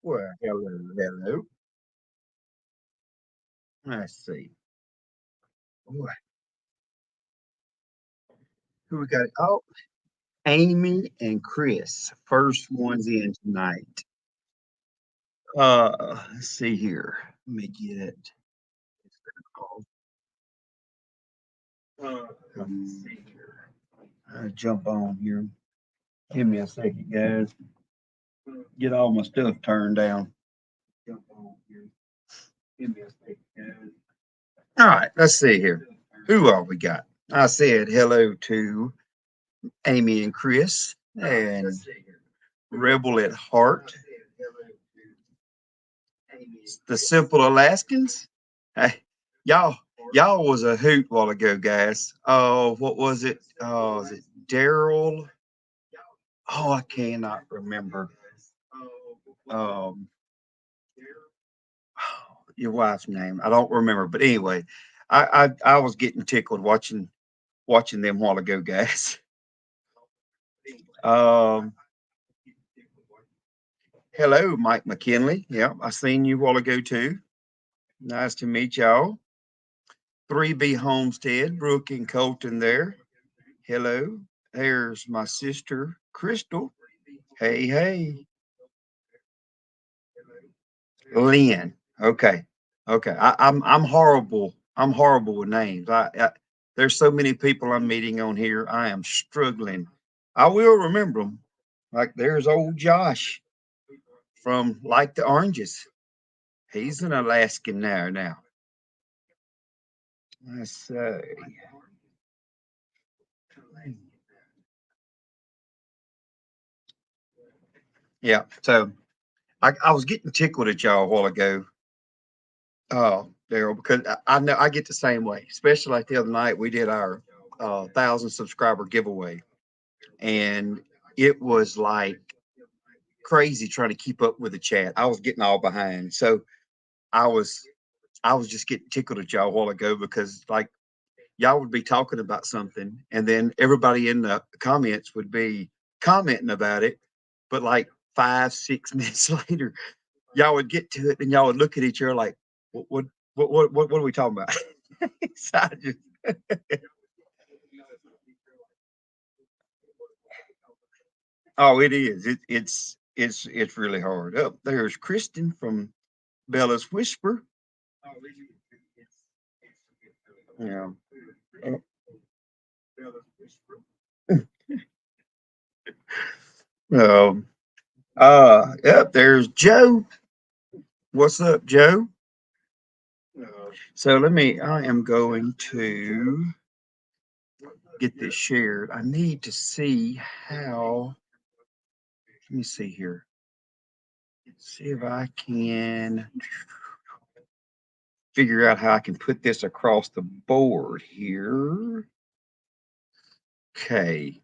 Well, hello, hello. Let's see. Boy, who we got? Oh, Amy and Chris. First ones in tonight. Let's see here. Let me get let's see here. Jump on here. Give me a second, guys. Get all my stuff turned down. Jump on here. Give me a second, guys. All right, let's see here. Who all we got? I said hello to Amy and Chris and Rebel at Heart, the Simple Alaskans. Hey, y'all, y'all was a hoot while ago, guys. Oh, what was it? Oh, is it Daryl? Oh, I cannot remember. Um, your wife's name. I don't remember, but anyway, I was getting tickled watching them while ago, guys. Um, hello, Mike McKinley. Yeah, I seen you a while ago too. Nice to meet y'all. 3B Homestead, Brooke and Colton there. Hello. There's my sister, Crystal. Hey, hey. Lynn. Okay. Okay. I'm horrible. I'm horrible with names. There's so many people I'm meeting on here. I am struggling. I will remember them. Like there's old Josh from Like the Oranges. He's an Alaskan now. Let's say. Yeah. So I was getting tickled at y'all a while ago, Daryl, because I know I get the same way. Especially like the other night, we did our 1,000 subscriber giveaway, and it was like crazy trying to keep up with the chat. I was getting all behind, so I was I was just getting tickled at y'all a while ago because like y'all would be talking about something, and then everybody in the comments would be commenting about it, but like 5, 6 minutes later y'all would get to it and y'all would look at each other like, what are we talking about? So I just, oh, it is. It's really hard. Up there's Kristen from Bella's Whisper. Yeah. Um. Yep. There's Joe. What's up, Joe? So let me. I am going to get this shared. I need to see how. Let me see here. See if I can figure out how I can put this across the board here. Okay.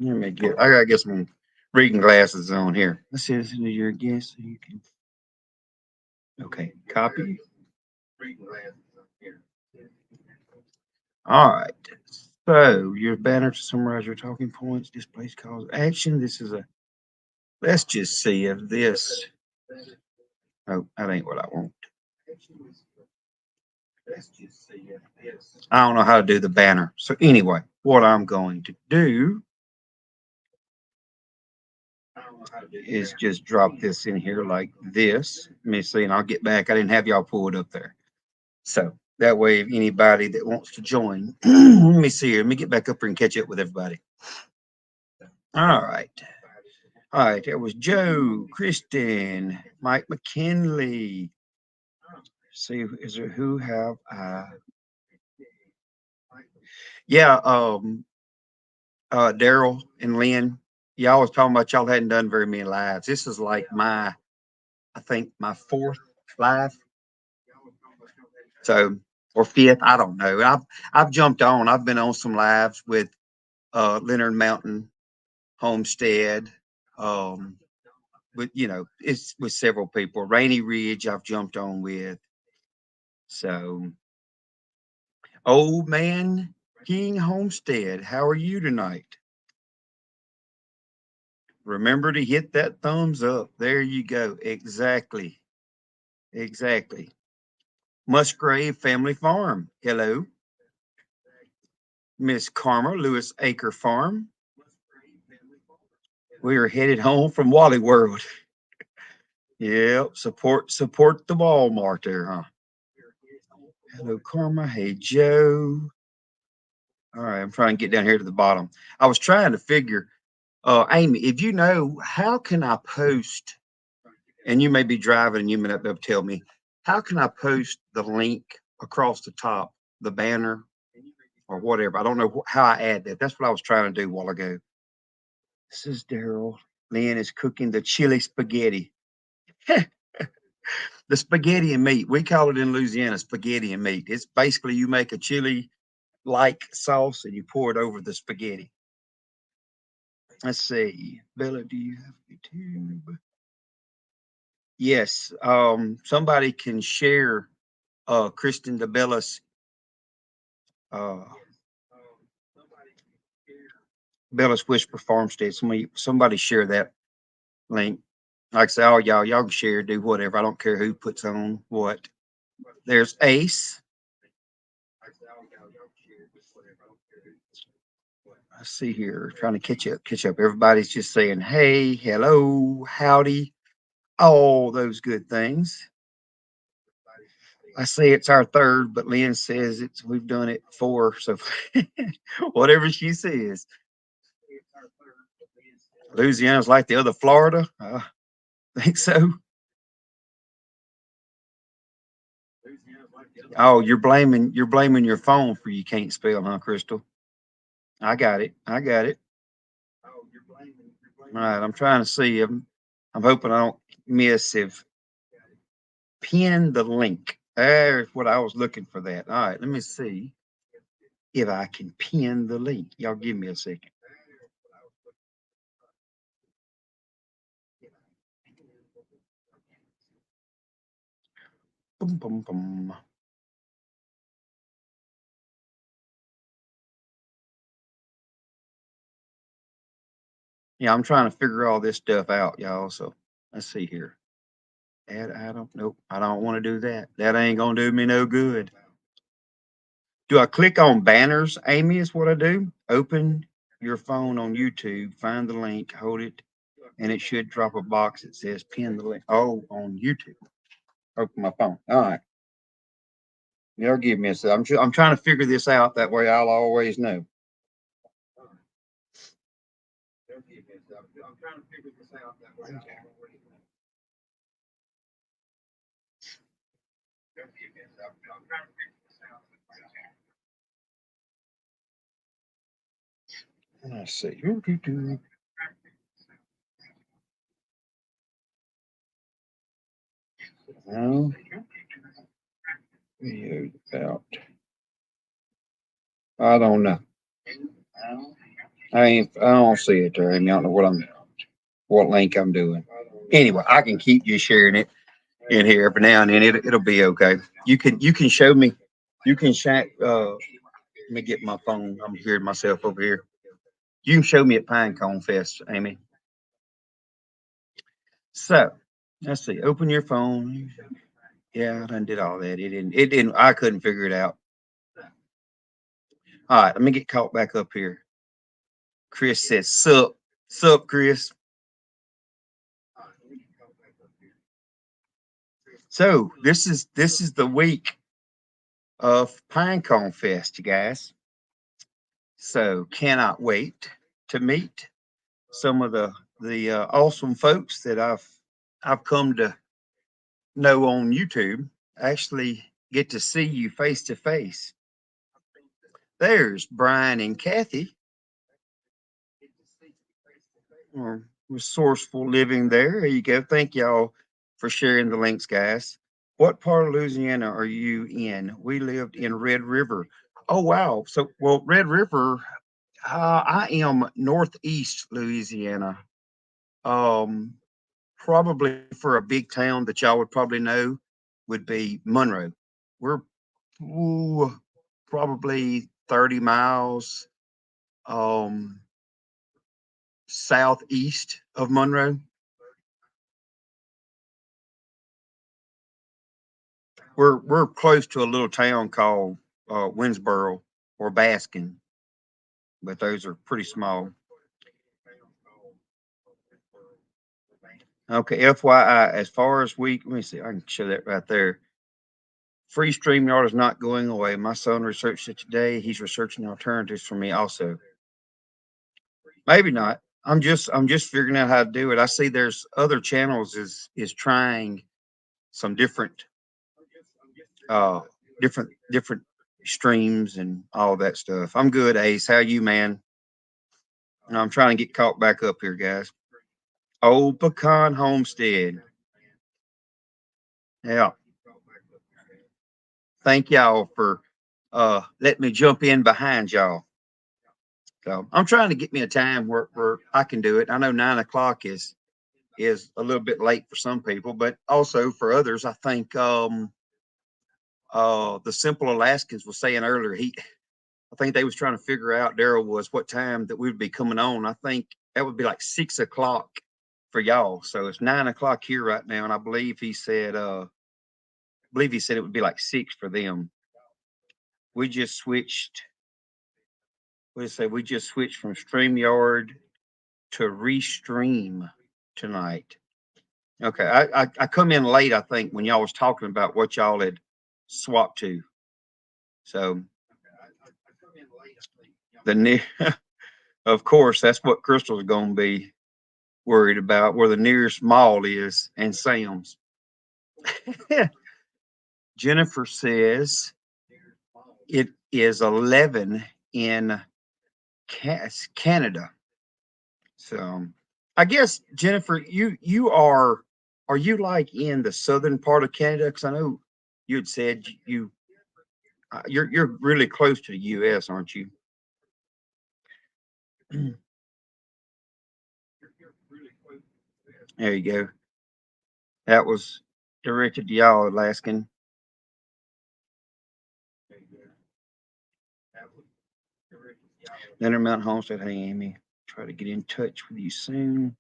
Let me get. I gotta get some reading glasses on here. Let's see. Listen to your guess. So you can. Okay. Copy. All right. So your banner to summarize your talking points, displays calls to action. This is a. Let's just see if this. Oh, that ain't what I want. I don't know how to do the banner. So anyway, what I'm going to do is just drop this in here like this. Let me see, and I'll get back. I didn't have y'all pull it up there. So that way, if anybody that wants to join, let me see here. Let me get back up here and catch up with everybody. All right. All right. There was Joe, Kristen, Mike McKinley. See, is there who have yeah, Daryl and Lynn. Y'all was talking about y'all hadn't done very many lives. This is like I think my fourth live. So or fifth, I don't know. I've jumped on. I've been on some lives with Leonard Mountain Homestead. Um, with it's with several people. Rainy Ridge, I've jumped on with. So, old man King Homestead, how are you tonight? Remember to hit that thumbs up. There you go. Exactly. Exactly. Musgrave Family Farm. Hello. Miss Karma Lewis Acre Farm. We are headed home from Wally World. Yep. Support the Walmart there, huh? Hello, Karma. Hey, Joe. All right, I'm trying to get down here to the bottom. I was trying to figure, Amy, if you know, how can I post, and you may be driving and you may not be able to tell me, how can I post the link across the top, the banner or whatever? I don't know how I add that. That's what I was trying to do a while ago. This is Daryl. Lynn is cooking the chili spaghetti. The spaghetti and meat. We call it in Louisiana spaghetti and meat. It's basically you make a chili like sauce and you pour it over the spaghetti. Let's see. Bella, do you have YouTube? Yes. Somebody can share Kristen DeBella's uh Bella's Whisper Farmstead. Somebody share that link. Like I say, all y'all can share, do whatever. I don't care who puts on what. There's Ace. I see here, trying to catch up. Everybody's just saying, hey, hello, howdy, all those good things. I say it's our third, but Lynn says we've done it four. So whatever she says. Louisiana's like the other Florida. I think so. Oh, you're blaming your phone for you can't spell, huh, Crystal? I got it. I got it. All right, I'm trying to see. I'm hoping I don't miss if pin the link. There's what I was looking for that. All right, let me see if I can pin the link. Y'all give me a second. Boom, boom, boom. Yeah, I'm trying to figure all this stuff out, y'all. So let's see here. Add item. Nope, I don't want to do that. That ain't gonna do me no good. Do I click on banners, Amy? Is what I do. Open your phone on YouTube, find the link, hold it, and it should drop a box that says pin the link. Oh, on YouTube. Open my phone. All right. Y'all give me a sec. I'm trying to figure this out. That way I'll always know. Let's see. No. Video about. I don't know. I don't see it there. I don't know what link I'm doing. Anyway, I can keep you sharing it in here every now and then. It'll be okay. You can show me. You can share. Let me get my phone. I'm hearing myself over here. You can show me at Pinecone Fest, Amy. So let's see. Open your phone. Yeah, I done did all that. It didn't. I couldn't figure it out. All right, let me get caught back up here. Chris says, sup, Chris. So this is the week of Pinecone Fest, you guys. So cannot wait to meet some of the awesome folks that I've come to know on YouTube. Actually, get to see you face to face. There's Brian and Kathy, or resourceful living there. There you go. Thank y'all for sharing the links, guys. What part of Louisiana are you in? We lived in Red River. Oh wow. So well, Red River, I am northeast Louisiana. Um, Probably for a big town that y'all would probably know would be Monroe. We're ooh, probably 30 miles. Um, southeast of Monroe. We're close to a little town called Winsboro or Baskin, but those are pretty small. Okay, FYI, as far as let me see, I can show that right there. Free StreamYard is not going away. My son researched it today. He's researching alternatives for me also. Maybe not. I'm just figuring out how to do it. I see there's other channels is trying some uh different streams and all that stuff. I'm good, Ace. How you, man? I'm trying to get caught back up here, guys. Old Pecan Homestead. Yeah. Thank y'all for letting me jump in behind y'all. So I'm trying to get me a time where I can do it. I know 9 o'clock is a little bit late for some people, but also for others, I think the Simple Alaskans was saying earlier, I think they was trying to figure out, Daryl, was what time that we'd be coming on. I think that would be like 6 o'clock for y'all. So it's 9 o'clock here right now, and I believe he said it would be like 6 for them. We just switched. What did it say? We just switched from StreamYard to Restream tonight. Okay, I come in late, I think, when y'all was talking about what y'all had swapped to. So the near, of course, that's what Crystal's going to be worried about, where the nearest mall is and Sam's. Jennifer says it is 11 in Canada. So I guess Jennifer, you are you like in the southern part of Canada? Because I know you had said you're really close to the U.S., aren't you? There you go. That was directed to y'all, Alaskan. Leonard Mountain Homestead. Hey, Amy. Try to get in touch with you soon.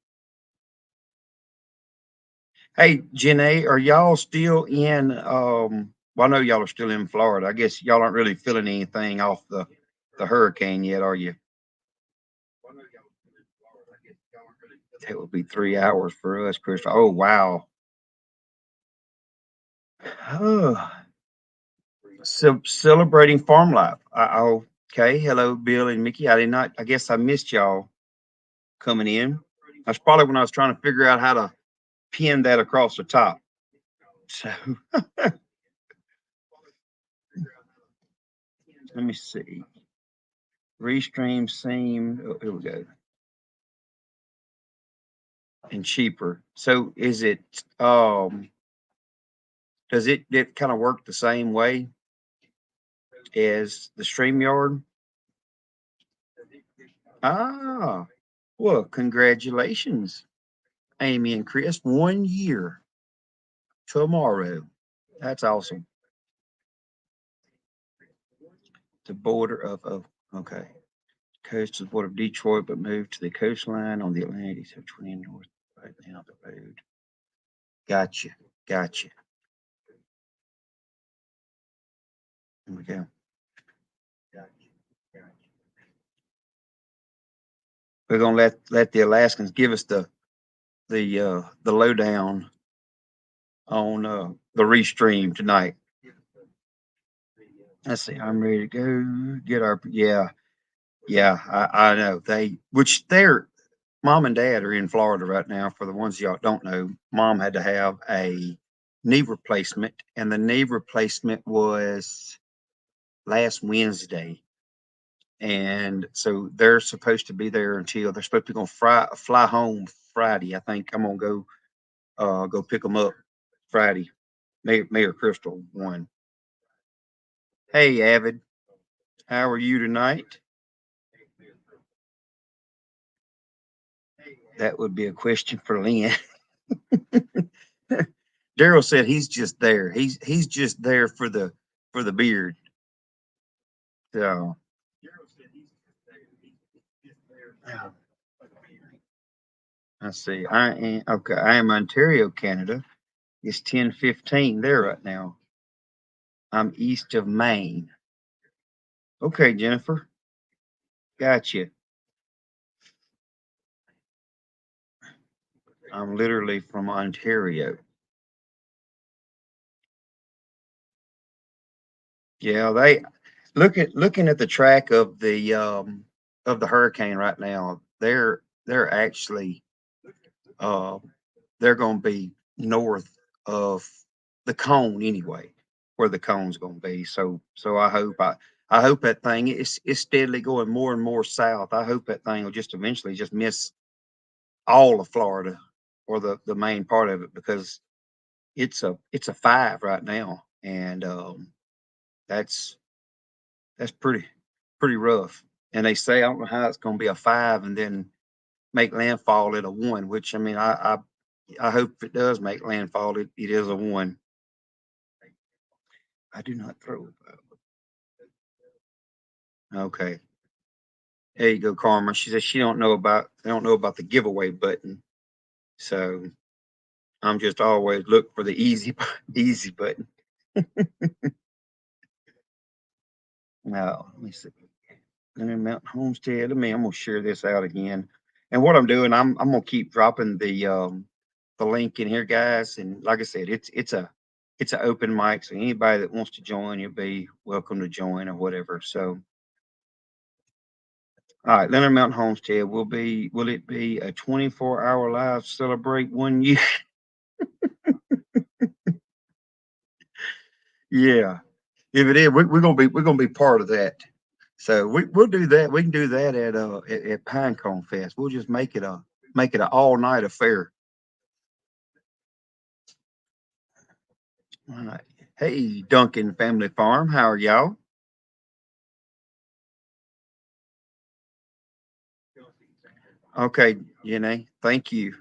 Hey, Jenny, are y'all still in? Well, I know y'all are still in Florida. I guess y'all aren't really feeling anything off the hurricane yet, are you? That would be 3 hours for us, Chris. Oh, wow. Oh, so celebrating farm life. Okay. Hello, Bill and Mickey. I did not. I guess I missed y'all coming in. That's probably when I was trying to figure out how to pin that across the top. So let me see. Restream seem. Oh, here we go. And cheaper. So is it? Does it kind of work the same way as the StreamYard? Ah, well, congratulations, Amy and Chris. 1 year tomorrow. That's awesome. The border of okay. Coast to the border of Detroit, but moved to the coastline on the Atlantic, so 20 north right down the road. Gotcha. Gotcha. There we go. We're gonna let the Alaskans give us the lowdown on the restream tonight. Let's see. I'm ready to go get our yeah. I know which their mom and dad are in Florida right now. For the ones y'all don't know, mom had to have a knee replacement, and the knee replacement was last Wednesday. And so they're supposed to be there until they're supposed to be going to fly home Friday. I think I'm gonna go pick them up Friday. Mayor Crystal won. Hey, Avid, how are you tonight? That would be a question for Lynn. Daryl said he's just there. He's just there for the beard. So I see. I am okay. I am Ontario, Canada. It's 10:15 there right now. I'm east of Maine. Okay, Jennifer. Gotcha. I'm literally from Ontario. Yeah, they looking at the track of the hurricane right now. They're actually uh they're going to be north of the cone anyway, where the cone's going to be. So I hope that thing is steadily going more and more south. I hope that thing will just eventually just miss all of Florida or the main part of it because it's a 5 right now, and that's that's pretty rough. And they say I don't know how it's going to be a 5 and then make landfall at a 1, which I mean I hope if it does make landfall, it is a 1. I do not throw. Okay, there you go, Karma. She says she don't know about the giveaway button, so I'm just always look for the easy easy button. Now let me see. Leonard Mountain Homestead. I'm gonna share this out again. And what I'm doing, I'm gonna keep dropping the link in here, guys. And like I said, it's an open mic, so anybody that wants to join, you'll be welcome to join or whatever. So, all right, Leonard Mountain Homestead will it be a 24-hour live celebrate 1 year? Yeah, if it is, we're gonna be part of that. So we'll do that. We can do that at Pinecone Fest. We'll just make it an all night affair. All right. Hey, Duncan Family Farm, how are y'all? Okay, Jenny, thank you.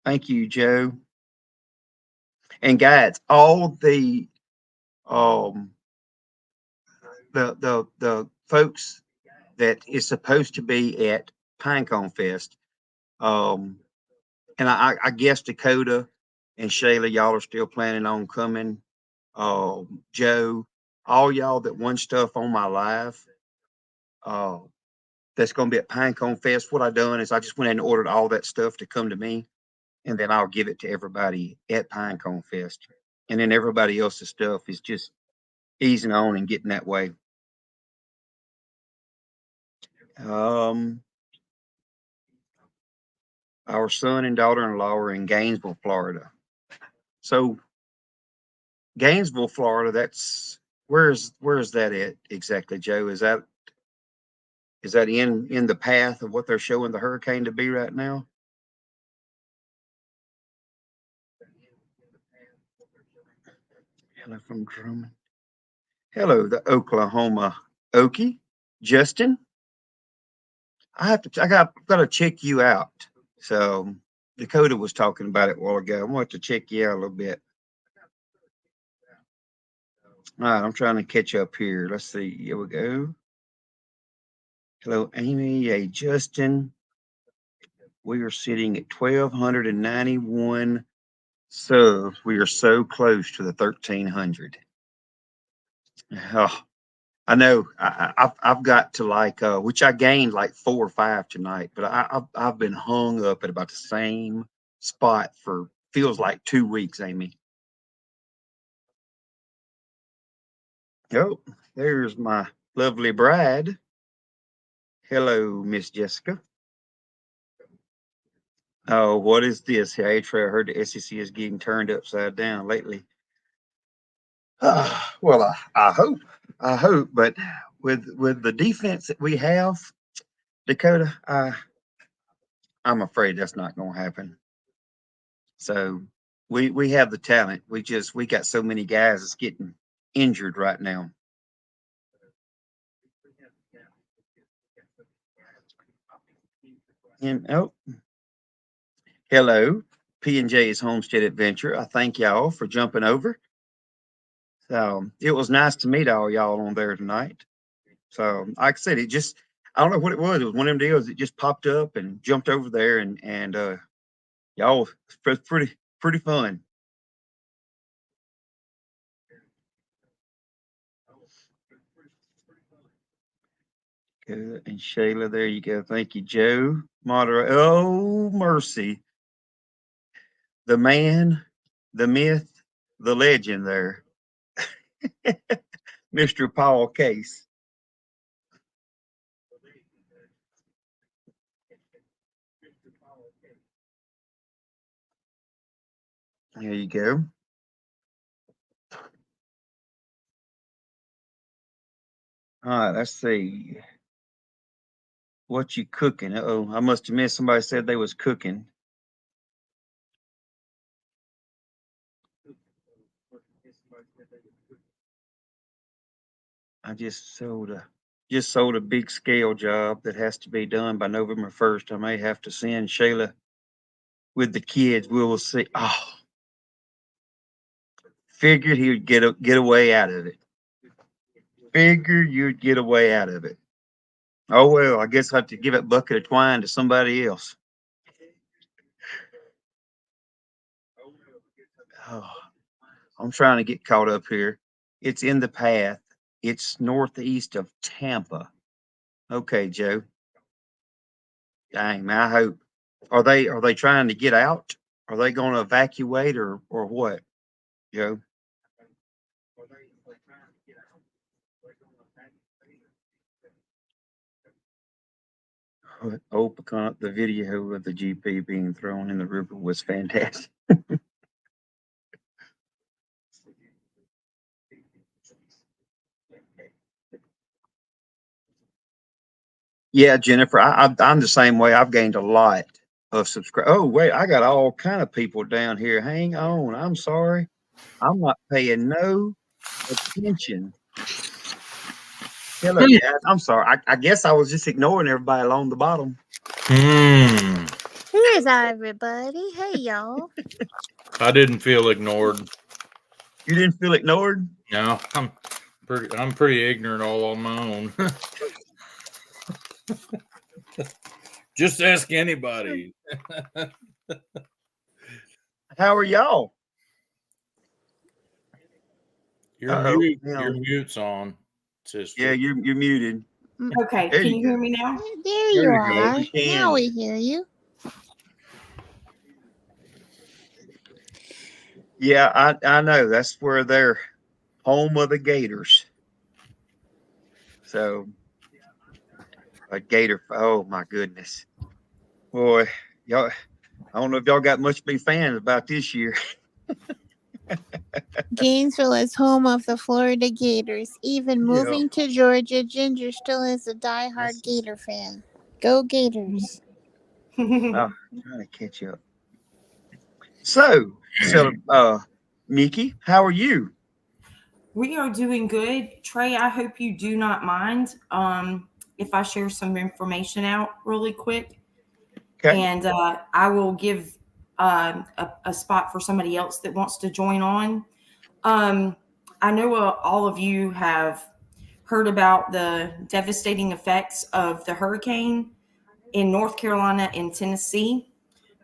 Thank you, Joe. And guys, all um the folks that is supposed to be at Pinecone Fest, um, and I guess Dakota and Shayla, y'all are still planning on coming. Joe, all y'all that won stuff on my live, uh, that's going to be at Pinecone Fest. What I done is I just went and ordered all that stuff to come to me, and then I'll give it to everybody at Pinecone Fest. And then everybody else's stuff is just easing on and getting that way. Um, our son and daughter-in-law are in Gainesville, Florida. So Gainesville, Florida, that's where's that at exactly, Joe? Is that in the path of what they're showing the hurricane to be right now? Hello from Drummond. Hello, the Oklahoma Okie. Justin, I got to check you out. So Dakota was talking about it a while ago. I want to check you out a little bit. All right, I'm trying to catch up here. Let's see. Here we go. Hello, Amy. Hey, Justin. We are sitting at 1,291 subs. We are so close to the 1,300. Oh, I know. I've got to like, which I gained like 4 or 5 tonight, but I've been hung up at about the same spot for feels like 2 weeks, Amy. Oh, there's my lovely bride. Hello, Miss Jessica. Oh, what is this? Hey, Trey, I heard the SEC is getting turned upside down lately. Well, I hope, but with the defense that we have, Dakota, I'm afraid that's not going to happen. So we have the talent. We got so many guys that's getting injured right now. And oh, hello, P&J's Homestead Adventure. I thank y'all for jumping over. It was nice to meet all y'all on there tonight. So, like I said, I don't know what it was. It was one of them deals that just popped up and jumped over there, and y'all was pretty fun. Good. And Shayla, there you go. Thank you, Joe. Moderator. Oh, mercy. The man, the myth, the legend there. Mr. Paul Case. There you go. All right, let's see. What you cooking? Uh-oh, I must have missed. Somebody said they was cooking. I just sold a big scale job that has to be done by November 1st. I may have to send Shayla with the kids. We will see. Oh, figured he would get away out of it. Figured you'd get away out of it. Oh well, I guess I have to give that bucket of twine to somebody else. Oh, I'm trying to get caught up here. It's in the path. It's northeast of Tampa. Okay, Joe. Dang, man, I hope. Are they trying to get out? Are they going to evacuate or what, Joe? Oh, because the video of the GP being thrown in the river was fantastic. Yeah, Jennifer, I'm the same way. I've gained a lot of subscribers. Oh, wait, I got all kind of people down here. Hang on. I'm sorry. I'm not paying no attention. Hello, Dad. I'm sorry. I guess I was just ignoring everybody along the bottom. Here's everybody. Hey, y'all. I didn't feel ignored. You didn't feel ignored? No, I'm pretty ignorant all on my own. Just ask anybody. How are y'all? Your mute's on, sister. Yeah, you're muted. Okay, There can you you go. hear me now? There you go. are. We can. Now we hear you. Yeah, I know. That's where they're home of the Gators. So, a Gator. Oh my goodness, boy, y'all. I don't know if y'all got much to be fans about this year. Gainesville is home of the Florida Gators. Even moving to Georgia, Ginger still is a diehard Gator fan. Go Gators. I'm trying to catch up. So, Mickey, how are you? We are doing good. Trey, I hope you do not mind if I share some information out really quick. Okay. And I will give a spot for somebody else that wants to join on. I know all of you have heard about the devastating effects of the hurricane in North Carolina and Tennessee.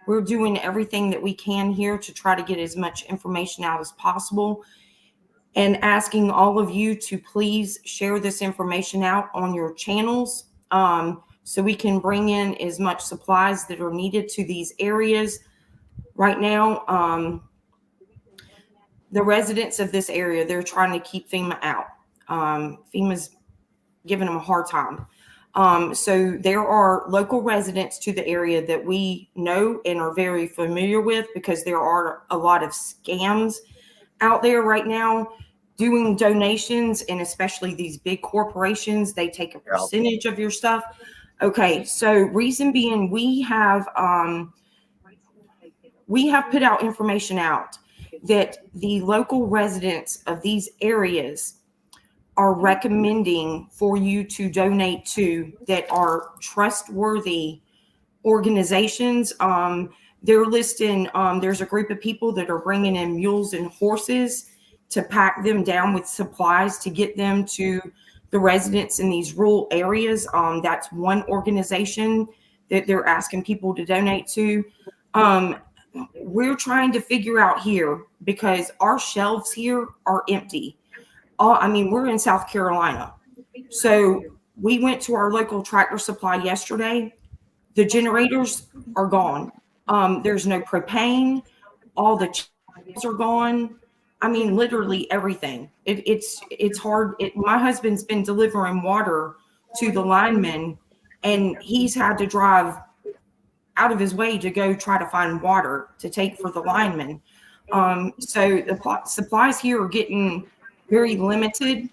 We're doing everything that we can here to try to get as much information out as possible, and asking all of you to please share this information out on your channels so we can bring in as much supplies that are needed to these areas. Right now, the residents of this area, they're trying to keep FEMA out. FEMA's giving them a hard time. So there are local residents to the area that we know and are very familiar with, because there are a lot of scams out there right now doing donations, and especially these big corporations, they take a percentage of your stuff. Okay, so reason being, we have put out information out that the local residents of these areas are recommending for you to donate to, that are trustworthy organizations. They're listing, there's a group of people that are bringing in mules and horses to pack them down with supplies to get them to the residents in these rural areas. That's one organization that they're asking people to donate to. We're trying to figure out here, because our shelves here are empty. I mean, we're in South Carolina. So we went to our local Tractor Supply yesterday. The generators are gone. There's no propane. All the chips are gone. I mean, literally everything. It's hard. My husband's been delivering water to the linemen, and he's had to drive out of his way to go try to find water to take for the linemen. So the supplies here are getting very limited.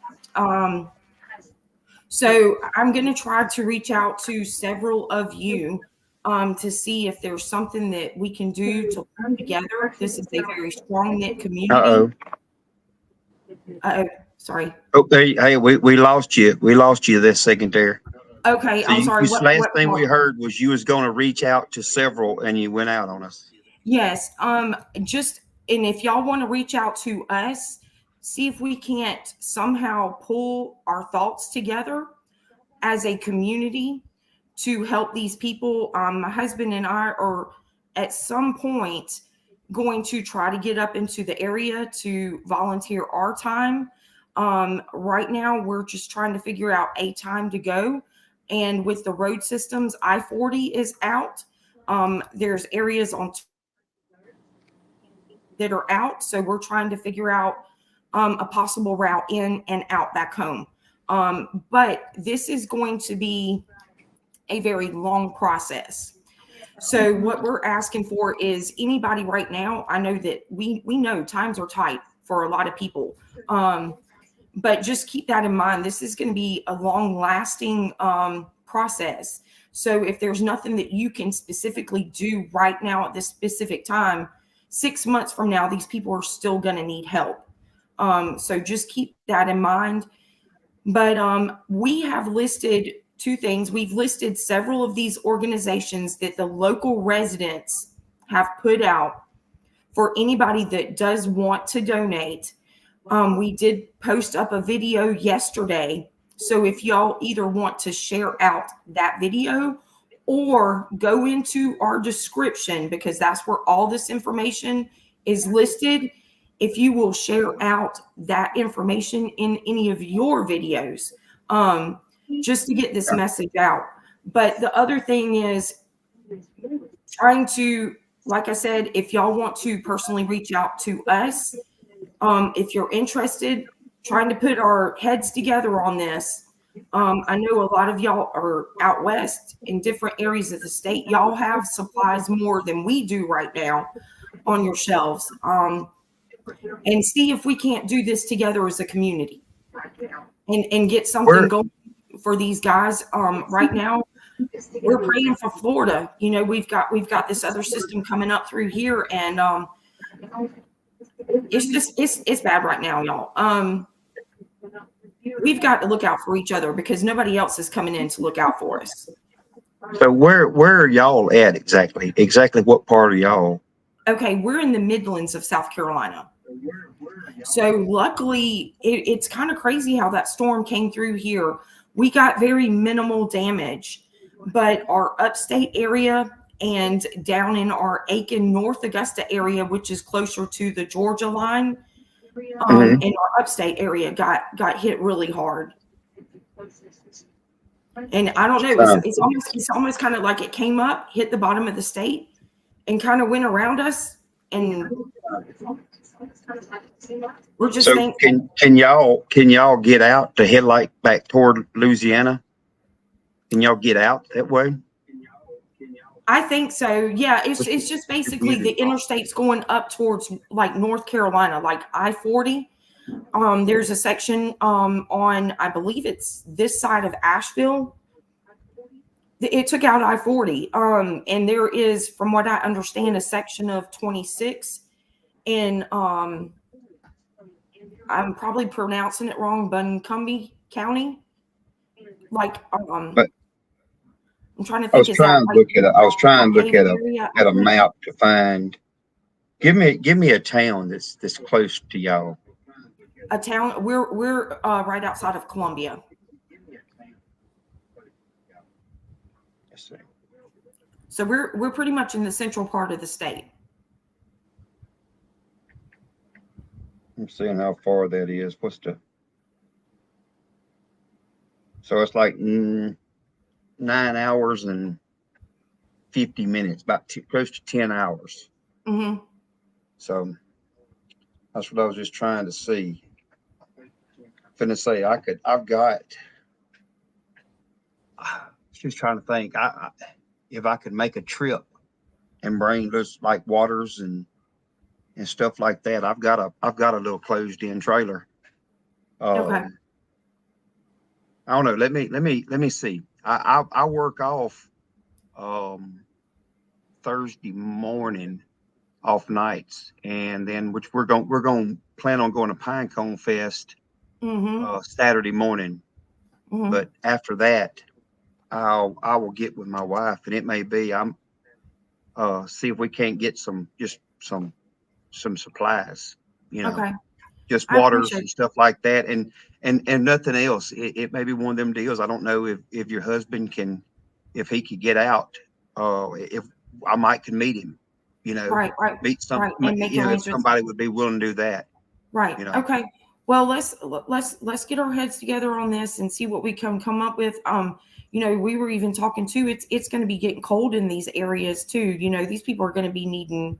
So I'm going to try to reach out to several of you to see if there's something that we can do to work together. This is a very strong knit community. Sorry. Oh, hey, we lost you. We lost you this second there. Okay, So I'm sorry. Last thing we heard was you was going to reach out to several, and you went out on us. Yes. And if y'all want to reach out to us, see if we can't somehow pull our thoughts together as a community to help these people. My husband and I are at some point going to try to get up into the area to volunteer our time. Right now, we're just trying to figure out a time to go. And with the road systems, I-40 is out. There's areas that are out. So we're trying to figure out a possible route in and out back home. But this is going to be a very long process. So what we're asking for is anybody right now. I know that we know times are tight for a lot of people. But just keep that in mind. This is going to be a long lasting process. So if there's nothing that you can specifically do right now at this specific time, 6 months from now, these people are still going to need help. So just keep that in mind. But we have listed two things. We've listed several of these organizations that the local residents have put out for anybody that does want to donate. We did post up a video yesterday. So if y'all either want to share out that video or go into our description, because that's where all this information is listed. If you will share out that information in any of your videos, just to get this message out. But the other thing is trying to, like I said, if y'all want to personally reach out to us, if you're interested, trying to put our heads together on this. I know a lot of y'all are out west in different areas of the state. Y'all have supplies more than we do right now on your shelves. And see if we can't do this together as a community and get something going for these guys. Right now, we're praying for Florida. You know, we've got this other system coming up through here, and it's bad right now, y'all. We've got to look out for each other because nobody else is coming in to look out for us. So where are y'all at exactly? Exactly what part of y'all? Okay, we're in the Midlands of South Carolina. So luckily, it's kind of crazy how that storm came through here. We got very minimal damage, but our upstate area and down in our Aiken, North Augusta area, which is closer to the Georgia line, in our upstate area got hit really hard. And I don't know, it's almost kind of like it came up, hit the bottom of the state, and kind of went around us, and we're just thinking. Can y'all get out to head like back toward Louisiana? Can y'all get out that way? I think so. Yeah, it's just basically the interstates going up towards like North Carolina, like I-40. There's a section on, I believe it's this side of Asheville. It took out I-40. And there is, from what I understand, a section of 26 in I'm probably pronouncing it wrong, Buncombe County. Like but I'm trying to think. I was trying to look at a map to find. Give me a town that's close to y'all. a town. We're right outside of Columbia. Let's see. So we're pretty much in the central part of the state. I'm seeing how far that is. What's the? So it's like 9 hours and 50 minutes, about close to 10 hours. Mm-hmm. So that's what I was just trying to see. Finna say I've got. Just trying to think. If I could make a trip and bring those like waters and stuff like that. I've got a little closed in trailer. Okay. I don't know. Let me see. I work off Thursday morning off nights, and then which we're going to plan on going to Pinecone Fest Mm-hmm. Saturday morning. Mm-hmm. But after that, I will get with my wife, and it may be I'm see if we can't get some supplies, Okay. just I waters appreciate and stuff like that, and nothing else. It may be one of them deals. I don't know if your husband can, if he could get out. If I might could meet him, Right. meet some, And make if arrangements. somebody would be willing to do that. Right. Okay. Well, let's get our heads together on this and see what we can come up with. We were even talking too. It's going to be getting cold in these areas too. These people are going to be needing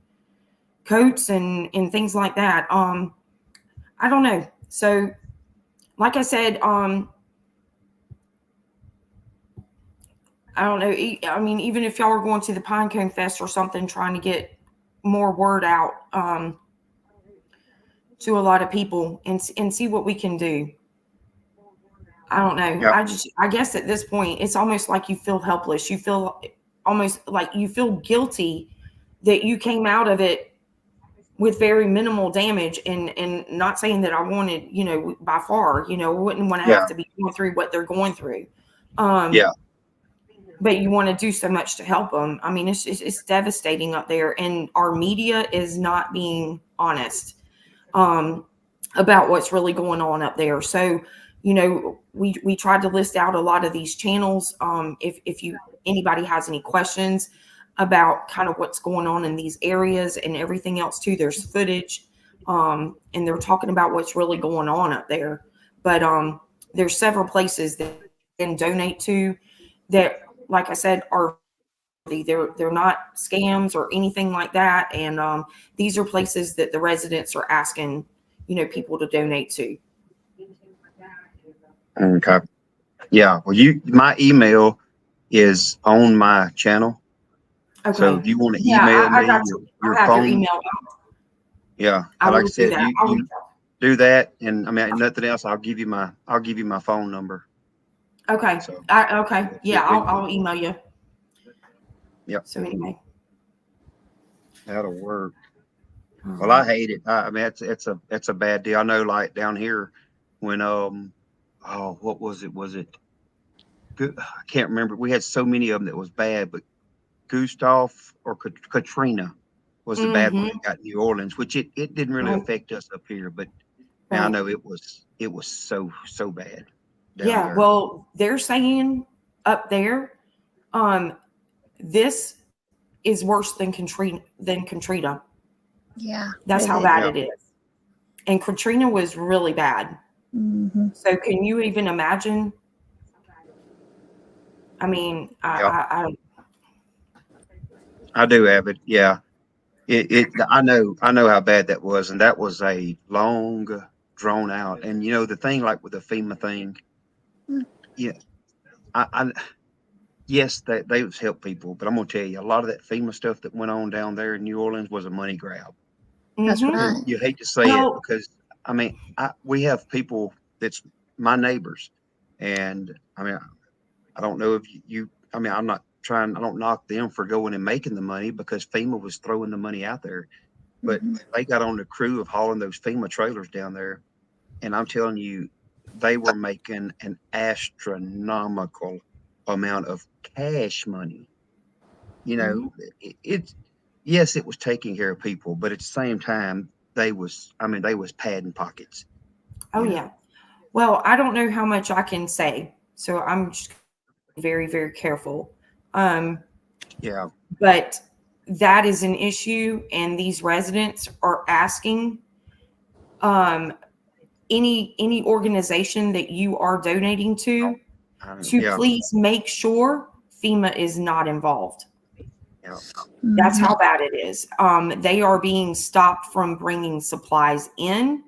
coats and things like that. I don't know. So, like I said, I don't know. I mean, even if y'all are going to the Pinecone Fest or something, trying to get more word out to a lot of people and see what we can do. I don't know. Yep. I guess at this point, it's almost like you feel helpless. You feel almost like you feel guilty that you came out of it with very minimal damage, and not saying that I wanted, by far, wouldn't want to have to be going through what they're going through. But you want to do so much to help them. I mean, it's devastating up there, and our media is not being honest about what's really going on up there. So, we tried to list out a lot of these channels. If anybody has any questions about kind of what's going on in these areas and everything else too, there's footage, and they're talking about what's really going on up there. But there's several places that you can donate to that, like I said, are they're not scams or anything like that. And these are places that the residents are asking, people to donate to. Okay. Yeah. Well, my email is on my channel. Okay. So if you want to email me I got your I have phone, your email. yeah, I like I will said, do that. you do that, and I mean nothing else. I'll give you my phone number. Okay. So, Okay. Yeah, I'll email you. Yep. So anyway, that'll work. Well, I hate it. I mean, it's a bad deal. I know, like down here, when what was it? Was it? I can't remember. We had so many of them that was bad, but Gustav or Katrina was the bad one that got New Orleans, which it didn't really affect us up here, but now I know it was so bad. Down there. Well, they're saying up there, this is worse than Katrina. Yeah. That's how bad it is. And Katrina was really bad. Mm-hmm. So can you even imagine? I mean, I do have it. Yeah. I know how bad that was. And that was a long drawn out. And the thing, like with the FEMA thing, yeah, yes, they've helped people, but I'm going to tell you, a lot of that FEMA stuff that went on down there in New Orleans was a money grab. That's right. You hate to say it because, I mean, we have people that's my neighbors. And I mean, I don't know if I mean, I don't knock them for going and making the money because FEMA was throwing the money out there. But they got on the crew of hauling those FEMA trailers down there. And I'm telling you, they were making an astronomical amount of cash money. Yes, it was taking care of people, but at the same time, they was padding pockets. Oh yeah. Well, I don't know how much I can say, so I'm just very, very careful. Yeah. But that is an issue, and these residents are asking any organization that you are donating to Yeah. please make sure FEMA is not involved. Yeah. That's how bad it is. They are being stopped from bringing supplies in,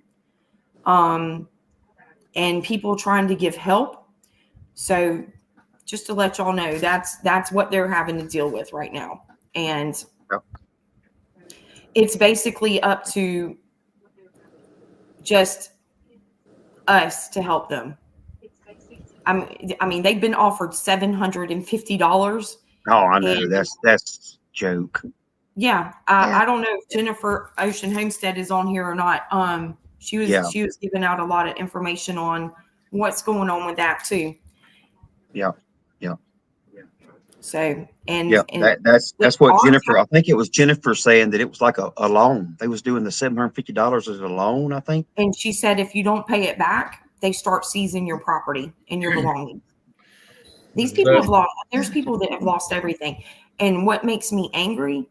and people trying to give help. So just to let y'all know, that's what they're having to deal with right now. And Yep. it's basically up to just us to help them. I mean, they've been offered $750. Oh, I know. And That's joke. yeah, Yeah. I don't know if Jennifer Ocean Homestead is on here or not. She was giving out a lot of information on what's going on with that too. Yeah. So and Yeah. That's what our Jennifer. I think it was Jennifer saying that it was like a loan. They was doing the $750 as a loan, I think. And she said if you don't pay it back, they start seizing your property and your belongings. These people have lost. There's people that have lost everything. And what makes me angry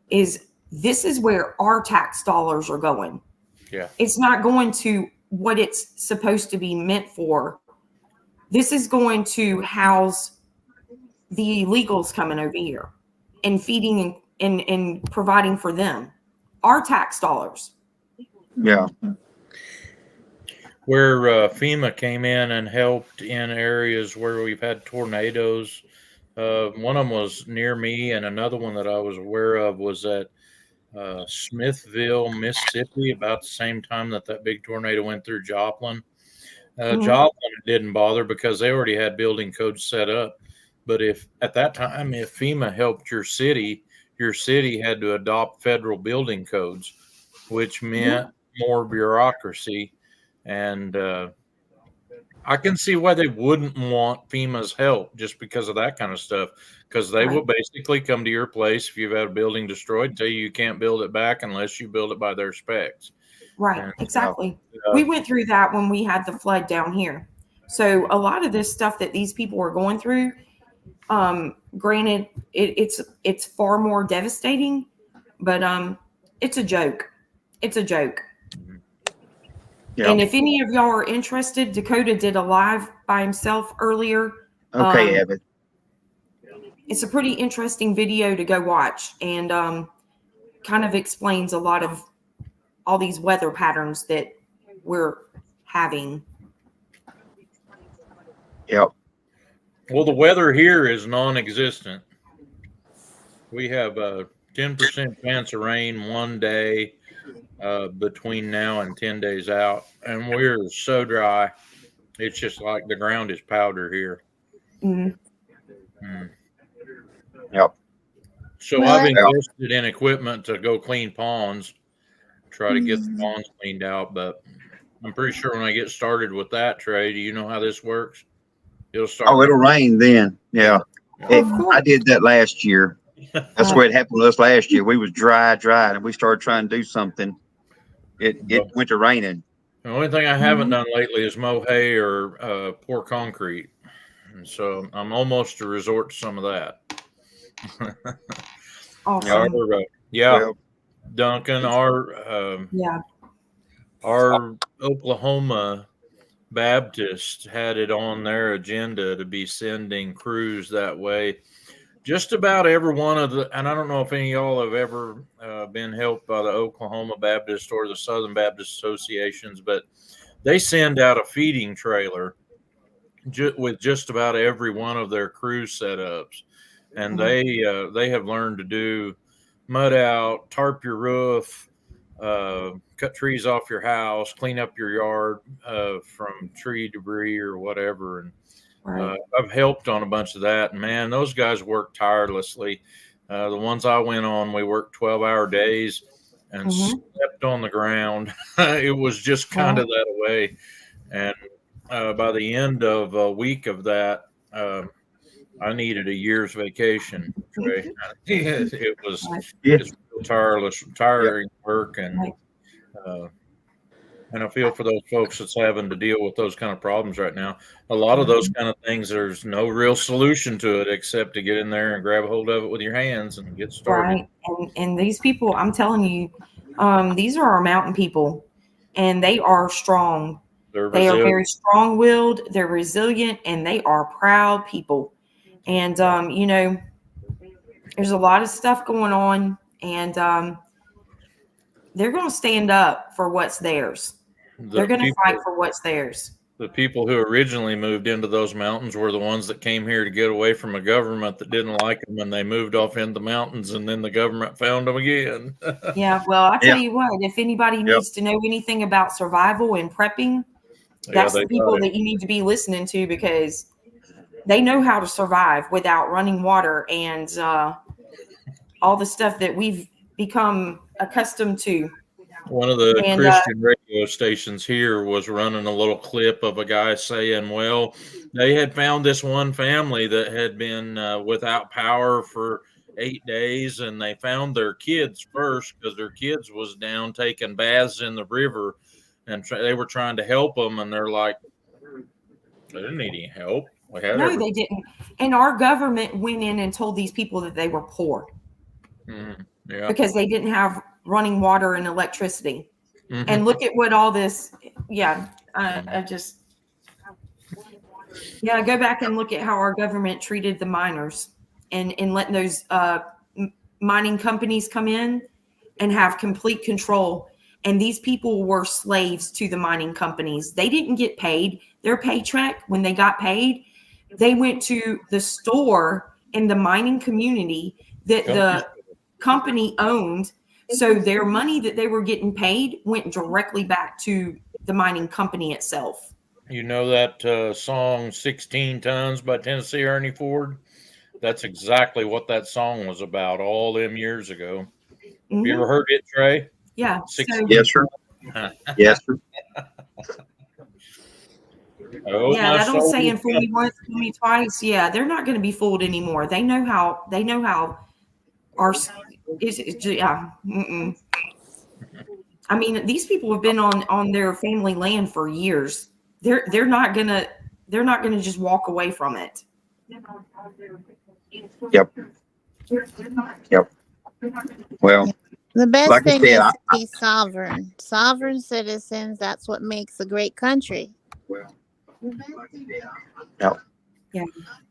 is this is where our tax dollars are going. Yeah. It's not going to what it's supposed to be meant for. This is going to house the illegals coming over here and feeding and providing for them. Our tax dollars. Yeah. Where FEMA came in and helped in areas where we've had tornadoes. One of them was near me, and another one that I was aware of was at Smithville, Mississippi, about the same time that big tornado went through Joplin. Joplin didn't bother because they already had building codes set up. But if at that time, if FEMA helped your city had to adopt federal building codes, which meant more bureaucracy. And I can see why they wouldn't want FEMA's help just because of that kind of stuff, because they will basically come to your place if you've had a building destroyed, tell you can't build it back unless you build it by their specs. Right, And, exactly. We went through that when we had the flood down here. So a lot of this stuff that these people are going through, granted, it's far more devastating, but it's a joke. It's a joke. Yeah. And if any of y'all are interested, Dakota did a live by himself earlier. Okay, Evan. It's a pretty interesting video to go watch, and kind of explains a lot of all these weather patterns that we're having. Yep. Well, the weather here is non-existent. We have a 10% chance of rain one day between now and 10 days out, and we're so dry. It's just like the ground is powder here. Yep. So Well, I've invested in equipment to go clean ponds, try to get the Mhm. ponds cleaned out. But I'm pretty sure when I get started with that, Trey, do you know how this works? It'll start. Oh, it'll rain then. Yeah. Of course. I did that last year. That's what happened to us last year. We was dry, and we started trying to do something. It went to raining. The only thing I haven't done lately is mow hay or pour concrete. And so I'm almost to resort to some of that. Awesome. Well, Duncan, our Oklahoma Baptist had it on their agenda to be sending crews that way. Just about every one of the, and I don't know if any of y'all have ever been helped by the Oklahoma Baptist or the Southern Baptist Associations, but they send out a feeding trailer with just about every one of their cruise setups. And they have learned to do mud out, tarp your roof, cut trees off your house, clean up your yard from tree debris or whatever. And I've helped on a bunch of that. And man, those guys work tirelessly. The ones I went on, we worked 12-hour days and slept on the ground. It was just kind of that way. And by the end of a week of that, I needed a year's vacation, Trey. It was it's tiring work, and And I feel for those folks that's having to deal with those kind of problems right now. A lot of those kind of things, there's no real solution to it except to get in there and grab a hold of it with your hands and get started. Right. And these people, I'm telling you, these are our mountain people, and they are strong. They're They are resilient. very strong-willed, they're resilient, and they are proud people. And you know, there's a lot of stuff going on, and they're going to stand up for what's theirs. They're going to fight for what's theirs. The people who originally moved into those mountains were the ones that came here to get away from a government that didn't like them, and they moved off into the mountains, and then the government found them again. Yeah, well, I tell you what, if anybody needs to know anything about survival and prepping, that's the people that you need to be listening to, because they know how to survive without running water and all the stuff that we've become accustomed to. One of the Christian radio stations here was running a little clip of a guy saying, well, they had found this one family that had been without power for 8 days, and they found their kids first because their kids was down taking baths in the river, and they were trying to help them, and they're like, they didn't need any help. No, they didn't. And our government went in and told these people that they were poor. Yeah. Because they didn't have running water and electricity. And look at what all this, I just, go back and look at how our government treated the miners and letting those mining companies come in and have complete control. And these people were slaves to the mining companies. They didn't get paid. Their paycheck, when they got paid, they went to the store in the mining community that the company owned. So their money that they were getting paid went directly back to the mining company itself. You know that song 16 Tons by Tennessee Ernie Ford? That's exactly what that song was about all them years ago. Have you ever heard it, Trey? Yeah. Yes, sir. Yes, sir. That old saying, fool me once, fool me twice. Yeah, they're not going to be fooled anymore. They know how our I mean, these people have been on their family land for years. They're not gonna just walk away from it. Yep. Well, the best like thing I said, is to be sovereign citizens. That's what makes a great country. Yep. Yeah.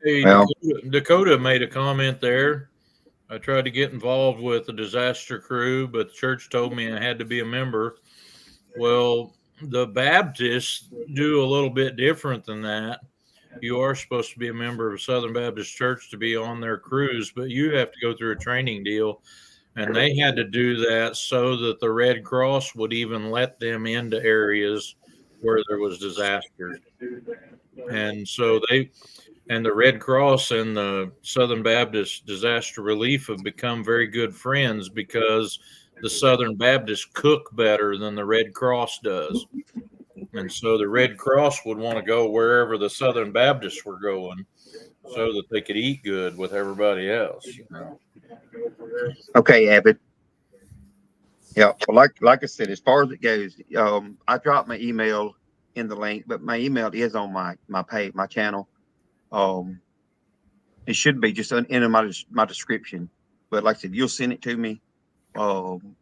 Hey, Well, Dakota made a comment there. I tried to get involved with the disaster crew, but the church told me I had to be a member. Well, the Baptists do a little bit different than that. You are supposed to be a member of Southern Baptist Church to be on their crews, but you have to go through a training deal. And they had to do that so that the Red Cross would even let them into areas where there was disaster. And so the Red Cross and the Southern Baptist Disaster Relief have become very good friends because the Southern Baptists cook better than the Red Cross does. And so the Red Cross would want to go wherever the Southern Baptists were going so that they could eat good with everybody else. okay, Abbott. Yeah, well, like I said, as far as it goes, I dropped my email in the link, but my email is on my page, my channel. It should be just in my description. But like I said, you'll send it to me.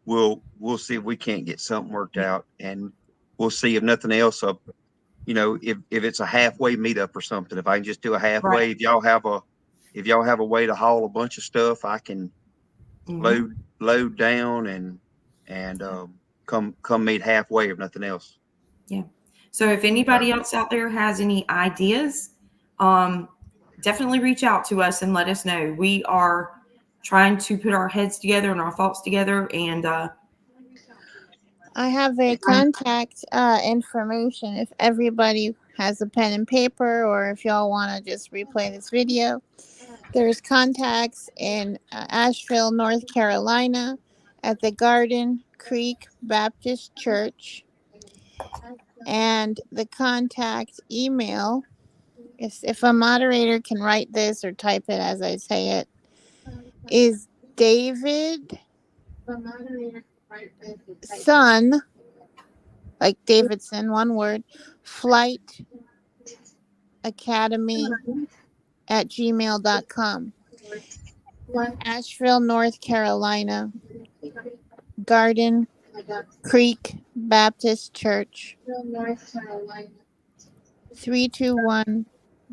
We'll see if we can't get something worked out, and we'll see if nothing else. If it's a halfway meetup or something, if I can just do a halfway. Right. If y'all have a way to haul a bunch of stuff, I can load down and come meet halfway, if nothing else. Yeah. So if anybody else out there has any ideas, definitely reach out to us and let us know. We are trying to put our heads together and our thoughts together. And I have a contact information if everybody has a pen and paper, or if y'all want to just replay this video. There's contacts in Asheville, North Carolina at the Garden Creek Baptist Church. And the contact email, if a moderator can write this or type it as I say it, is David Son like Davidson, one word, Flight Academy at gmail.com. Asheville, North Carolina, Garden Creek Baptist Church, 321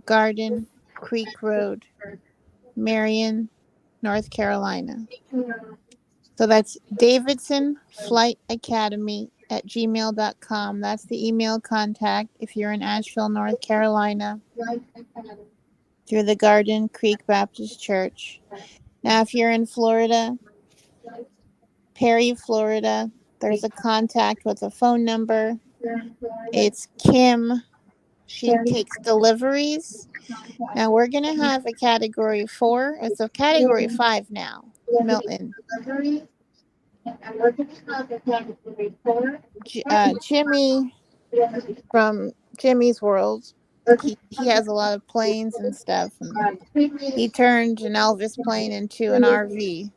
Garden Creek Road, Marion, North Carolina. So that's Davidson Flight Academy at gmail.com. That's the email contact if you're in Asheville, North Carolina, through the Garden Creek Baptist Church. Now, if you're in Florida, Perry, Florida, there's a contact with a phone number. It's Kim. She takes deliveries. Now, we're going to have a category 4. It's a category 5 now, Milton. Jimmy from Jimmy's World, he has a lot of planes and stuff. And he turned an Elvis plane into an RV.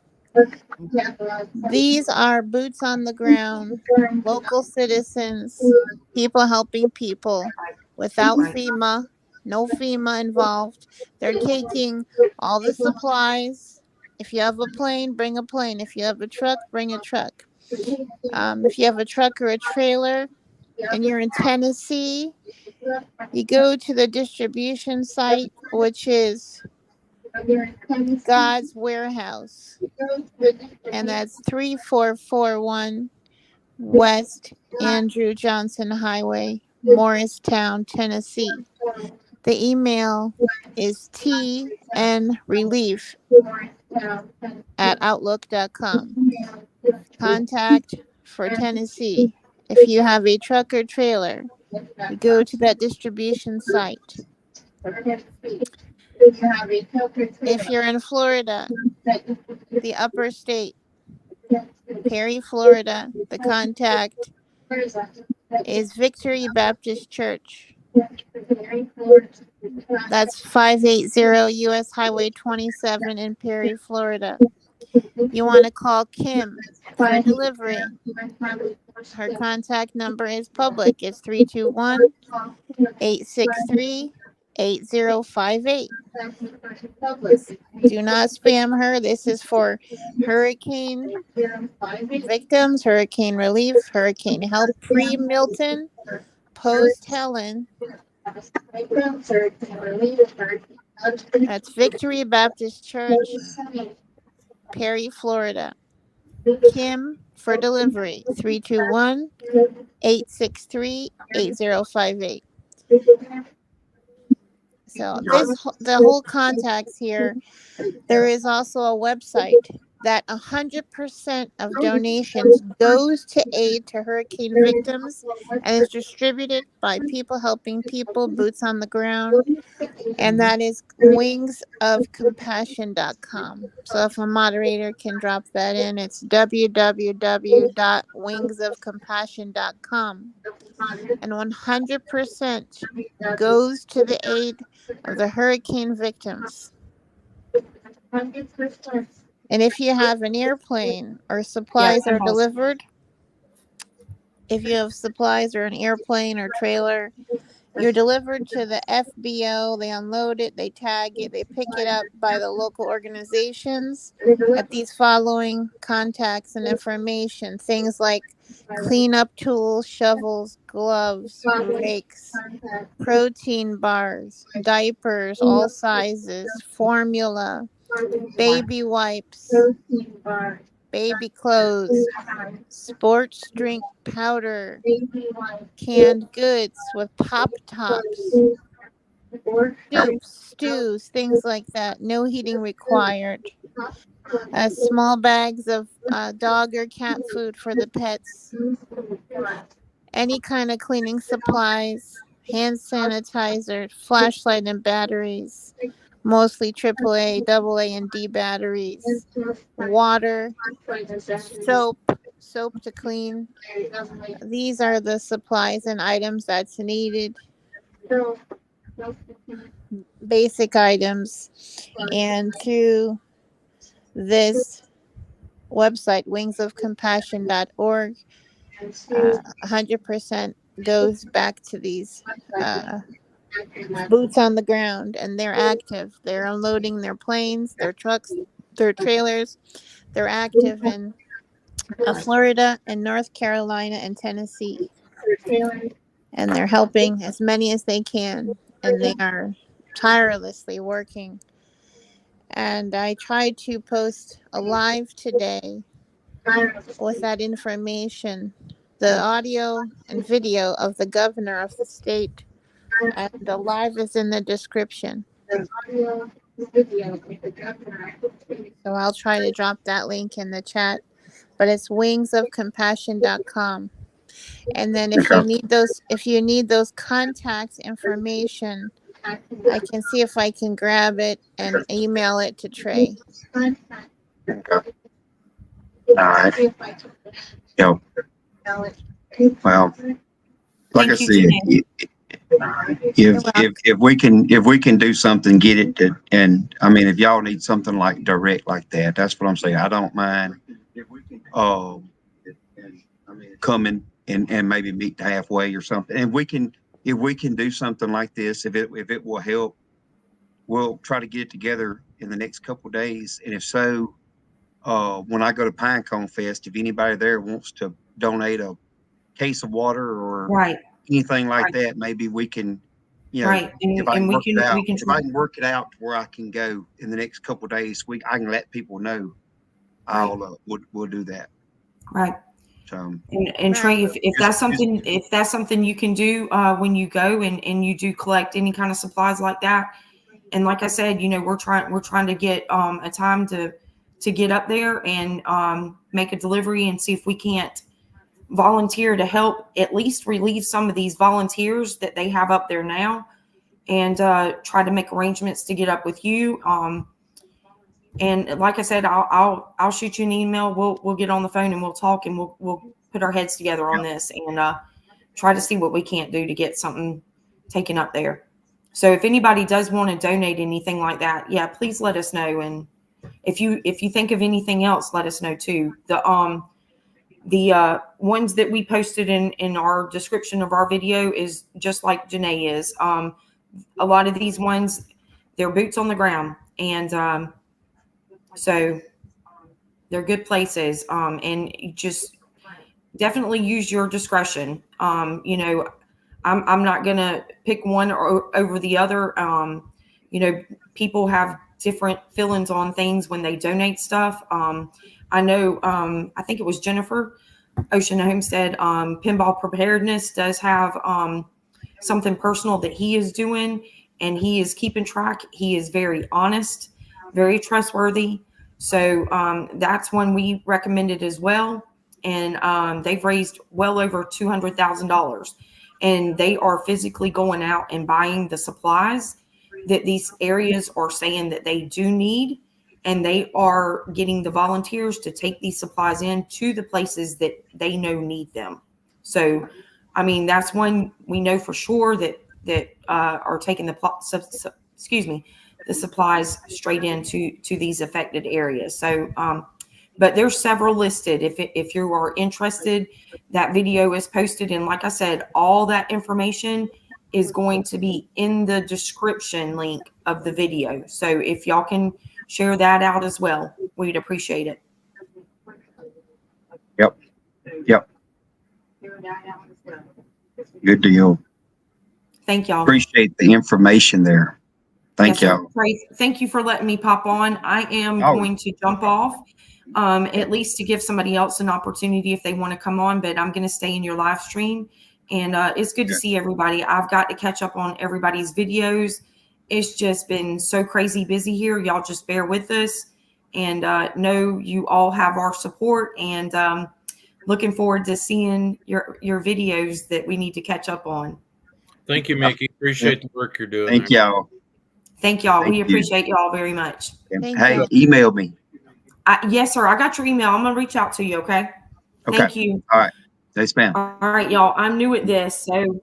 These are boots on the ground, local citizens, people helping people without FEMA, no FEMA involved. They're taking all the supplies. If you have a plane, bring a plane. If you have a truck, bring a truck. If you have a truck or a trailer and you're in Tennessee, you go to the distribution site, which is God's Warehouse. And that's 3441 West Andrew Johnson Highway, Morristown, Tennessee. The email is tnrelief@outlook.com. Contact for Tennessee. If you have a truck or trailer, you go to that distribution site. If you're in Florida, the upper state, Perry, Florida, the contact is Victory Baptist Church. That's 580 U.S. Highway 27 in Perry, Florida. You want to call Kim for delivery. Her contact number is public. It's 321-863-8058. Do not spam her. This is for hurricane victims, hurricane relief, hurricane help, pre-Milton, post-Helen. That's Victory Baptist Church, Perry, Florida. Kim for delivery, 321-863-8058. So the whole contacts here. There is also a website that 100% of donations goes to aid to hurricane victims and is distributed by people helping people, boots on the ground. And that is wingsofcompassion.com. So if a moderator can drop that in, it's www.wingsofcompassion.com. And 100% goes to the aid of the hurricane victims. And if you have an airplane or supplies are delivered, if you have supplies or an airplane or trailer, you're delivered to the FBO, they unload it, they tag it, they pick it up by the local organizations at these following contacts and information. Things like cleanup tools, shovels, gloves, rakes, protein bars, diapers, all sizes, formula, baby wipes, baby clothes, sports drink powder, canned goods with pop tops, soups, stews, things like that. No heating required. Small bags of dog or cat food for the pets. Any kind of cleaning supplies, hand sanitizer, flashlight and batteries. Mostly AAA, AA, and D batteries. Water, soap to clean. These are the supplies and items that's needed. Basic items. And through this website, wingsofcompassion.org, 100% goes back to these boots on the ground, and they're active. They're unloading their planes, their trucks, their trailers. They're active in Florida and North Carolina and Tennessee, and they're helping as many as they can, and they are tirelessly working. And I tried to post a live today with that information, the audio and video of the governor of the state, and the live is in the description. So I'll try to drop that link in the chat, but it's wingsofcompassion.com. And then if you need those contact information, I can see if I can grab it and email it to Trey. Okay. All right. Yeah. Well, like I Thank you, said, if we can do something, get it to, and I mean, if y'all need something like direct like that, that's what I'm saying. I don't mind coming and maybe meet halfway or something. And if we can do something like this, if it will help, we'll try to get it together in the next couple of days. And if so, when I go to Pinecone Fest, if anybody there wants to donate a case of water or Right. anything like that, maybe we can, Right. if I And can we work can it out, we can if I can work it out to where I can go in the next couple of days, I can let people know. We'll do that. right. So, And Trey, if that's something you can do when you go and you do collect any kind of supplies like that, and like I said, we're trying to get a time to get up there and make a delivery and see if we can't volunteer to help at least relieve some of these volunteers that they have up there now, and try to make arrangements to get up with you. And like I said, I'll shoot you an email. We'll get on the phone and we'll talk, and we'll put our heads together on this and try to see what we can't do to get something taken up there. So if anybody does want to donate anything like that, yeah, please let us know. And if you think of anything else, let us know too. The ones that we posted in our description of our video is just like Janae is. A lot of these ones, they're boots on the ground, and so they're good places. And you just definitely use your discretion. I'm not gonna pick one over the other. People have different feelings on things when they donate stuff. I know, I think it was Jennifer Ocean Homestead, Pinball Preparedness does have something personal that he is doing, and he is keeping track. He is very honest, very trustworthy. So that's one we recommended as well. And they've raised well over $200,000. And they are physically going out and buying the supplies that these areas are saying that they do need. And they are getting the volunteers to take these supplies in to the places that they know need them. So, I mean, that's one we know for sure that are taking the supplies straight into these affected areas. So, but there's several listed. If you are interested, that video is posted. And like I said, all that information is going to be in the description link of the video. So if y'all can share that out as well, we'd appreciate it. Yep. Good deal. Thank y'all. Appreciate the information there. Thank y'all. Thank you for letting me pop on. I am going to jump off, at least to give somebody else an opportunity if they want to come on, but I'm going to stay in your live stream. And it's good to see everybody. I've got to catch up on everybody's videos. It's just been so crazy busy here. Y'all just bear with us, and know you all have our support, and looking forward to seeing your videos that we need to catch up on. Thank you, Mickey. Appreciate the work you're doing. Thank y'all. Thank y'all. We appreciate y'all very much. Hey, email me. Yes, sir. I got your email. I'm going to reach out to you. Okay. Thank you. All right. Thanks, man. All right, y'all. I'm new at this, so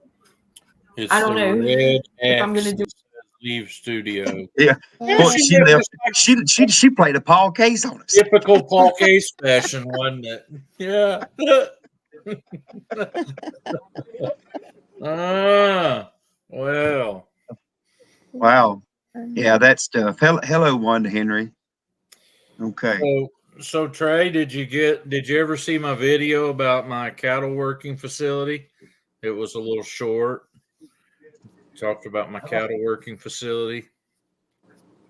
It's I don't know if I'm going to do. Leave studio. Yeah. Well, she left. She played a Paul Case on us. Typical Paul Case fashion, wasn't it? Yeah. Well. Wow. Yeah, that stuff. Hello, Wanda Henry. Okay. So Trey, did you ever see my video about my cattle working facility? It was a little short. Talked about my cattle working facility.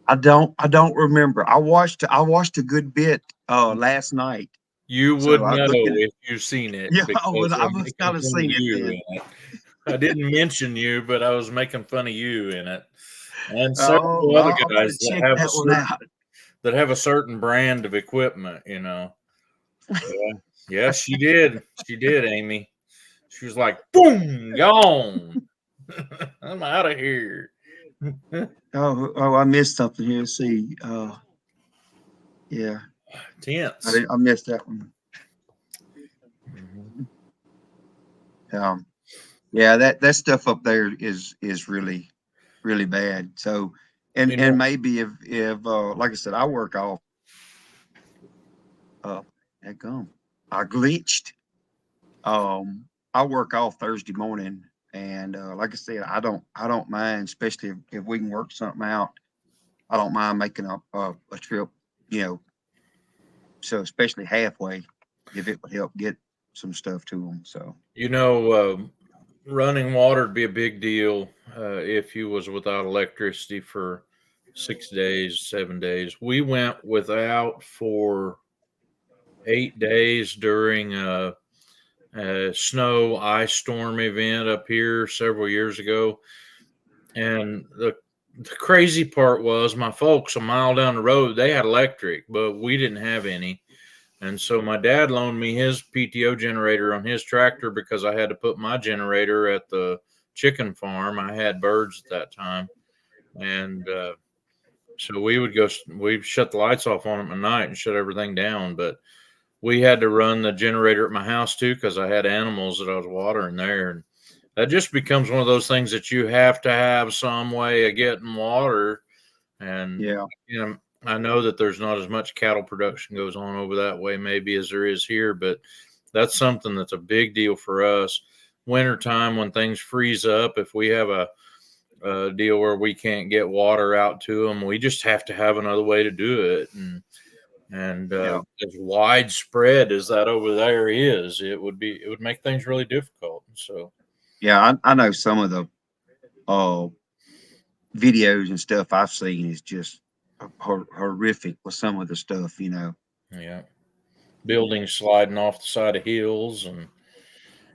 I don't remember. I watched a good bit last night. You So would I'm know looking- if you've seen it. Yeah, because I I'm must making not have fun seen of it you then. in it. I didn't mention you, but I was making fun of you in it, and Oh, several well, other I'm gonna guys check that one out. that have a certain brand of equipment. You know. Yeah. Yes, she did. She did, Amy. She was like, "Boom, gone. I'm out of here." Oh, I missed something here. Let's see. Yeah, Tense. I missed that one. Mhm. Yeah, that stuff up there is really bad. So, You know, and maybe if like I said, I work off. That gum. I glitched. I work off Thursday morning, and like I said, I don't mind, especially if we can work something out. I don't mind making a trip, you know. So especially halfway, if it would help get some stuff to them. So running water would be a big deal if you was without electricity for 6 days, 7 days. We went without for 8 days during a snow ice storm event up here several years ago. And the crazy part was my folks a mile down the road, they had electric, but we didn't have any. And so my dad loaned me his PTO generator on his tractor because I had to put my generator at the chicken farm. I had birds at that time. And so we'd shut the lights off on them at night and shut everything down. But we had to run the generator at my house too because I had animals that I was watering there. And that just becomes one of those things that you have to have some way of getting water. And yeah, I know that there's not as much cattle production goes on over that way maybe as there is here, but that's something that's a big deal for us. Wintertime when things freeze up, if we have a deal where we can't get water out to them, we just have to have another way to do it. And yeah, as widespread as that over there is, it would make things really difficult. So yeah. I know some of the uh videos and stuff I've seen is just horrific with some of the stuff. yeah, buildings sliding off the side of hills. And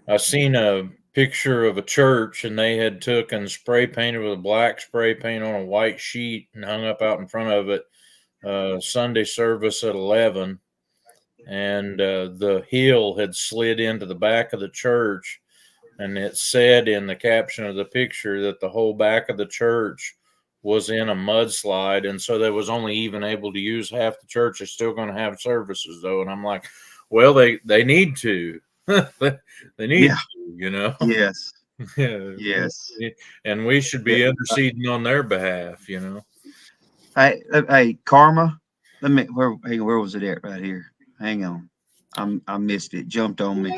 I seen a picture of a church and they had took and spray painted with a black spray paint on a white sheet and hung up out in front of it. Sunday service at 11, and the hill had slid into the back of the church, and it said in the caption of the picture that the whole back of the church was in a mudslide, and so they was only even able to use half the church. They're still going to have services though, and I'm like, well, they need to. They need Yeah. to, Yes. Yeah. Yes. And we should be interceding on their behalf, Hey, Karma. Where was it at right here? Hang on. I missed it. Jumped on me.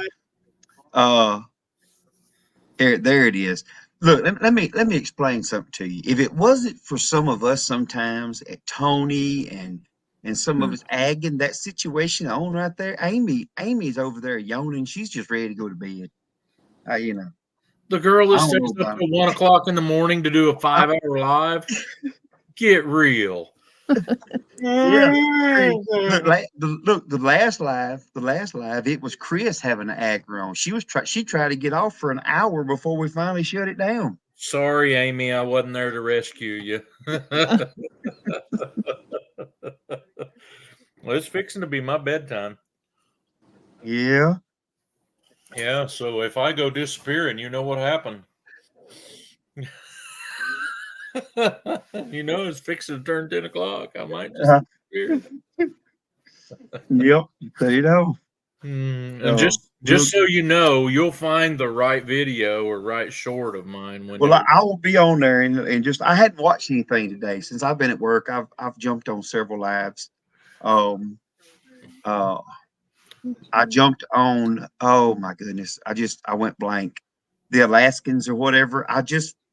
There it is. Look, let me explain something to you. If it wasn't for some of us sometimes at Tony and some of us agging that situation on right there, Amy's over there yawning. She's just ready to go to bed. The girl that I don't stays know up about till 1 o'clock in the morning to do a 5-hour live. Get real. Yeah. The last live, it was Chris having an agger on. She tried to get off for an hour before we finally shut it down. Sorry, Amy, I wasn't there to rescue you. Well, it's fixing to be my bedtime. Yeah. Yeah, so if I go disappearing, you know what happened. It's fixing to turn 10 o'clock. I might just disappear. Yep. So And just so you know, you'll find the right video or right short of mine. I will be on there and just I hadn't watched anything today since I've been at work. I've jumped on several lives. I jumped on, oh my goodness, I went blank. The Alaskans or whatever.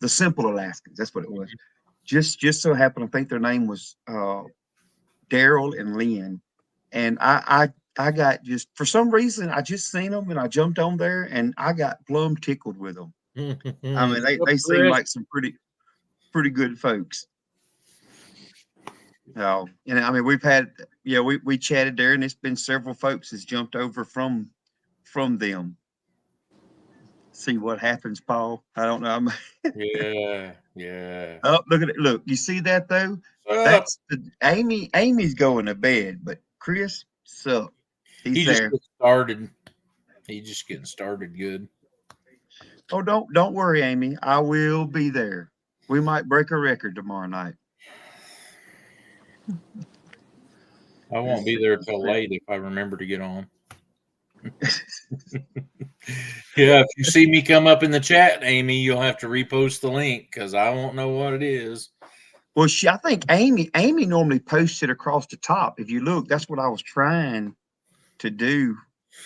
The simple Alaskans. That's what it was. Just so happened, I think their name was Daryl and Lynn. And I got just, for some reason, I just seen them and I jumped on there and I got plumb tickled with them. I mean, they seem like some pretty good folks. And I mean, we've had, we chatted there, and it's been several folks has jumped over from them. See what happens, Paul. I don't know. Yeah. Oh, look at it. Look, you see that though? That's Amy. Amy's going to bed, but Chris, so he's there. Just started. He's just getting started good. Oh, don't worry, Amy. I will be there. We might break a record tomorrow night. I won't be there till late if I remember to get on. Yeah, if you see me come up in the chat, Amy, you'll have to repost the link because I won't know what it is. Well, I think Amy normally posts it across the top. If you look, that's what I was trying to do.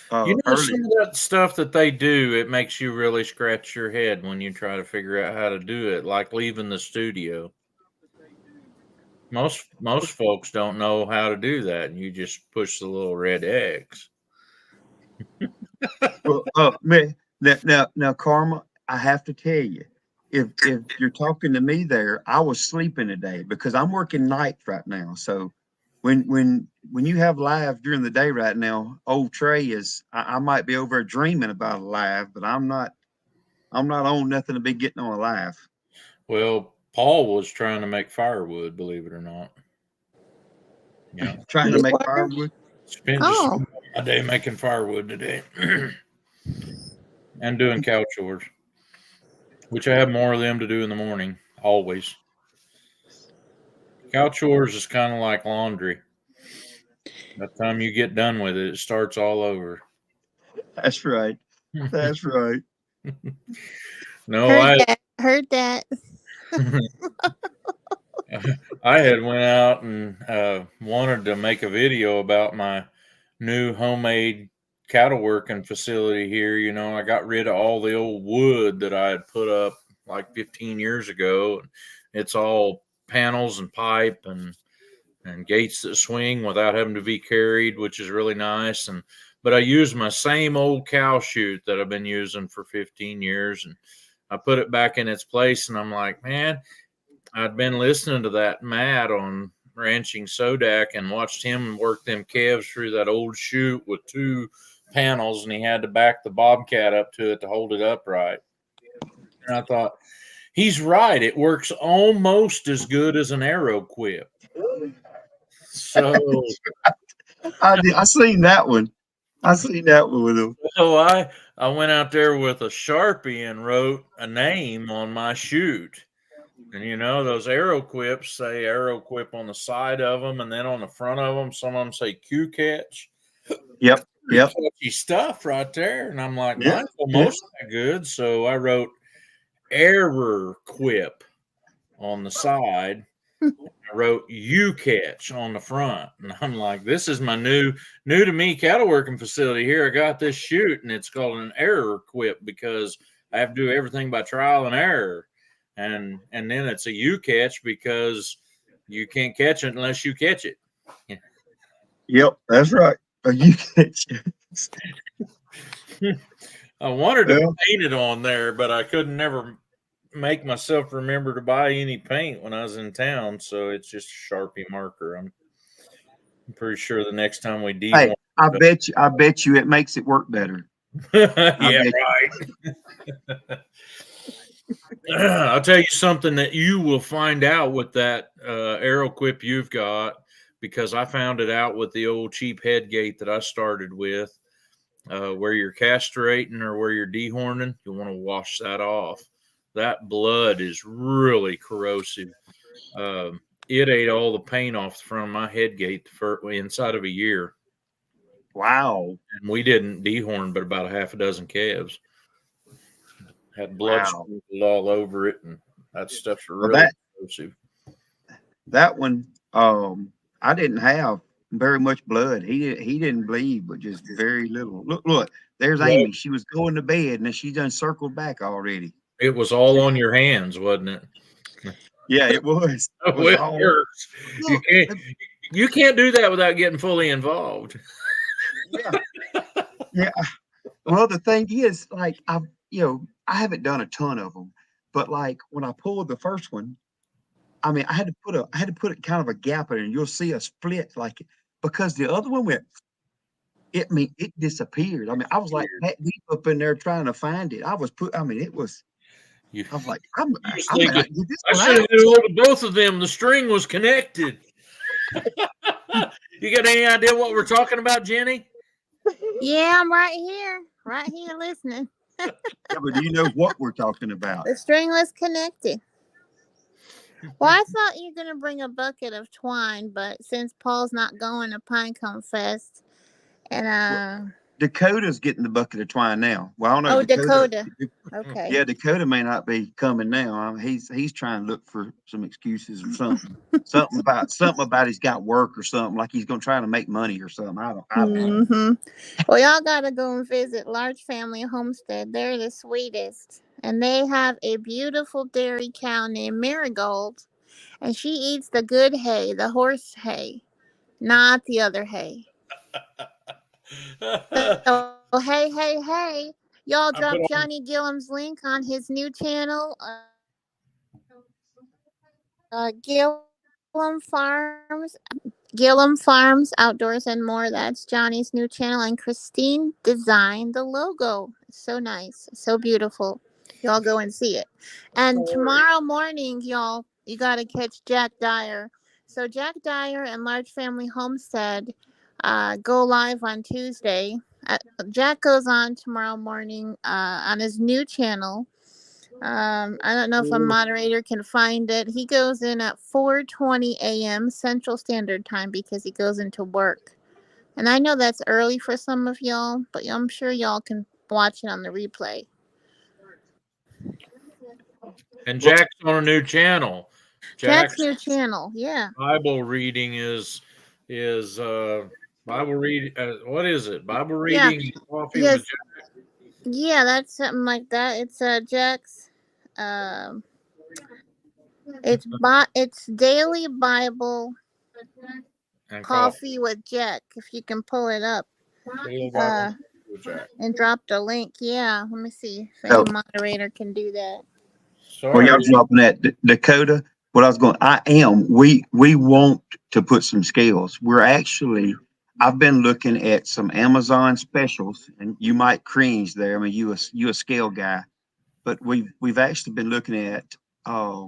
Some of that stuff that they do, it makes you really scratch your head when you try to figure out how to do it, like leaving the studio. Most folks don't know how to do that, and you just push the little red X. Well, now, Karma, I have to tell you, if you're talking to me there, I was sleeping today because I'm working nights right now. So when you have live during the day right now, old Trey is, I might be over dreaming about a live, but I'm not on nothing to be getting on a live. Well, Paul was trying to make firewood, believe it or not. Yeah, trying to make firewood. Spent a day making firewood today, and doing couch chores, which I have more of them to do in the morning. Always, couch chores is kind of like laundry. By the time you get done with it, it starts all over. That's right. That's right. No, heard that. I had went out and wanted to make a video about my new homemade cattle working facility here. You know, I got rid of all the old wood that I had put up like 15 years ago. It's all panels and pipe and gates that swing without having to be carried, which is really nice. But I used my same old cow chute that I've been using for 15 years, and I put it back in its place. And I'm like, man, I'd been listening to that Matt on Ranching Sodak and watched him work them calves through that old chute with 2 panels, and he had to back the Bobcat up to it to hold it upright. And I thought, he's right. It works almost as good as an AeroQuip. So I seen that one. I seen that one with him. So I went out there with a Sharpie and wrote a name on my chute. And you know, those AeroQuips say AeroQuip on the side of them, and then on the front of them, some of them say Q-Catch. Yep. Catchy stuff right there. And I'm like, mine's almost that good. So I wrote AeroQuip on the side. I wrote U-Catch on the front. And I'm like, this is my new to me cattle working facility here. I got this chute, and it's called an AeroQuip because I have to do everything by trial and error. And then it's a U-Catch because you can't catch it unless you catch it. Yep, that's right. A U-Catch. I wanted to paint it on there, but I couldn't never make myself remember to buy any paint when I was in town. So it's just a Sharpie marker. I'm pretty sure the next time we dehorn. Hey, I bet you it makes it work better. Yeah, right. I'll tell you something that you will find out with that AeroQuip you've got, because I found it out with the old cheap head gate that I started with, where you're castrating or where you're dehorning. You want to wash that off. That blood is really corrosive. It ate all the paint off the front of my head gate inside of a year. Wow. And we didn't dehorn but about a half a dozen calves. Had blood sprinkled all over it, and that stuff's really corrosive. That one, I didn't have very much blood. He didn't bleed, but just very little. Look, there's Well, Amy. She was going to bed and then she done circled back already. it was all on your hands, wasn't it? Yeah, it was. It was Well, it all works. look, You can't do that without getting fully involved. yeah. Yeah. Well, the thing is, like I haven't done a ton of them, but like when I pulled the first one, I mean, I had to put it kind of a gap in it, and you'll see a split like because the other one went. It disappeared. I mean, I was like that deep up in there trying to find it. I mean, it was. You, I was like, you was I'm gonna thinking, get this I one should have out. knew hold of both of them. The string was connected. You got any idea what we're talking about, Jenny? Yeah, I'm right here listening. Yeah, but do you know what we're talking about? The string was connected. Well, I thought you were gonna bring a bucket of twine, but since Paul's not going to Pinecone Fest, and Dakota's getting the bucket of twine now. Well, I don't know. oh, Dakota. Okay. Yeah, Dakota may not be coming now. I mean, he's trying to look for some excuses or something. something about he's got work or something, like he's gonna try to make money or something. I don't know. Mm-hmm. Well, y'all gotta go and visit Large Family Homestead. They're the sweetest, and they have a beautiful dairy cow named Marigold, and she eats the good hay, the horse hay, not the other hay. So, hey, y'all I drop put on, Johnny Gillum's link on his new channel, Gillum Farms. Gillum Farms Outdoors and More. That's Johnny's new channel, and Christine designed the logo. It's so nice, so beautiful. Y'all go and see it. And tomorrow morning, y'all, you got to catch Jack Dyer. So Jack Dyer and Large Family Homestead go live on Tuesday. Jack goes on tomorrow morning on his new channel. I don't know if a moderator can find it. He goes in at 4:20 a.m. Central Standard Time because he goes into work. And I know that's early for some of y'all, but I'm sure y'all can watch it on the replay. and Jack's on a new channel. Jack's new channel, yeah. Bible reading is Bible read. What is it? Bible reading and coffee Yes. with Jack. Yeah, that's something like that. It's Jack's. It's daily Bible And coffee with Jack. If you can pull it up. Daily Bible with Jack. And drop the link. Yeah, let me see if Oh. any moderator can do that. Well, y'all Sorry. dropping that Dakota. What I was going, we want to put some scales. I've been looking at some Amazon specials, and you might cringe there. I mean, you a scale guy, but we've actually been looking at, I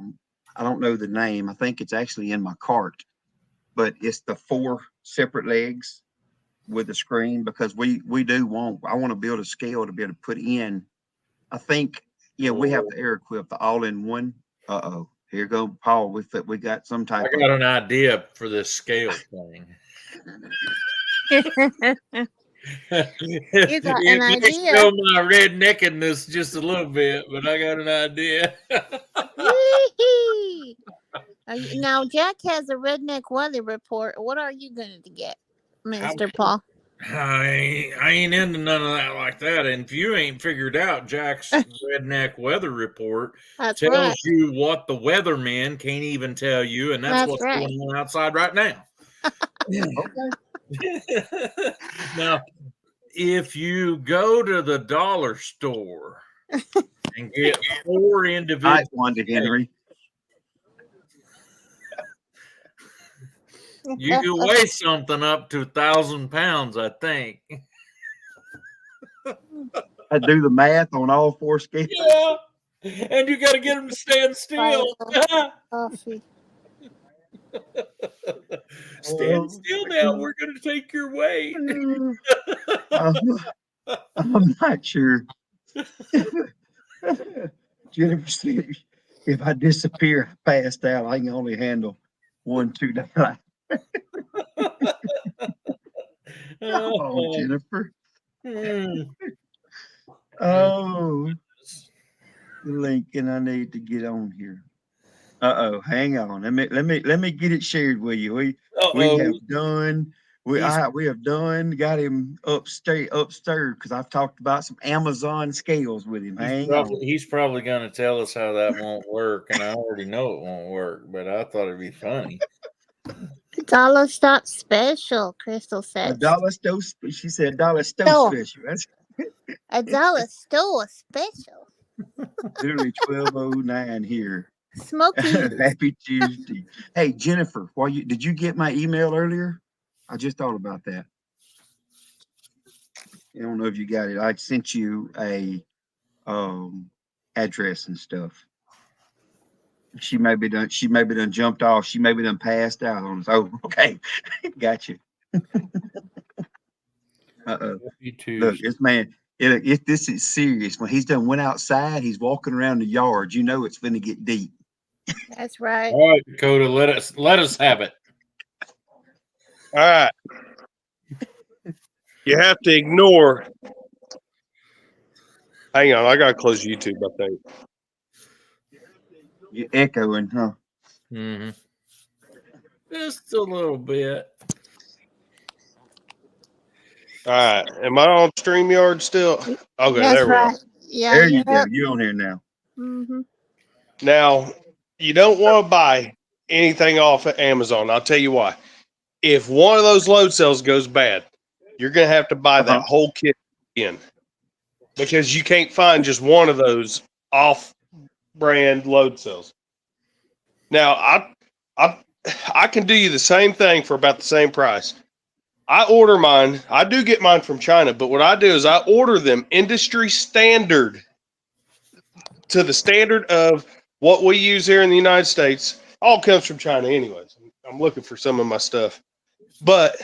don't know the name. I think it's actually in my cart, but it's the 4 separate legs with the screen because I want to build a scale to be able to put in. I think, yeah, we have the Air Equip, the all-in-one. Here go Paul. We got some I type got an idea for this scale thing. You got an may idea. show my redneckedness just a little bit, but I got an idea. Yee-hee. Now, Jack has a redneck weather report. What are you going to get, Minister Paul? I ain't into none of that like that. And if you ain't figured out Jack's redneck weather report, That's tells right. you what the weatherman can't even tell you, and that's what's right. going on outside right now. Now, if you go to the dollar store and get 4 individual, I wanted Henry. you can weigh something up to 1,000 pounds, I think. I do the math on all 4 scales. Yeah, and you got to get them to stand still. Coffee. Stand still now. We're going to take your weight. I'm not sure. Jennifer said, if I disappear, I passed out, I can only handle 1, 2 days. Oh, Jennifer. Oh, the link, and I need to get on here. Hang on. Let me get it shared with you. We have done We He's- we have got him upstairs because I've talked about some Amazon scales with him. Hang on. he's probably going to tell us how that won't work, and I already know it won't work. But I thought it'd be funny. Dollar Stop special, Crystal A said. dollar stove. She said dollar stove Store. special. That's A dollar store special. literally 12:09 here. Smoky. Happy Tuesday. Hey Jennifer, did you get my email earlier? I just thought about that. I don't know if you got it. I sent you a address and stuff. She may be done jumped off. She may be done passed out on us. Oh, okay. Gotcha. Me too. Look, this man, if this is serious, when he's done went outside, he's walking around the yard, you know it's gonna get deep. That's right. All right, Dakota, let us have it. All right. You have to ignore. Hang on, I gotta close YouTube, I think. You're echoing, huh? Mm-hmm. Just a little bit. All right. Am I on StreamYard still? Okay, That's there we right. are. Yeah. There you you're go. up. You're on here now. Mhm. Now, you don't want to buy anything off of Amazon. I'll tell you why. If one of those load cells goes bad, you're gonna have to buy that whole kit in. Because you can't find just one of those off-brand load cells. Now, I can do you the same thing for about the same price. I order mine. I do get mine from China, but what I do is I order them industry standard to the standard of what we use here in the United States. All comes from China anyways. I'm looking for some of my stuff. But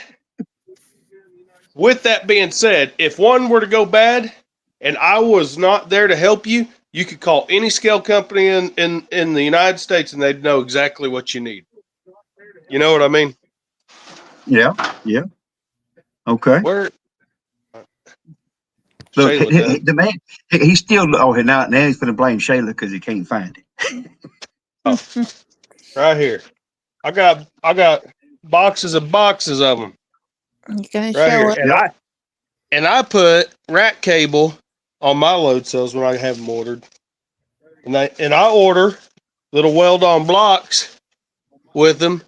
with that being said, if one were to go bad and I was not there to help you, you could call any scale company in the United States and they'd know exactly what you need. You know what I mean? Yeah. Okay. Where Look, Shayla does. the man, he's still. Oh, now he's going to blame Shayla because he can't find it. Right here. I got boxes of them You're gonna right show here, it. and I put rack cable on my load cells when I have them ordered, and I order little weld-on blocks with them.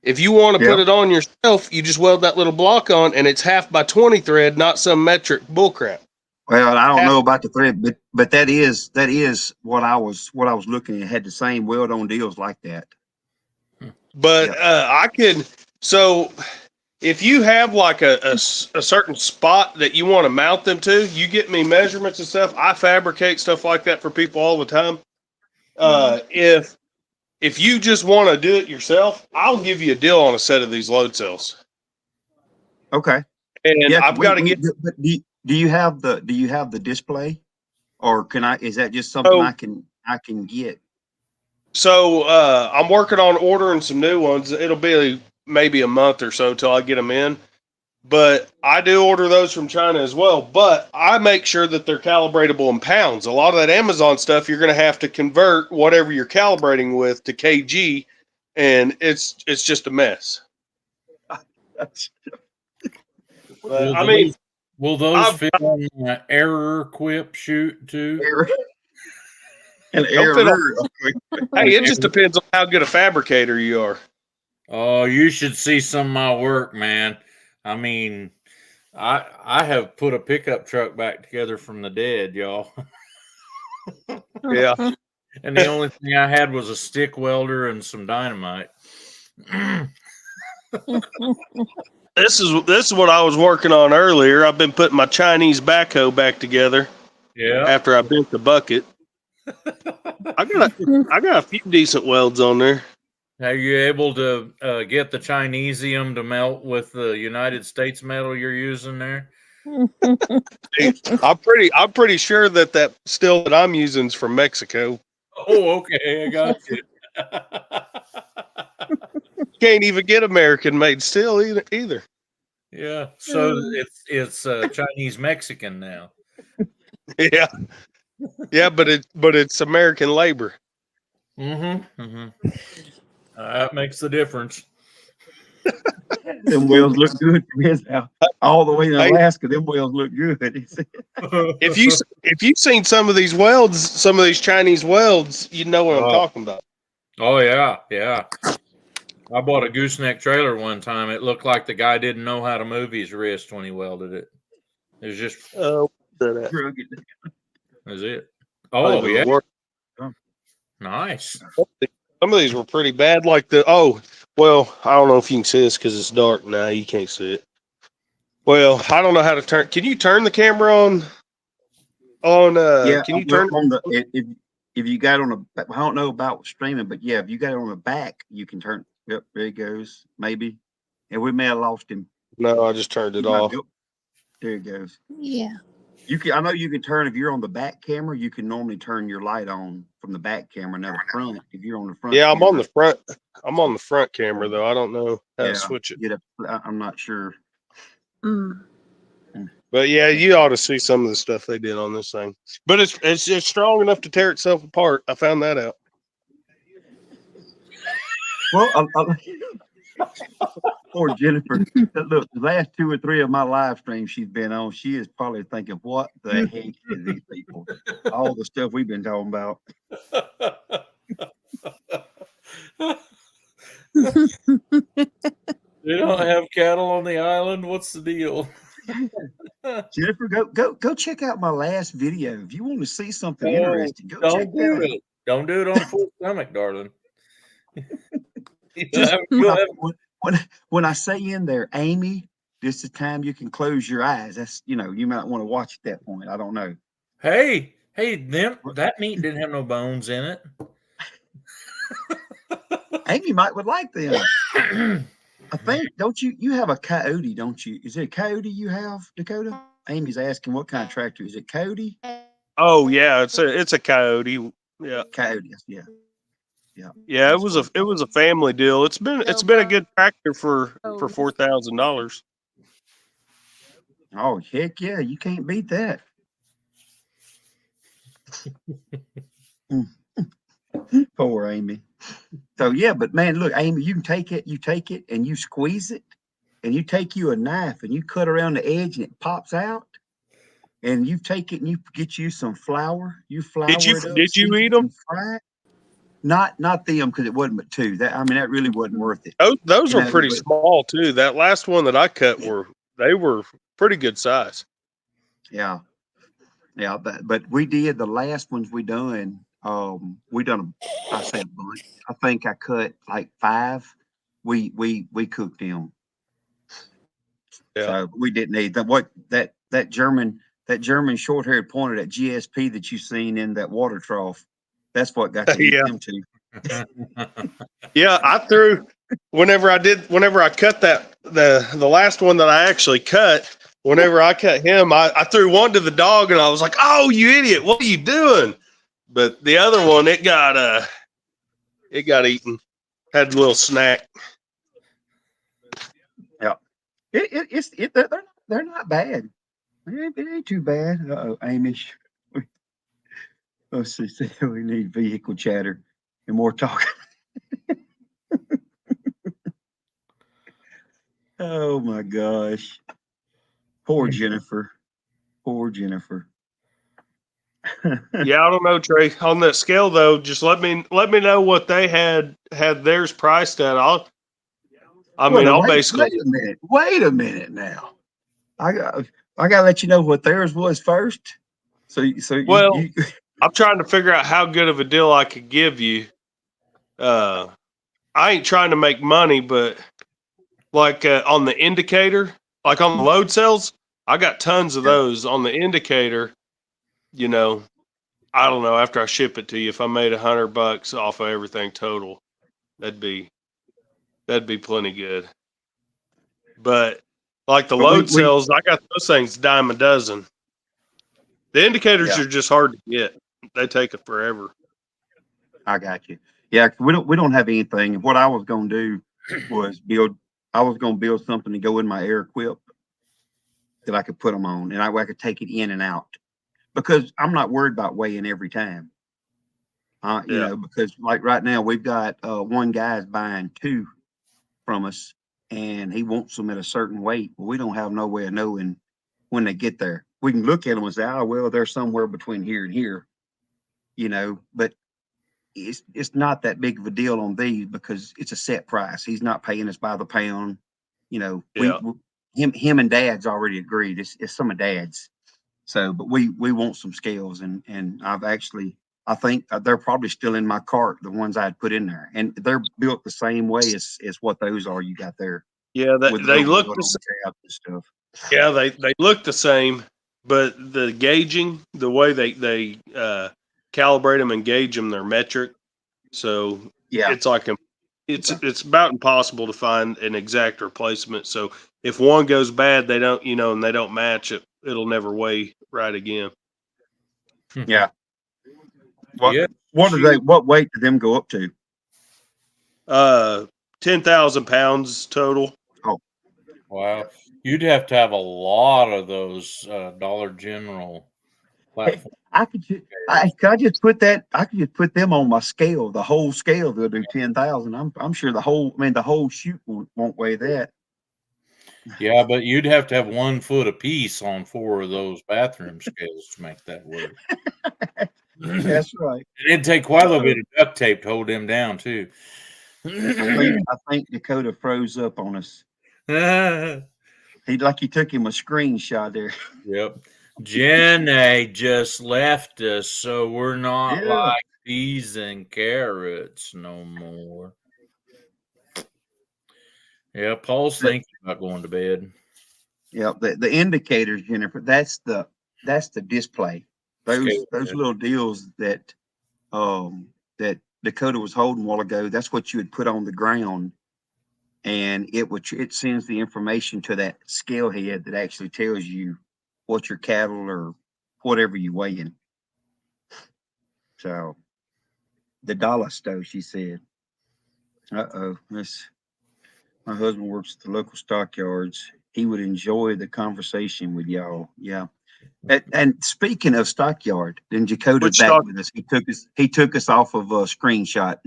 If you want to put it on yourself, you just weld that little block on, and it's 1/2 by 20 thread, not some metric bullcrap. Well, I don't know about the thread, but that is what I was looking at. Had the same weld-on deals like that. But I can. So if you have like a certain spot that you want to mount them to, you get me measurements and stuff. I fabricate stuff like that for people all the time. If you just want to do it yourself, I'll give you a deal on a set of these load cells. Okay. And I've got to get. But do you have the display, or is that just something I can get? So I'm working on ordering some new ones. It'll be maybe a month or so till I get them in. But I do order those from China as well. But I make sure that they're calibratable in pounds. A lot of that Amazon stuff, you're going to have to convert whatever you're calibrating with to kg, and it's just a mess. But, will those fit on the error quip shoot too? An error. Hey, it just depends on how good a fabricator you are. Oh, you should see some of my work, man. I mean, I have put a pickup truck back together from the dead, y'all. Yeah. And the only thing I had was a stick welder and some dynamite. This is what I was working on earlier. I've been putting my Chinese backhoe back together. Yeah. After I bent the bucket. I got a few decent welds on there. Are you able to get the Chinesium to melt with the United States metal you're using there? I'm pretty sure that steel that I'm using is from Mexico. Oh, okay, I got you. Can't even get American made steel either. Yeah, so it's Chinese Mexican now. Yeah, but it's American labor. Mm-hmm. That makes the difference. Them whales look good from his house. All the way to Hey. Alaska, them whales look good. He said. If you've seen some of these welds, some of these Chinese welds, you know what I'm talking about. Oh yeah, yeah. I bought a gooseneck trailer one time. It looked like the guy didn't know how to move his wrist when he welded it. It was just Drug it. is it. Oh yeah, nice. Some of these were pretty bad. Like well, I don't know if you can see this because it's dark now. You can't see it. Well, I don't know how to turn. Can you turn the camera on? Yeah, Can you turn? on the if you got on a, I don't know about streaming, but yeah, if you got it on the back, you can turn. Yep, there he goes. Maybe, and we may have lost him. No, I just turned it off. Yep. There he goes. Yeah. You can. I know you can turn if you're on the back camera. You can normally turn your light on from the back camera. Now the front, if you're on the front. Yeah, I'm camera, on the front. I'm on the front camera though. I don't know how to switch it. I'm not sure. Mm. But yeah, you ought to see some of the stuff they did on this thing. But it's just strong enough to tear itself apart. I found that out. Well, poor Jennifer. Look, the last 2 or 3 of my live streams she's been on, she is probably thinking, "What the heck is these people? All the stuff we've been talking about." They don't have cattle on the island. What's the deal? Jennifer, go check out my last video. If you want to see something interesting, go check Don't do that out. it. Don't do it on full stomach, darling. Just, when I say in there, Amy, this is the time you can close your eyes. That's, you might want to watch at that point. I don't know. Hey, that meat didn't have no bones in it. Amy would like them. I think, don't you have a Coyote, don't you? Is it a Coyote you have, Dakota? Amy's asking what kind of tractor. Is it Coyote? Oh yeah, it's a Coyote. Yeah. Coyote, yeah. Yeah, it was a family deal. It's been a good tractor for $4,000. Oh heck yeah, you can't beat that. Poor Amy. So yeah, but man, look, Amy, you take it and you squeeze it, and you take you a knife and you cut around the edge and it pops out, and you take it and you get you some flour. You flour Did you it up, eat season them? and fry it. Not them, because it wasn't but 2. That really wasn't worth it. Those were pretty small too. That last one that I cut were pretty good size. Yeah, but we did the last ones we done. I say a bunch. I think I cut like 5. We cooked them. Yeah. So we didn't need that German short-haired pointer, that GSP that you seen in that water trough. That's what got to eat them too. Yeah, I threw whenever I cut that the last one that I actually cut. Whenever I cut him, I threw one to the dog and I was like, "Oh, you idiot! What are you doing?" But the other one, it got eaten. Had a little snack. Yeah, they're not bad. It ain't too bad. Amy. Let's see. We need vehicle chatter and more talk. Oh my gosh. Poor Jennifer. Yeah, I don't know, Trey. On that scale though, just let me know what they had theirs priced at. I'll basically wait a minute now. I gotta let you know what theirs was first. I'm trying to figure out how good of a deal I could give you. I ain't trying to make money, but like on the indicator, like on the load cells, I got tons of those on the indicator. I don't know, after I ship it to you, if I made $100 off of everything total, that'd be plenty good. But like the load cells, I got those things dime a dozen. The indicators are just hard to get. They take it forever. I got you. Yeah, we don't have anything. What I was gonna do was build something to go in my air equip that I could put them on, and I could take it in and out, because I'm not worried about weighing every time. Because like right now we've got one guy's buying 2 from us, and he wants them at a certain weight. Well, we don't have no way of knowing when they get there. We can look at them and say, oh, well, they're somewhere between here and here, but it's not that big of a deal on these because it's a set price. He's not paying us by the pound. Yeah. Him and Dad's already agreed. It's some of Dad's. So, but we want some scales, and I think they're probably still in my cart, the ones I'd put in there, and they're built the same way as what those are you got there. Yeah, with they the look wood the on same. tab and stuff. Yeah, they look the same, but the gauging, the way they calibrate them and gauge them, they're metric. So Yeah, it's like it's about impossible to find an exact replacement. So if one goes bad, they don't, and they don't match it, it'll never weigh right again. yeah. What Yeah. what weight did them go up to? 10,000 pounds total. Wow. You'd have to have a lot of those Dollar General platforms. I could just put them on my scale, the whole scale. They'll do 10,000. I'm sure the whole chute won't weigh that. Yeah, but you'd have to have 1 foot apiece on 4 of those bathroom scales to make that work. That's right. It'd take quite a little bit of duct tape to hold them down too. I think Dakota froze up on us. He took him a screenshot there. Yep. Jenny just left us, so we're not Yeah. like peas and carrots no more. Yeah, Paul's thinking about going to bed. Yeah, the indicators, Jennifer, that's the display. Those little deals that that Dakota was holding a while ago, that's what you would put on the ground, and it sends the information to that scale head that actually tells you what your cattle or whatever you weighing. So the dollar stove, she said. My husband works at the local stockyards. He would enjoy the conversation with y'all. Yeah. And speaking of stockyard, then Dakota's back with us. He took us off of a screenshot.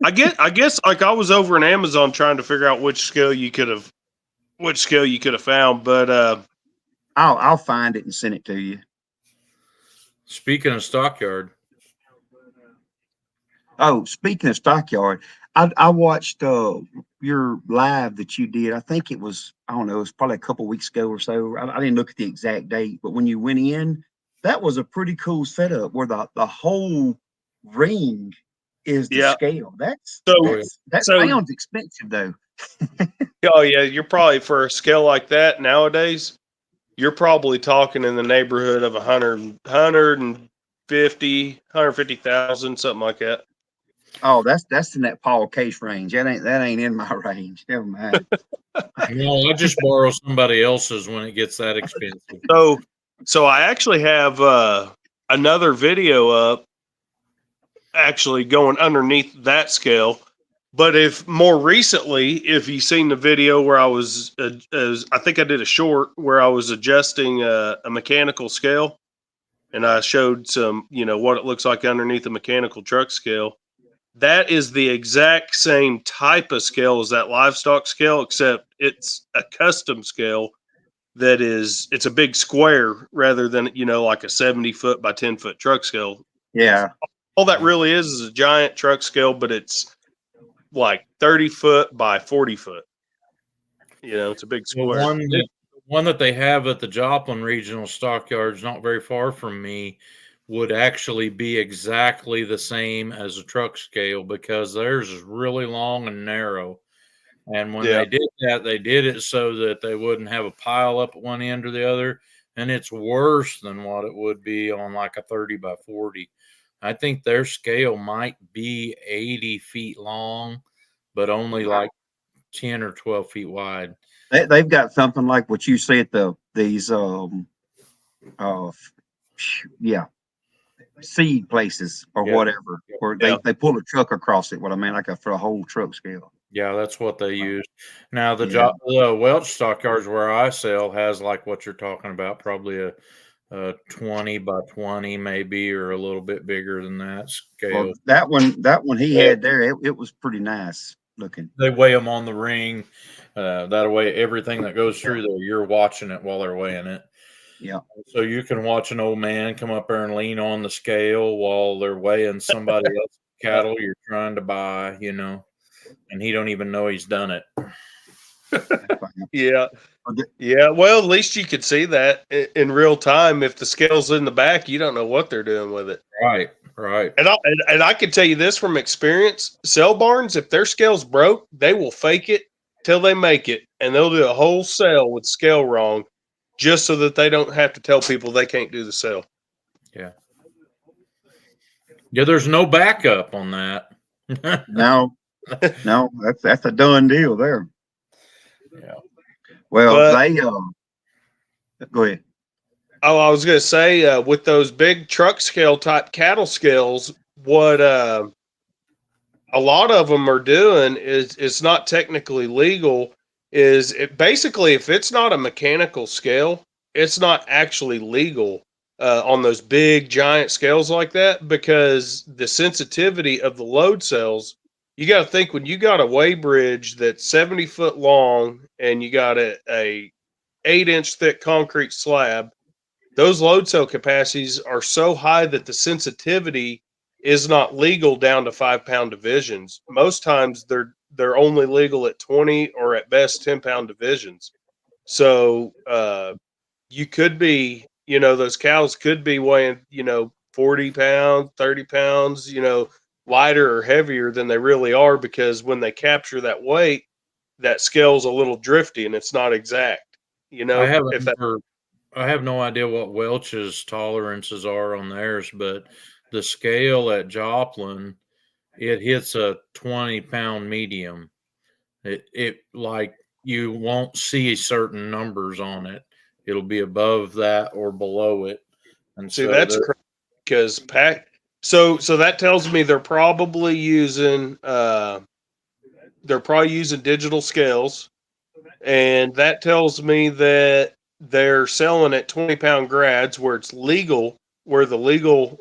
I guess like I was over in Amazon trying to figure out which scale you could have found, but I'll find it and send it to you. Speaking of stockyard. Oh, speaking of stockyard, I watched your live that you did. I think it was, I don't know, it was probably a couple weeks ago or so. I didn't look at the exact date, but when you went in, that was a pretty cool setup where the whole ring is the scale. That sounds expensive though. Oh yeah, you're probably, for a scale like that nowadays, you're probably talking in the neighborhood of 150,000, something like that. Oh, that's in that Paul Case range. That ain't in my range. Never mind. No, I just borrow somebody else's when it gets that expensive. So I actually have another video up, actually going underneath that scale. But if more recently, if you've seen the video where I was, I think I did a short where I was adjusting a mechanical scale, and I showed some, what it looks like underneath a mechanical truck scale. That is the exact same type of scale as that livestock scale, except it's a custom scale it's a big square rather than, like a 70-foot by 10-foot truck scale. Yeah. All that really is a giant truck scale, but it's like 30-foot by 40-foot. It's a big square. One that they have at the Joplin Regional Stockyards, not very far from me, would actually be exactly the same as a truck scale because theirs is really long and narrow. And when they did that, they did it so that they wouldn't have a pile up at one end or the other. And it's worse than what it would be on like a 30 by 40. I think their scale might be 80 feet long, but only like 10 or 12 feet wide. They've got something like what you see at these seed places or whatever, where they pull a truck across it. What I mean, like for a whole truck scale. Yeah, that's what they use. Now the Welch Stockyards where I sell has like what you're talking about, probably a 20 by 20 maybe, or a little bit bigger than that scale. Well, that one he had there, it was pretty nice. looking. They weigh them on the ring. That way, everything that goes through there, you're watching it while they're weighing it. Yeah. So you can watch an old man come up there and lean on the scale while they're weighing somebody else's cattle you're trying to buy, and he don't even know he's done it. Yeah. Okay. Yeah. Well, at least you could see that in real time. If the scale's in the back, you don't know what they're doing with it. Right, right. And I can tell you this from experience: sale barns, if their scale's broke, they will fake it till they make it, and they'll do a whole sale with scale wrong, just so that they don't have to tell people they can't do the sale. Yeah. Yeah, there's no backup on that. No, that's a done deal there. Yeah. Well, But- go ahead. Oh, I was going to say, with those big truck scale type cattle scales, what a lot of them are doing is it's not technically legal. Is it basically, if it's not a mechanical scale, it's not actually legal on those big giant scales like that, because the sensitivity of the load cells. You got to think, when you got a weigh bridge that's 70 foot long and you got a 8-inch thick concrete slab, those load cell capacities are so high that the sensitivity is not legal down to 5-pound divisions. Most times they're only legal at 20 or at best 10-pound divisions. So you could be, those cows could be weighing, 40 pounds, 30 pounds, lighter or heavier than they really are, because when they capture that weight, that scale's a little drifty and it's not exact. I have no idea what Welch's tolerances are on theirs, but the scale at Joplin, it hits a 20-pound medium. It like you won't see certain numbers on it. It'll be above that or below it. And see, so that's crazy, because so that tells me they're probably using digital scales, and that tells me that they're selling at 20-pound grads where it's legal, where the legal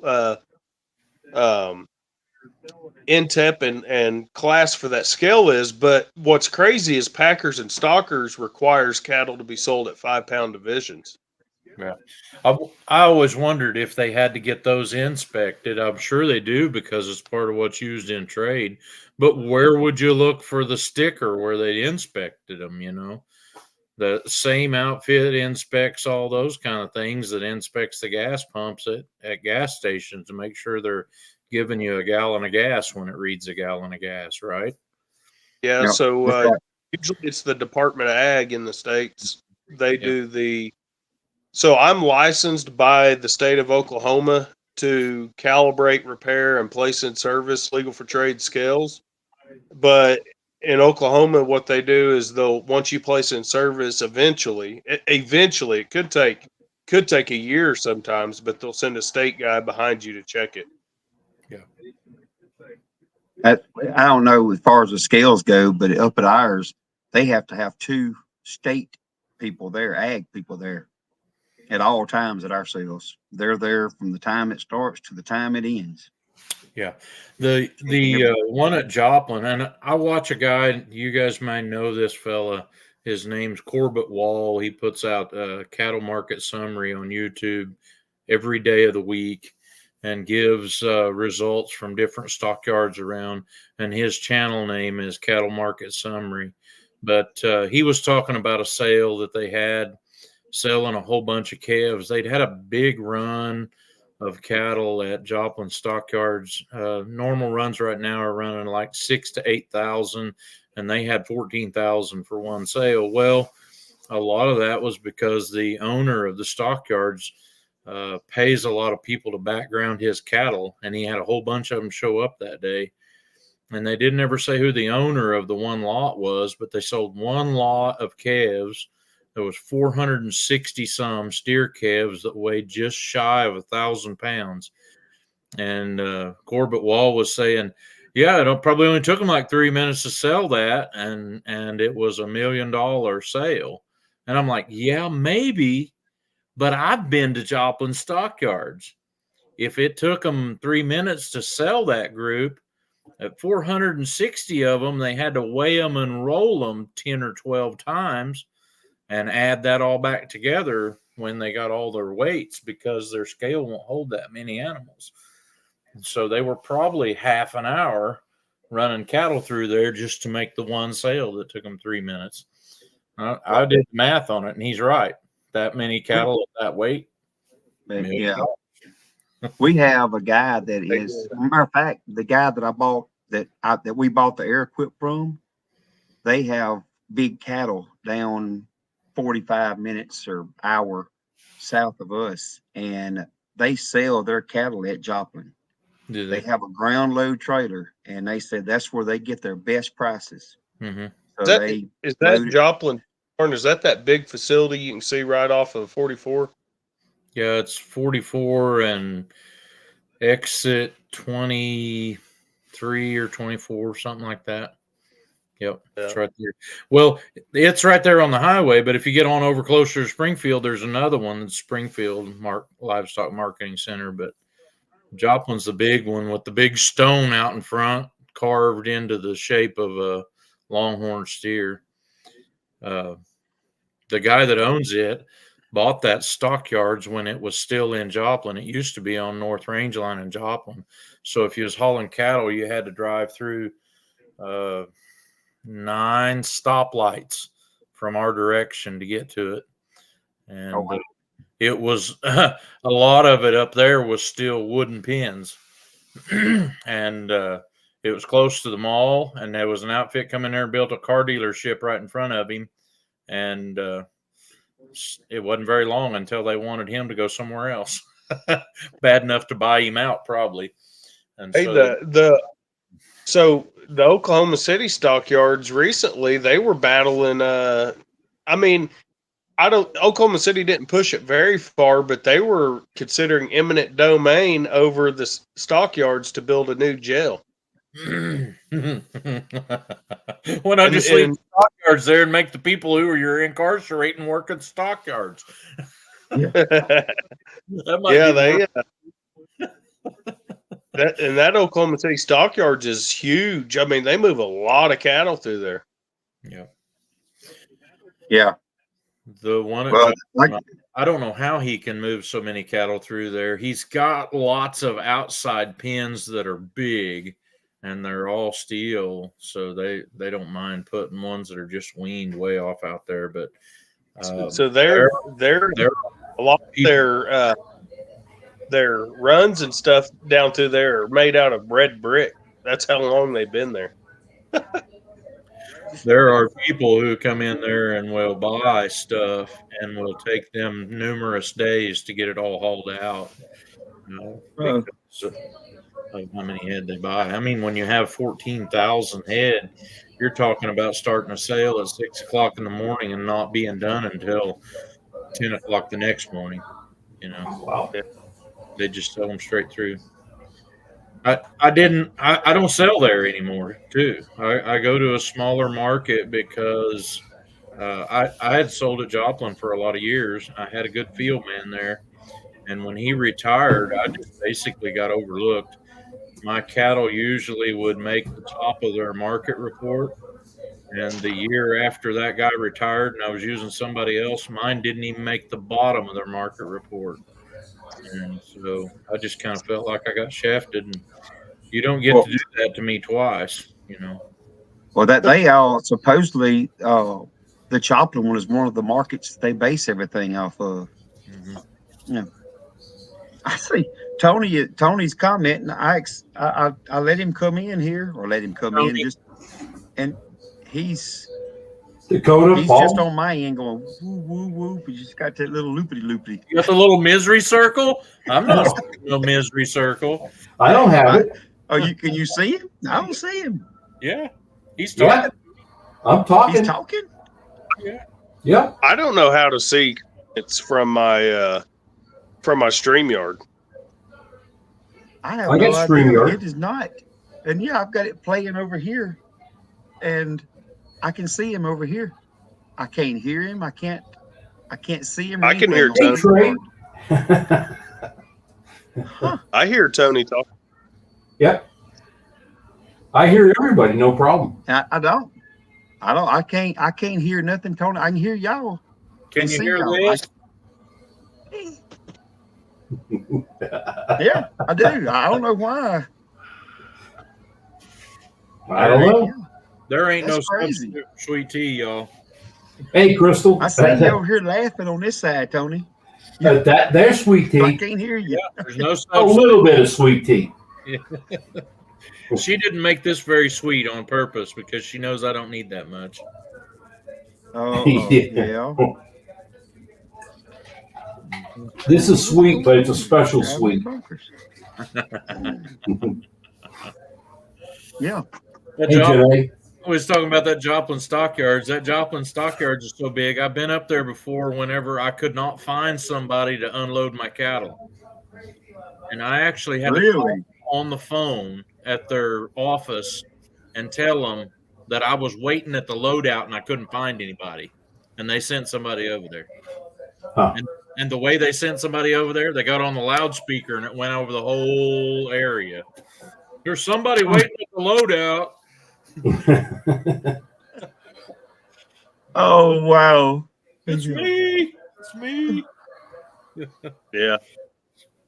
INTEP and class for that scale is. But what's crazy is Packers and Stockers requires cattle to be sold at 5-pound divisions. Yeah. I always wondered if they had to get those inspected. I'm sure they do, because it's part of what's used in trade. But where would you look for the sticker where they inspected them? The same outfit inspects all those kind of things that inspects the gas pumps at gas stations to make sure they're giving you a gallon of gas when it reads a gallon of gas, right? Yeah. Yep. So usually it's the Department of Ag in the States. They do the. So I'm licensed by the state of Oklahoma to calibrate, repair, and place in service legal for trade scales. But in Oklahoma, what they do is once you place in service, eventually it could take a year sometimes, but they'll send a state guy behind you to check it. Yeah. I don't know as far as the scales go, but up at ours, they have to have 2 state people there, ag people there, at all times at our sales. They're there from the time it starts to the time it ends. Yeah. The one at Joplin, and I watch a guy, you guys might know this fella. His name's Corbett Wall. He puts out a cattle market summary on YouTube every day of the week and gives results from different stockyards around. And his channel name is Cattle Market Summary. But he was talking about a sale that they had, selling a whole bunch of calves. They'd had a big run of cattle at Joplin stockyards. Normal runs right now are running like 6,000 to 8,000, and they had 14,000 for one sale. Well, a lot of that was because the owner of the stockyards pays a lot of people to background his cattle, and he had a whole bunch of them show up that day. And they didn't ever say who the owner of the one lot was, but they sold one lot of calves. There was 460 some steer calves that weighed just shy of 1,000 pounds. And Corbett Wall was saying, yeah, it probably only took them like 3 minutes to sell that. And it was $1 million sale. And I'm like, yeah, maybe, but I've been to Joplin stockyards. If it took them 3 minutes to sell that group, At 460 of them, they had to weigh them and roll them 10 or 12 times and add that all back together when they got all their weights, because their scale won't hold that many animals. And so they were probably half an hour running cattle through there just to make the one sale that took them 3 minutes. I did the math on it, and he's right. That many cattle at that weight. Yeah. We have a guy that is, matter of fact, the guy that I bought that we bought the air equip from, they have big cattle down 45 minutes or hour south of us, and they sell their cattle at Joplin. They have a ground load trailer, and they said that's where they get their best prices. Mm-hmm. So is that Joplin? Is that big facility you can see right off of 44? Yeah, it's 44 and exit 23 or 24, something like that. Yep, yeah. It's right there. Well, it's right there on the highway, but if you get on over closer to Springfield, there's another one, that's Springfield Livestock Marketing Center, but Joplin's the big one with the big stone out in front, carved into the shape of a longhorn steer. The guy that owns it bought that stockyards when it was still in Joplin. It used to be on North Range Line in Joplin. So if you was hauling cattle, you had to drive through 9 stoplights from our direction to get to it. And it was a lot of it up there was still wooden pins. And it was close to the mall, and there was an outfit coming there and built a car dealership right in front of him. And it wasn't very long until they wanted him to go somewhere else. Bad enough to buy him out, probably. And hey, so the Oklahoma City stockyards recently, they were battling. Oklahoma City didn't push it very far, but they were considering eminent domain over the stockyards to build a new jail. Why not just leave stockyards there and make the people who you're incarcerating work at stockyards? That Oklahoma City stockyards is huge. I mean, they move a lot of cattle through there. Yeah. The one, I don't know how he can move so many cattle through there. He's got lots of outside pens that are big, and they're all steel, so they don't mind putting ones that are just weaned way off out there. But so they're a lot of their runs and stuff down through there are made out of red brick. That's how long they've been there. There are people who come in there and will buy stuff, and will take them numerous days to get it all hauled out. Because of how many head they buy. I mean, when you have 14,000 head, you're talking about starting a sale at 6 o'clock in the morning and not being done until 10 o'clock the next morning. Wow. They just sell them straight through. I don't sell there anymore too. I go to a smaller market because I had sold at Joplin for a lot of years. I had a good field man there, and when he retired, I just basically got overlooked. My cattle usually would make the top of their market report, and the year after that guy retired and I was using somebody else, mine didn't even make the bottom of their market report. And so I just kind of felt like I got shafted, and you don't get to do that to me twice, Well, that they all supposedly the Joplin one is one of the markets they base everything off of. Mm-hmm. I see Tony's commenting. I let him come in here, or let him come in and he's Dakota. He's just on my end going woo woo woo. He just got that little loopity loopity. You got the little misery circle? I'm not no misery circle. I don't have it. Oh, can you see him? I don't see him. Yeah, he's talking. Yeah, I'm talking. He's talking. Yeah. I don't know how to see. It's from my StreamYard. I have I no got idea. StreamYard. It is not. And yeah, I've got it playing over here, and I can see him over here. I can't hear him. I can't see him. I can hear Tony. I hear Tony talk. Yep. I hear everybody, no problem. I don't. I can't hear nothing, Tony. I can hear y'all. Can and you see hear y'all. this? Yeah, I do. I don't know why. I don't know. There ain't That's no crazy. substitute for sweet tea, y'all. Hey, Crystal. I see you over here laughing on this side, Tony. There's sweet But I tea. can't hear you. There's no A substitute. little bit of sweet tea. She didn't make this very sweet on purpose because she knows I don't need that much. Oh, Yeah. yeah. This is sweet, but it's a special Grab sweet. them bunkers. Yeah. That Hey, Joplin, Janae. I was talking about that Joplin Stockyards. That Joplin Stockyards is so big. I've been up there before whenever I could not find somebody to unload my cattle. And I actually had to call Really? on the phone at their office and tell them that I was waiting at the loadout and I couldn't find anybody. And they sent somebody over there. Huh. And the way they sent somebody over there, they got on the loudspeaker and it went over the whole area. There's somebody waiting at the loadout. Oh, wow. It's me. It's me. Yeah.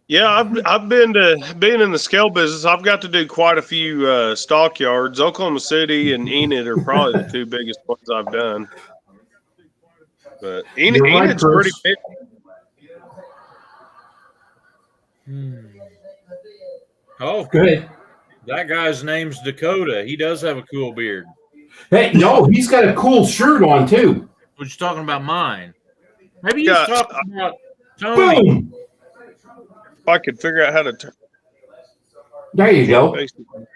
Yeah, I've been to being in the scale business. I've got to do quite a few stockyards. Oklahoma City and Enid are probably the two biggest ones I've done. But You're right, Enid's pretty Chris. big. Oh, Go ahead. that guy's name's Dakota. He does have a cool beard. Hey, no, he's got a cool shirt on too. What you talking about mine? Maybe you're Yeah, talking about Tony. Boom! If I could figure out how to turn. There you go. There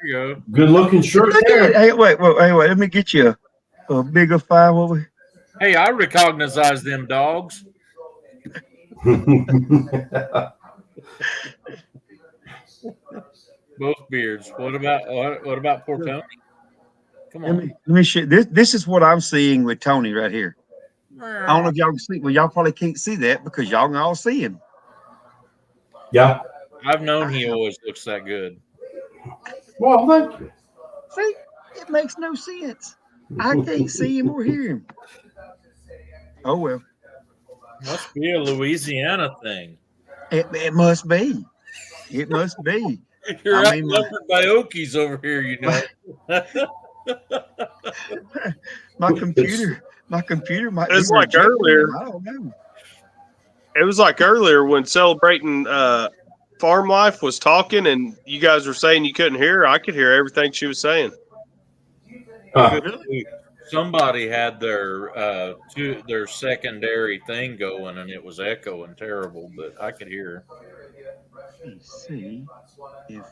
you go. Good looking shirt there. Hey, wait. Let me get you a bigger five over. Hey, I recognize them dogs. Both beards. What about poor Tony? Come Let on. me show this. This is what I'm seeing with Tony right here. I don't know if y'all can see. Well, y'all probably can't see that because y'all can all see him. Yeah. I've known he always looks that good. Well, thank you. See, it makes no sense. I can't see him or hear him. Oh well, Must be a Louisiana thing. it must be. It must be. You're I mean, outnumbered by Okies over here, you know. My computer might. It's be like rejecting earlier. him. I don't know. It was like earlier when celebrating farm life was talking, and you guys were saying you couldn't hear her. I could hear everything she was saying. Somebody had their secondary thing going, and it was echoing terrible. But I could hear. Let's see if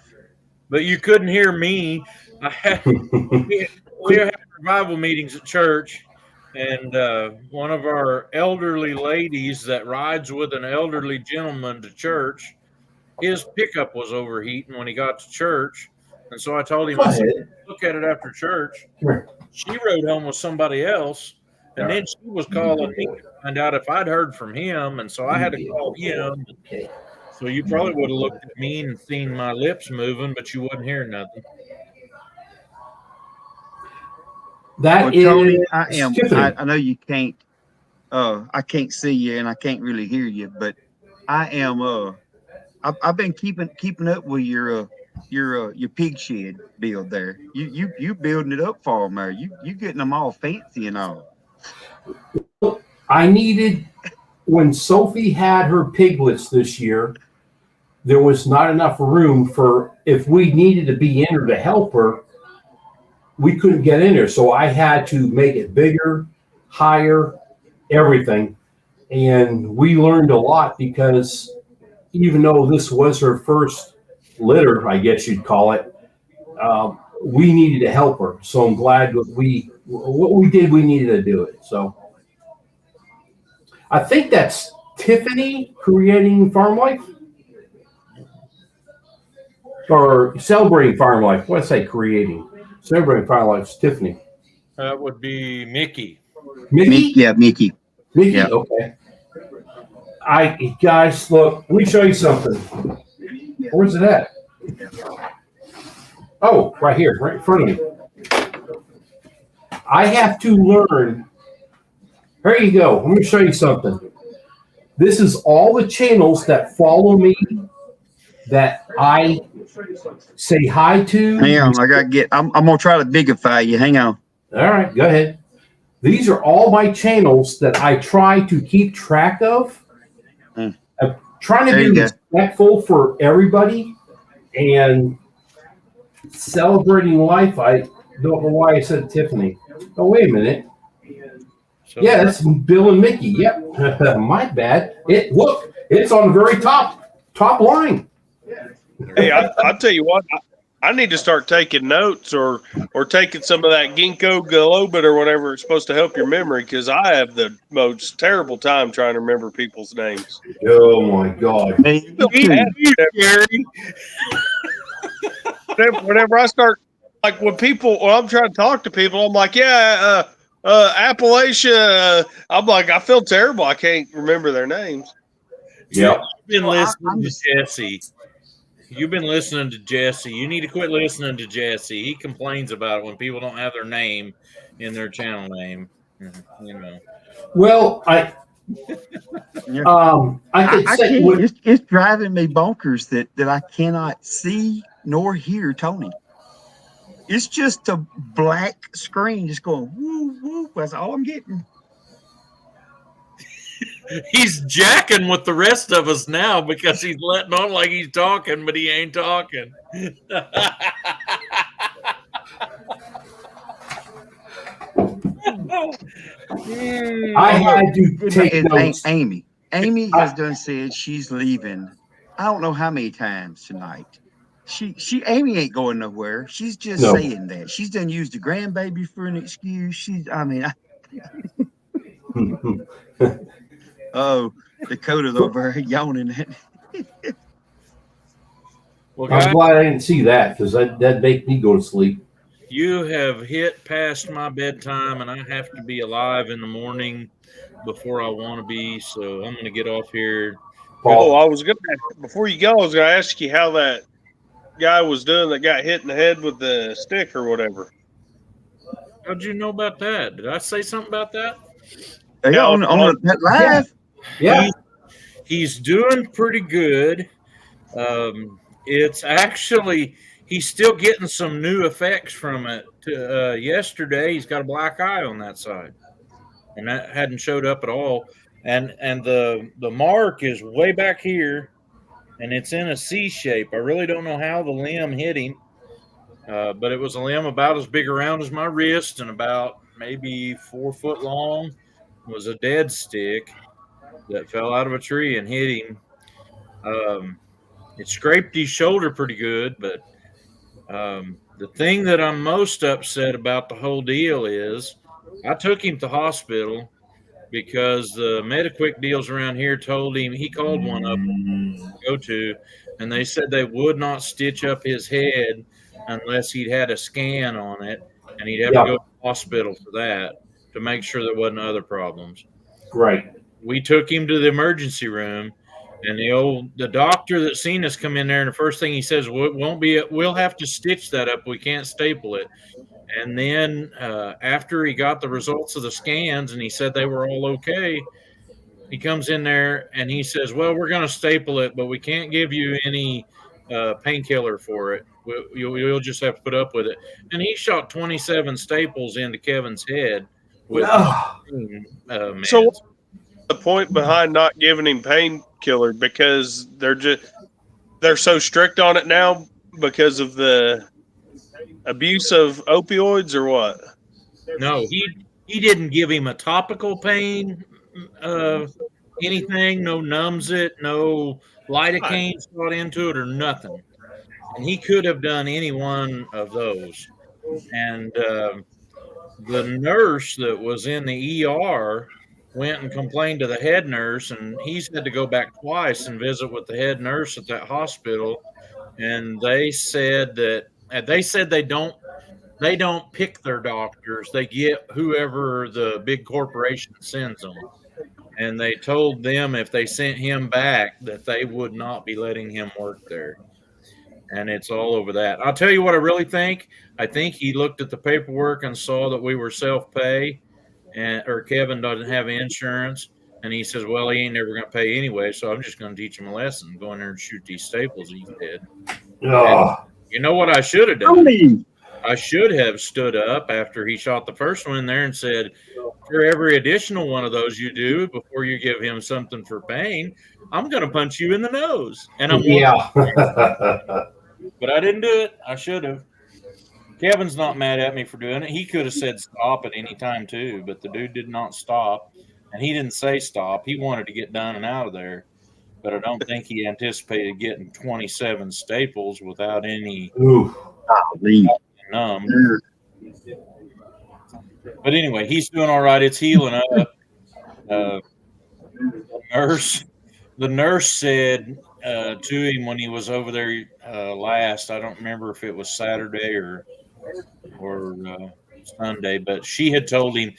But you couldn't hear me. We had revival meetings at church, and one of our elderly ladies that rides with an elderly gentleman to church, his pickup was overheating when he got to church. And so I told him, I said, look at it after church. She rode home with somebody else, and then she was calling me to find out if I'd heard from him. And so I had to call him. So you probably would have looked at me and seen my lips moving, but you wouldn't hear nothing. That well, is Tony, I am. Tiffany. I know you can't. I can't see you and I can't really hear you, but I am. I've been keeping up with your pig shed build there. You building it up for them there. You getting them all fancy and all. I needed, when Sophie had her piglets this year, there was not enough room for, if we needed to be in her to help her, we couldn't get in there. So I had to make it bigger, higher, everything. And we learned a lot because even though this was her first litter, I guess you'd call it, we needed to help her. So I'm glad what we did, we needed to do it. So I think that's Tiffany creating Farm Life or celebrating Farm Life. What did I say? Creating, celebrating Farm Life is Tiffany. That would be Mickey. Mickey? Yeah, Mickey. Mickey? Yeah. Okay. Guys, look, let me show you something. Where's it at? Oh, right here, right in front of me. I have to learn. There you go. Let me show you something. This is all the channels that follow me that I say hi to. Hang on, I'm gonna try to bigify you. Hang on. All right, go ahead. These are all my channels that I try to keep track of. I'm trying to There be you go. respectful for everybody and celebrating life. I don't know why I said Tiffany. Oh, wait a minute. So, Yeah, that's Bill and Mickey. Yep. My bad. Look, it's on the very top line. Hey, I'll tell you what. I need to start taking notes or taking some of that ginkgo biloba or whatever it's supposed to help your memory, because I have the most terrible time trying to remember people's names. Oh my God. Hey, you too. Whenever I start, like when I'm trying to talk to people, I'm like, yeah, Appalachia. I'm like, I feel terrible. I can't remember their names. Yep. You've been Well, listening to Jesse. You've been listening to Jesse. You need to quit listening to Jesse. He complains about it when people don't have their name in their channel name. You know. Well, I could I say can't. It's driving me bonkers that I cannot see nor hear Tony. It's just a black screen just going woo woo. That's all I'm getting. He's jacking with the rest of us now because he's letting on like he's talking, but he ain't talking. I had to take It's notes. Amy. Amy has done said she's leaving. I don't know how many times tonight. Amy ain't going nowhere. She's just No. saying that. She's done used the grandbaby for an excuse. Oh, Dakota's over here yawning. Well, I'm guys, glad I didn't see that because that'd make me go to sleep. you have hit past my bedtime, and I have to be alive in the morning before I want to be. So I'm going to get off here. Oh, I was gonna before you go. I was gonna ask you how that guy was doing that got hit in the head with the stick or whatever. How'd you know about that? Did I say something about that? Yeah, on that live. Yeah. He's doing pretty good. It's actually he's still getting some new effects from it. Yesterday, he's got a black eye on that side, and that hadn't showed up at all. And the mark is way back here, and it's in a C shape. I really don't know how the limb hit him, but it was a limb about as big around as my wrist and about maybe 4 foot long. It was a dead stick that fell out of a tree and hit him. It scraped his shoulder pretty good, but the thing that I'm most upset about the whole deal is I took him to hospital because the Mediquick deals around here told him, he called one up to go to, and they said they would not stitch up his head unless he'd had a scan on it, and he'd have to go to the hospital for that to make sure there wasn't other problems. Right. We took him to the emergency room, and the doctor that seen us come in there, and the first thing he says, we'll have to stitch that up. We can't staple it. And then after he got the results of the scans and he said they were all okay, he comes in there and he says, well, we're going to staple it, but we can't give you any painkiller for it. You'll just have to put up with it. And he shot 27 staples into Kevin's head with So what's the point behind not giving him painkiller? Because they're so strict on it now because of the abuse of opioids, or what? No, he didn't give him a topical pain anything, no numbs it, no lidocaine shot into it or nothing. And he could have done any one of those. And the nurse that was in the ER went and complained to the head nurse, and he's had to go back twice and visit with the head nurse at that hospital. And they said they don't pick their doctors. They get whoever the big corporation sends them. And they told them if they sent him back that they would not be letting him work there. and it's all over that. I'll tell you what I really think. I think he looked at the paperwork and saw that we were self-pay, or Kevin doesn't have insurance, and he says, "Well, he ain't never going to pay anyway, so I'm just going to teach him a lesson. Go in there and shoot these staples." He said. Oh, You know what I should have done? Tony, I should have stood up after he shot the first one in there and said, "For every additional one of those you do before you give him something for pain, I'm going to punch you in the nose." And I'm yeah. but I didn't do it. I should have. Kevin's not mad at me for doing it. He could have said stop at any time too, but the dude did not stop, and he didn't say stop. He wanted to get done and out of there, but I don't think he anticipated getting 27 staples without any Ooh. golly. numb. But anyway, he's doing all right. It's healing up. The nurse said to him when he was over there last, I don't remember if it was Saturday or Sunday, but she had told him,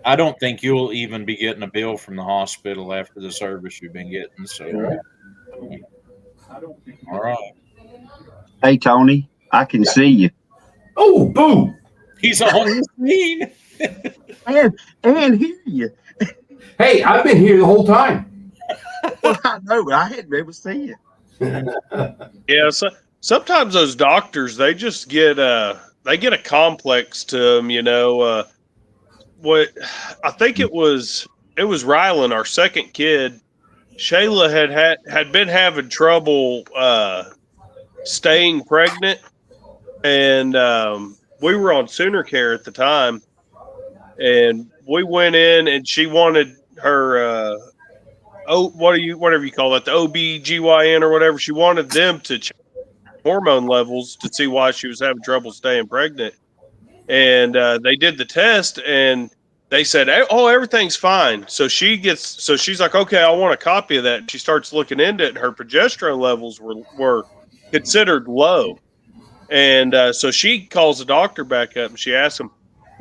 "I don't think you'll even be getting a bill from the hospital after the service you've been getting." So, all right. Hey, Tony, I can see you. Oh, boo. He's on the scene. And hear you. Hey, I've been here the whole time. Well, I know, but I hadn't been able to see you. Yeah, so sometimes those doctors they just get they get a complex to them, you know. What I think it was Rylan, our second kid. Shayla had been having trouble staying pregnant, and we were on Sooner Care at the time, and we went in and she wanted her whatever you call that, the OBGYN or whatever. She wanted them to check hormone levels to see why she was having trouble staying pregnant. And they did the test and they said, "Oh, everything's fine." So she's like, "Okay, I want a copy of that." She starts looking into it, and her progesterone levels were considered low. And so she calls the doctor back up and she asks him,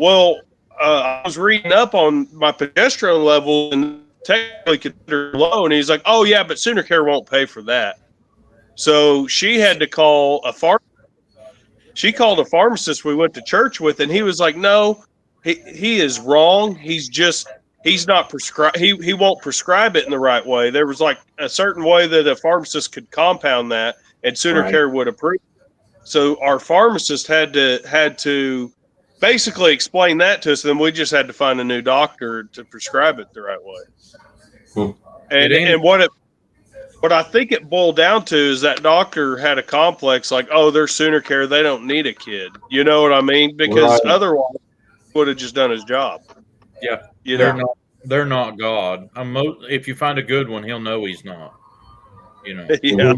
"Well, I was reading up on my progesterone level and technically considered low." And he's like, "Oh yeah, but Sooner Care won't pay for that." So she had to call She called a pharmacist we went to church with, and he was like, "No, he is wrong. He's not prescribe. He won't prescribe it in the right way. There was like a certain way that a pharmacist could compound that, and Sooner Care would approve." So our pharmacist had to basically explain that to us. Then we just had to find a new doctor to prescribe it the right way. And what I think it boiled down to is that doctor had a complex like, "Oh, they're Sooner Care. They don't need a kid." You know what I mean? Because otherwise he would have just done his job. Yeah. You know? They're not God. If you find a good one, he'll know he's not. You know. Yeah.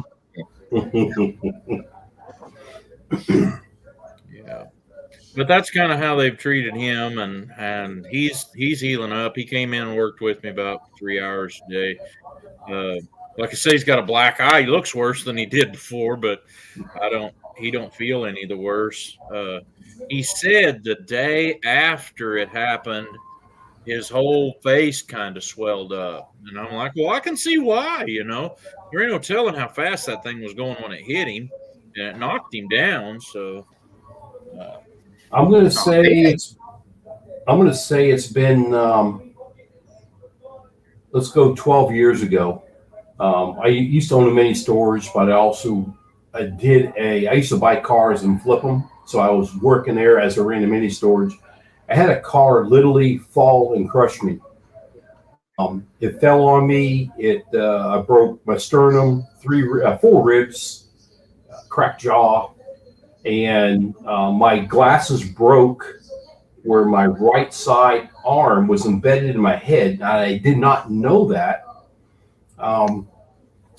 Yeah. But that's kind of how they've treated him, and he's healing up. He came in and worked with me about 3 hours a day. Like I say, he's got a black eye. He looks worse than he did before, but he don't feel any the worse. He said the day after it happened, his whole face kind of swelled up. And I'm like, well, I can see why, you know. There ain't no telling how fast that thing was going when it hit him, and it knocked him down. So I'm going to say it's been let's go 12 years ago. I used to own a mini storage, but I used to buy cars and flip them. So I was working there as I ran a mini storage. I had a car literally fall and crush me. It fell on me. I broke my sternum, 4 ribs, cracked jaw, and my glasses broke where my right side arm was embedded in my head. I did not know that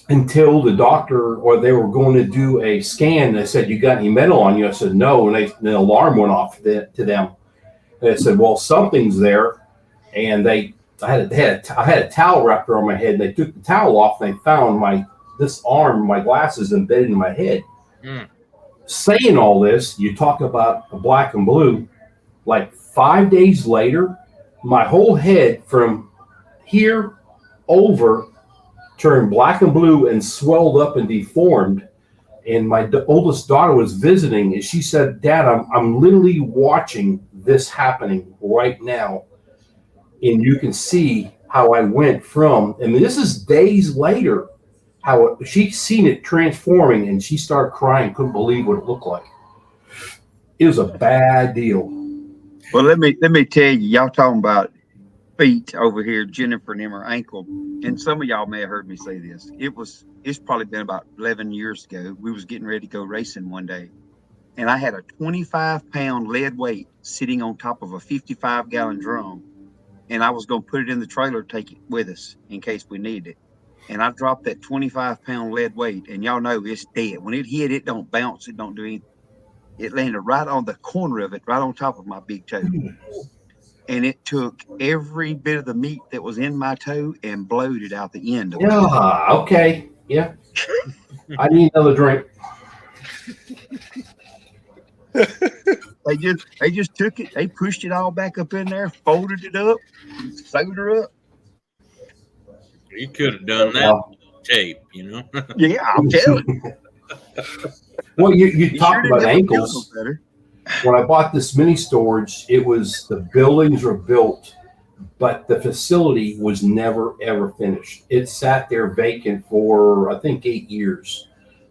until the doctor, or they were going to do a scan. They said, "You got any metal on you?" I said, "No." And the alarm went off to them. And I said, "Well, something's there." And I had a towel wrapped around my head, and they took the towel off, and they found my glasses embedded in my head. Saying all this, you talk about a black and blue. Like 5 days later, my whole head from here over turned black and blue and swelled up and deformed. And my oldest daughter was visiting, and she said, "Dad, I'm literally watching this happening right now, and you can see how I went from." I mean, this is days later. She's seen it transforming, and she started crying, couldn't believe what it looked like. It was a bad deal. Well, let me tell you, y'all talking about feet over here, Jennifer and her ankle, and some of y'all may have heard me say this. It's probably been about 11 years ago. We was getting ready to go racing one day, and I had a 25-pound lead weight sitting on top of a 55-gallon drum, and I was going to put it in the trailer, take it with us in case we needed it. And I dropped that 25-pound lead weight, and y'all know it's dead. When it hit, it don't bounce, it don't do anything. It landed right on the corner of it, right on top of my big toe. And it took every bit of the meat that was in my toe and blowed it out the end of it. Yeah, okay. Yeah. I need another drink. They just took it, they pushed it all back up in there, folded it up, sewed her up. You could have done that with tape, you know. Yeah, I'm telling you. Well, you talked sure about ankles. When I bought this mini storage, it was the buildings were built, but the facility was never ever finished. It sat there vacant for I think 8 years.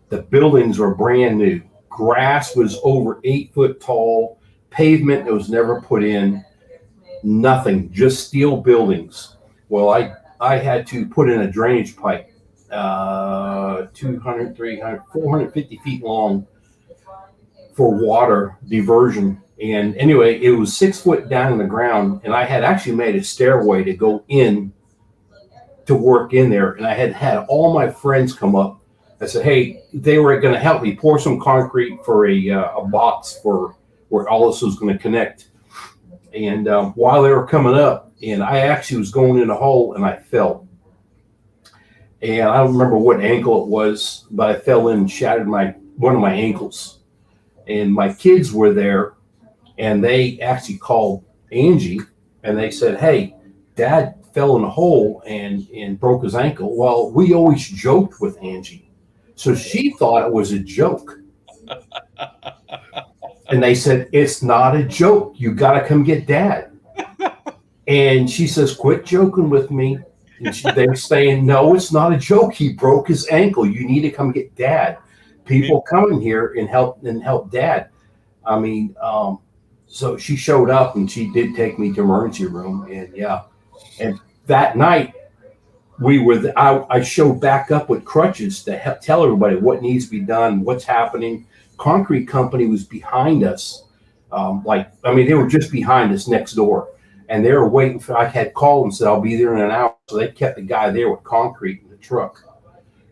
The buildings were brand new. Grass was over 8 foot tall. Pavement that was never put in. Nothing, just steel buildings. Well, I had to put in a drainage pipe, 200, 300, 450 feet long for water diversion. And anyway, it was 6 foot down in the ground, and I had actually made a stairway to go in to work in there. And I had all my friends come up. I said, hey, they were going to help me pour some concrete for a box for where all this was going to connect. And while they were coming up, and I actually was going in a hole, and I fell. And I don't remember what ankle it was, but I fell in and shattered one of my ankles. And my kids were there, and they actually called Angie, and they said, hey, Dad fell in a hole and broke his ankle. Well, we always joked with Angie. So she thought it was a joke. And they said, it's not a joke. You got to come get Dad. And she says, quit joking with me. And they're saying, no, it's not a joke. He broke his ankle. You need to come get Dad. People come in here and help Dad. I mean, so she showed up, and she did take me to emergency room. And yeah, and that night I showed back up with crutches to tell everybody what needs to be done, what's happening. Concrete company was behind us. They were just behind us next door, and they were waiting I had called and said, I'll be there in an hour. So they kept the guy there with concrete in the truck,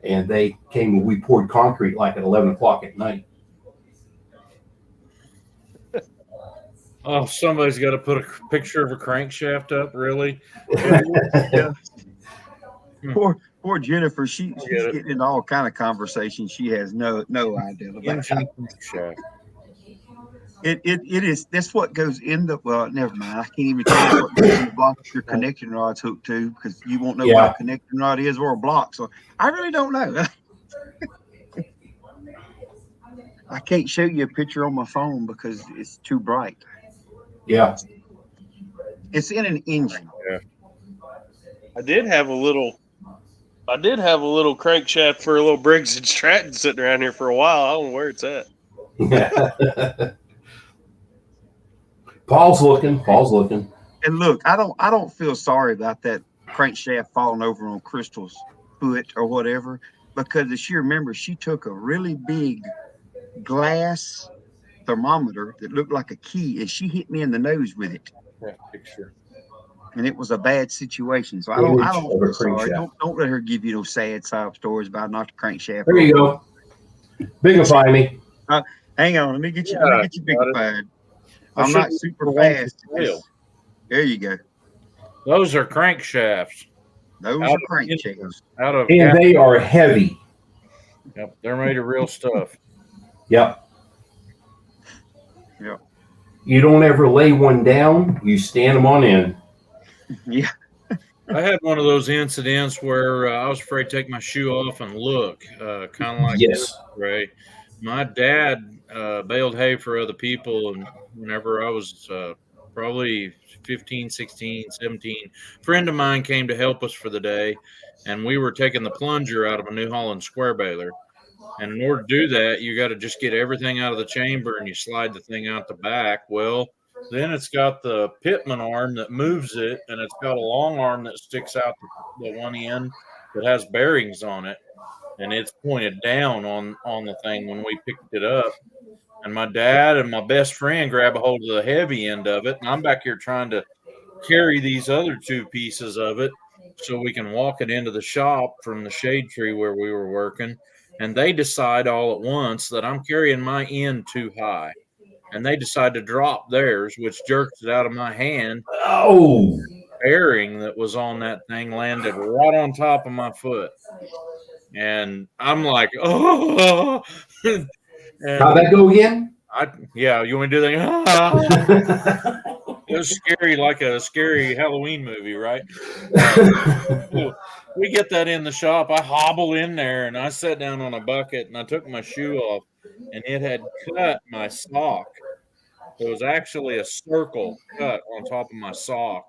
and they came and we poured concrete like at 11 o'clock at night. Oh, somebody's got to put a picture of a crankshaft up, really? Yeah. Poor Jennifer, she's getting into all kind of conversations she has no idea about. It is, that's what goes in the, well, never mind. I can't even tell you what goes in the block your connecting rod's hooked to, because you won't know what a connecting rod is or a block. So I really don't know. I can't show you a picture on my phone because it's too bright. Yeah. It's in an engine. Yeah. I did have a little crankshaft for a little Briggs and Stratton sitting around here for a while. I don't know where it's at. Yeah. Paul's looking. And look, I don't feel sorry about that crankshaft falling over on Crystal's foot or whatever, because as you remember, she took a really big glass thermometer that looked like a key, and she hit me in the nose with it. Picture. And it was a bad situation. So I don't feel sorry. Don't let her give you those sad sob stories about not the crankshaft. There you go. Bigify me. Hang on, let me get you bigified. I'm not super fast. There you go. Those are crankshafts. Those are crankshafts. And they are heavy. Yep, they're made of real stuff. Yep. You don't ever lay one down. You stand them on end. Yeah. I had one of those incidents where I was afraid to take my shoe off and look, kind of like Yes. Ray. My dad baled hay for other people, and whenever I was probably 15, 16, 17, a friend of mine came to help us for the day, and we were taking the plunger out of a New Holland square baler. And in order to do that, you got to just get everything out of the chamber and you slide the thing out the back. Well, then it's got the pitman arm that moves it, and it's got a long arm that sticks out the one end that has bearings on it, and it's pointed down on the thing when we picked it up. And my dad and my best friend grab a hold of the heavy end of it, and I'm back here trying to carry these other two pieces of it so we can walk it into the shop from the shade tree where we were working. And they decide all at once that I'm carrying my end too high. And they decide to drop theirs, which jerks it out of my hand. Oh, Bearing that was on that thing landed right on top of my foot. And I'm like, oh. And how'd that go again? yeah, you want to do that? It was scary, like a scary Halloween movie, right? We get that in the shop. I hobble in there and I sat down on a bucket and I took my shoe off and it had cut my sock. It was actually a circle cut on top of my sock.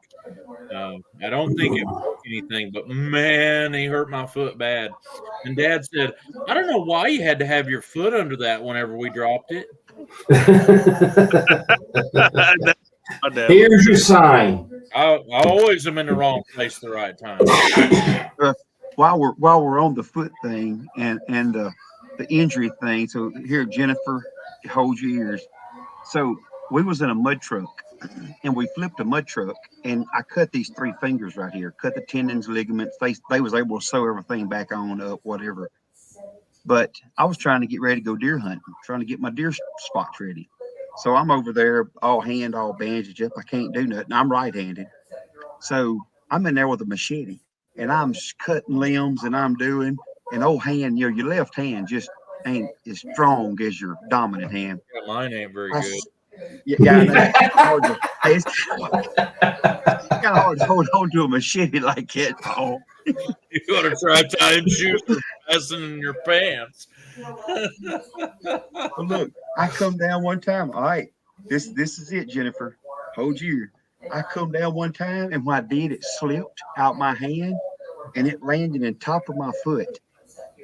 I don't think it broke anything, but man, he hurt my foot bad. And Dad said, I don't know why you had to have your foot under that whenever we dropped it. Here's your sign. I always am in the wrong place at the right time. While we're on the foot thing and the injury thing, so here, Jennifer, hold your ears. So we was in a mud truck and we flipped a mud truck and I cut these 3 fingers right here, cut the tendons, ligaments. They was able to sew everything back on up, whatever. But I was trying to get ready to go deer hunting, trying to get my deer spots ready. So I'm over there all bandaged up. I can't do nothing. I'm right-handed. So I'm in there with a machete and I'm cutting limbs and I'm doing an old hand, your left hand just ain't as strong as your dominant hand. Yeah, mine ain't very good. Yeah, it's kind of hard to hold on to a machete like that, Paul. You gotta try tying shoes and fastening your pants. But look, I come down one time. All right, this is it, Jennifer. Hold you. I come down one time, and when I did, it slipped out my hand, and it landed on top of my foot.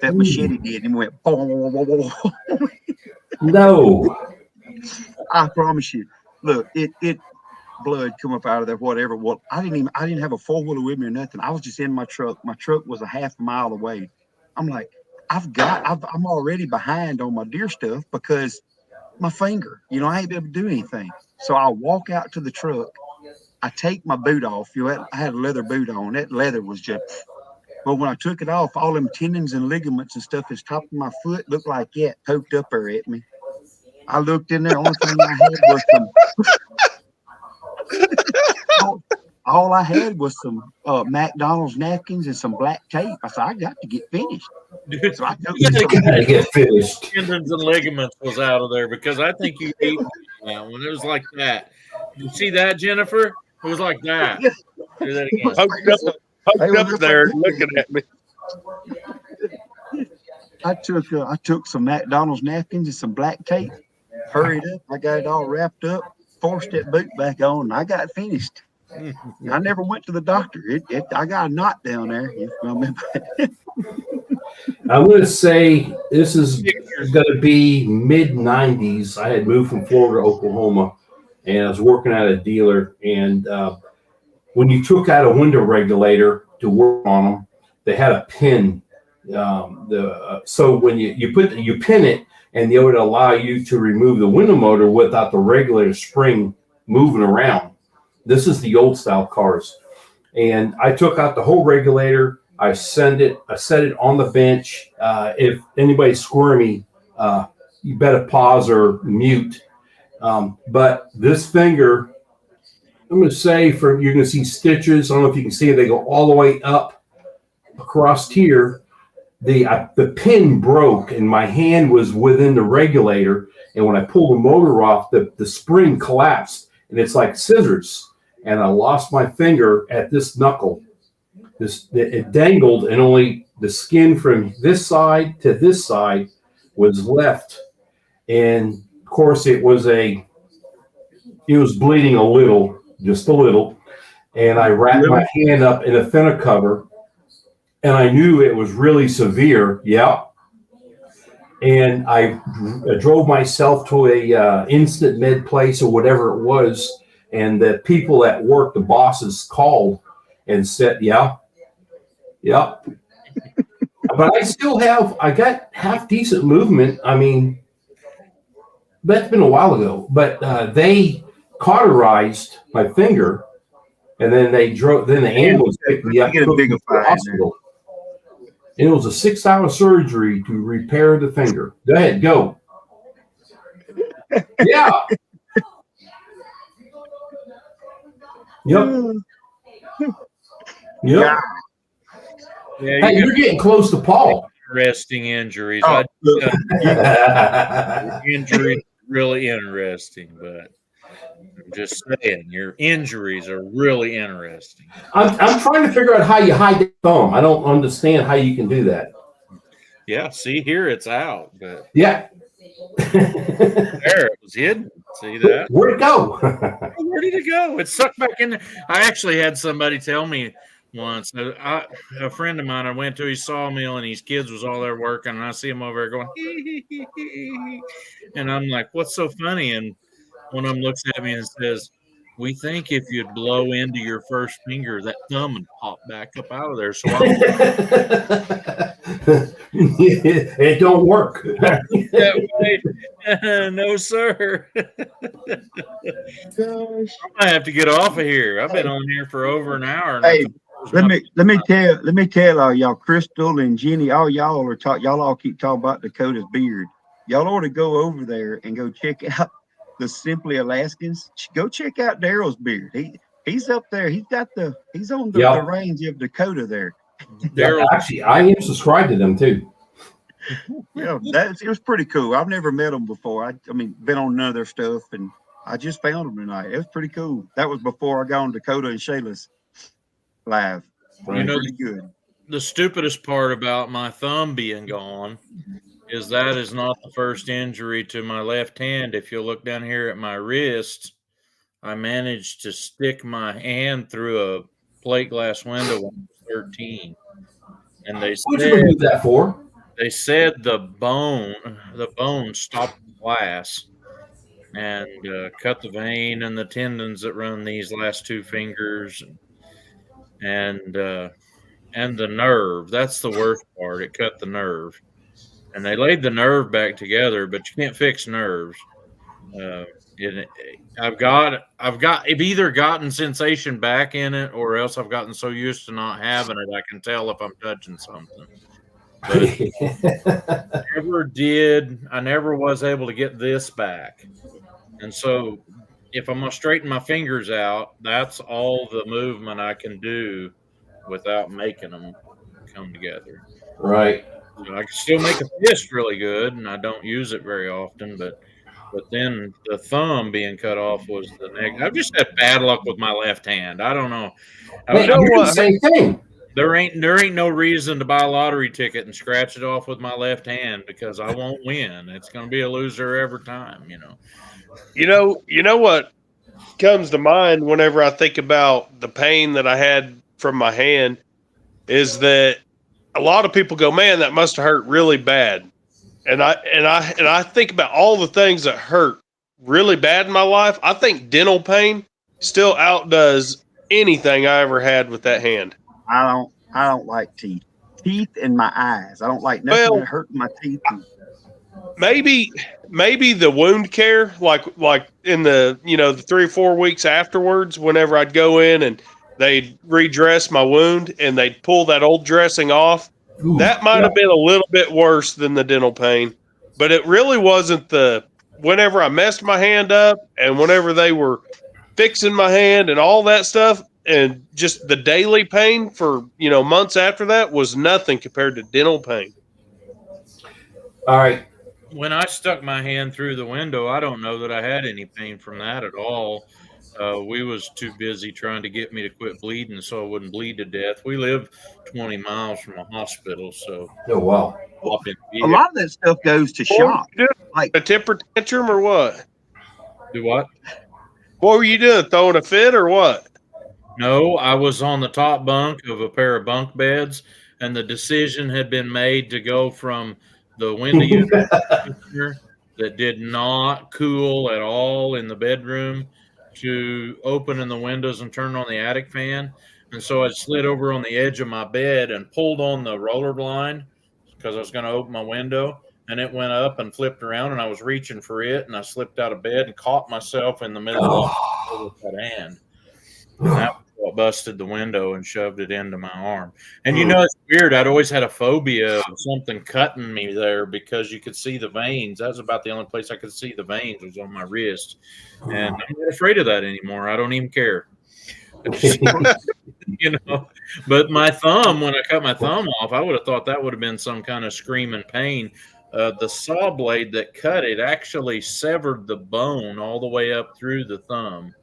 That machete did, and went boom. No. I promise you. Look, it blood come up out of there, whatever. Well, I didn't have a 4-wheeler with me or nothing. I was just in my truck. My truck was a half a mile away. I'm like, I'm already behind on my deer stuff because my finger, I ain't able to do anything. So I walk out to the truck. I take my boot off. I had a leather boot on. That leather was just, but when I took it off, all them tendons and ligaments and stuff is top of my foot looked like that poked up there at me. I looked in there. Only thing I had was some. All I had was some McDonald's napkins and some black tape. I said, I got to get finished. Dude, So I took you Gotta get finished. tendons and ligaments was out of there because I think you ate that one. It was like that. You see that, Jennifer? It was like that. Do that again. Poked up there looking at me. I took some McDonald's napkins and some black tape, hurried up. I got it all wrapped up, forced that boot back on, and I got finished. I never went to the doctor. I got a knot down there. I'm going to say this is going to be mid-90s. I had moved from Florida to Oklahoma, and I was working at a dealer. And when you took out a window regulator to work on them, they had a pin. So when you pin it, and they would allow you to remove the window motor without the regulator spring moving around. This is the old style cars. And I took out the whole regulator. I set it on the bench. If anybody's squirmy, you better pause or mute. But this finger, I'm going to say you're going to see stitches. I don't know if you can see it. They go all the way up across here. The pin broke and my hand was within the regulator. And when I pulled the motor off, the spring collapsed and it's like scissors. And I lost my finger at this knuckle. it dangled, and only the skin from this side to this side was left. And of course, it was bleeding a little, just a little. And I wrapped my hand up in a thinner cover, and I knew it was really severe. Yeah. And I drove myself to a instant med place or whatever it was. And the people at work, the bosses, called and said, yeah. But I got half decent movement. I mean, that's been a while ago. But they cauterized my finger, and then the ambulance picked me up to the hospital. And it was a 6-hour surgery to repair the finger. Go ahead, go. Yeah. Yep. Yeah, Hey, you're getting close to Paul. Interesting injuries. Oh, Injuries really interesting, but I'm just saying your injuries are really interesting. I'm trying to figure out how you hide the thumb. I don't understand how you can do that. Yeah, see here it's out, but Yeah. there it was hidden. See that? Where'd it go? Where did it go? It sucked back in. I actually had somebody tell me once. A friend of mine I went to his sawmill, and his kids was all there working, and I see him over there going, hee, hee, hee, hee. And I'm like, what's so funny? And one of them looks at me and says, we think if you'd blow into your first finger, that thumb would pop back up out of there. So It don't work. that way. No, sir. Gosh. I have to get off of here. I've been on here for over an hour. And Hey, let me tell y'all, Crystal and Jenny, all y'all are y'all all keep talking about Dakota's beard. Y'all ought to go over there and go check out the Simply Alaskans. Go check out Daryl's beard. He's up there. He's on the range of Dakota there. Daryl, Actually, I am subscribed to them too. Yeah, it was pretty cool. I've never met them before. I mean, been on none of their stuff, and I just found them tonight. It was pretty cool. That was before I got on Dakota and Shayla's live. you know, Pretty good. the stupidest part about my thumb being gone is that is not the first injury to my left hand. If you look down here at my wrist, I managed to stick my hand through a plate glass window when I was 13. And What'd you do that for? they said the bone stopped the glass and cut the vein and the tendons that run these last two fingers and the nerve. That's the worst part. It cut the nerve. And they laid the nerve back together, but you can't fix nerves. I've either gotten sensation back in it, or else I've gotten so used to not having it, I can tell if I'm touching something. But I never was able to get this back. And so if I'm going to straighten my fingers out, that's all the movement I can do without making them come together. Right. I can still make a fist really good, and I don't use it very often, but then the thumb being cut off was the next. I've just had bad luck with my left hand. I don't know. Hey, know you're what? the same thing. There ain't no reason to buy a lottery ticket and scratch it off with my left hand, because I won't win. It's going to be a loser every time, you know. You know what comes to mind whenever I think about the pain that I had from my hand is that a lot of people go, man, that must have hurt really bad. And I think about all the things that hurt really bad in my life. I think dental pain still outdoes anything I ever had with that hand. I don't like teeth. Teeth in my eyes. I don't like nothing that hurts my teeth. Maybe the wound care, like in the the 3 or 4 weeks afterwards, whenever I'd go in and they'd redress my wound and they'd pull that old dressing off. Ooh, That might have been a little bit worse than the dental pain, but it really wasn't whenever I messed my hand up and whenever they were fixing my hand and all that stuff, and just the daily pain for, months after that was nothing compared to dental pain. All right. when I stuck my hand through the window, I don't know that I had any pain from that at all. We was too busy trying to get me to quit bleeding so I wouldn't bleed to death. We live 20 miles from a hospital, so Oh, wow. hop in the A lot of that stuff goes to What were shock. you doing? Like A temper tantrum or what? do what? What were you doing? Throwing a fit or what? No, I was on the top bunk of a pair of bunk beds, and the decision had been made to go from the window unit that did not cool at all in the bedroom to opening the windows and turn on the attic fan. And so I slid over on the edge of my bed and pulled on the roller blind because I was going to open my window. And it went up and flipped around, and I was reaching for it, and I slipped out of bed and caught myself in the middle of it with that hand. And that was what busted the window and shoved it into my arm. And you know, it's weird. I'd always had a phobia of something cutting me there because you could see the veins. That was about the only place I could see the veins was on my wrist. And I'm not afraid of that anymore. I don't even care. You know, but my thumb, when I cut my thumb off, I would have thought that would have been some kind of screaming pain. The saw blade that cut it actually severed the bone all the way up through the thumb.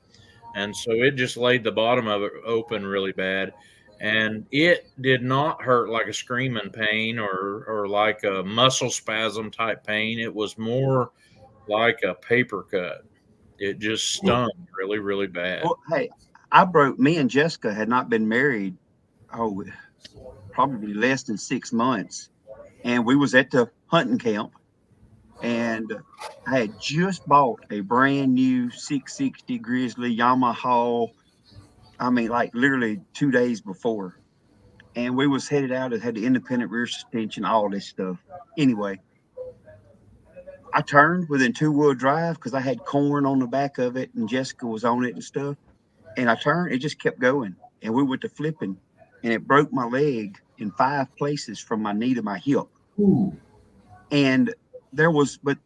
And so it just laid the bottom of it open really bad. And it did not hurt like a screaming pain or like a muscle spasm type pain. It was more like a paper cut. It just stung really, really bad. well, hey, me and Jessica had not been married, probably less than 6 months. And we was at the hunting camp, and I had just bought a brand new 660 Grizzly Yamaha. I mean, like literally 2 days before. And we was headed out. It had the independent rear suspension, all this stuff. Anyway, I turned within 2-wheel drive because I had corn on the back of it, and Jessica was on it and stuff. And I turned, it just kept going. And we went to flipping, and it broke my leg in 5 places from my knee to my hip. Ooh. And but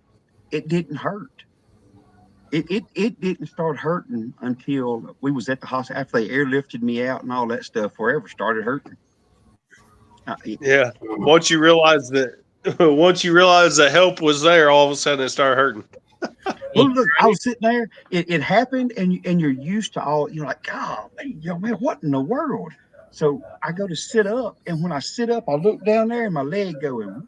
it didn't hurt. It didn't start hurting until we was at the hospital after they airlifted me out and all that stuff. Forever started hurting. Yeah. Once you realize that help was there, all of a sudden it started hurting. Well, look, I was sitting there. It happened, and you're used to all. You're like, God, man, what in the world? So I go to sit up, and when I sit up, I look down there, and my leg going.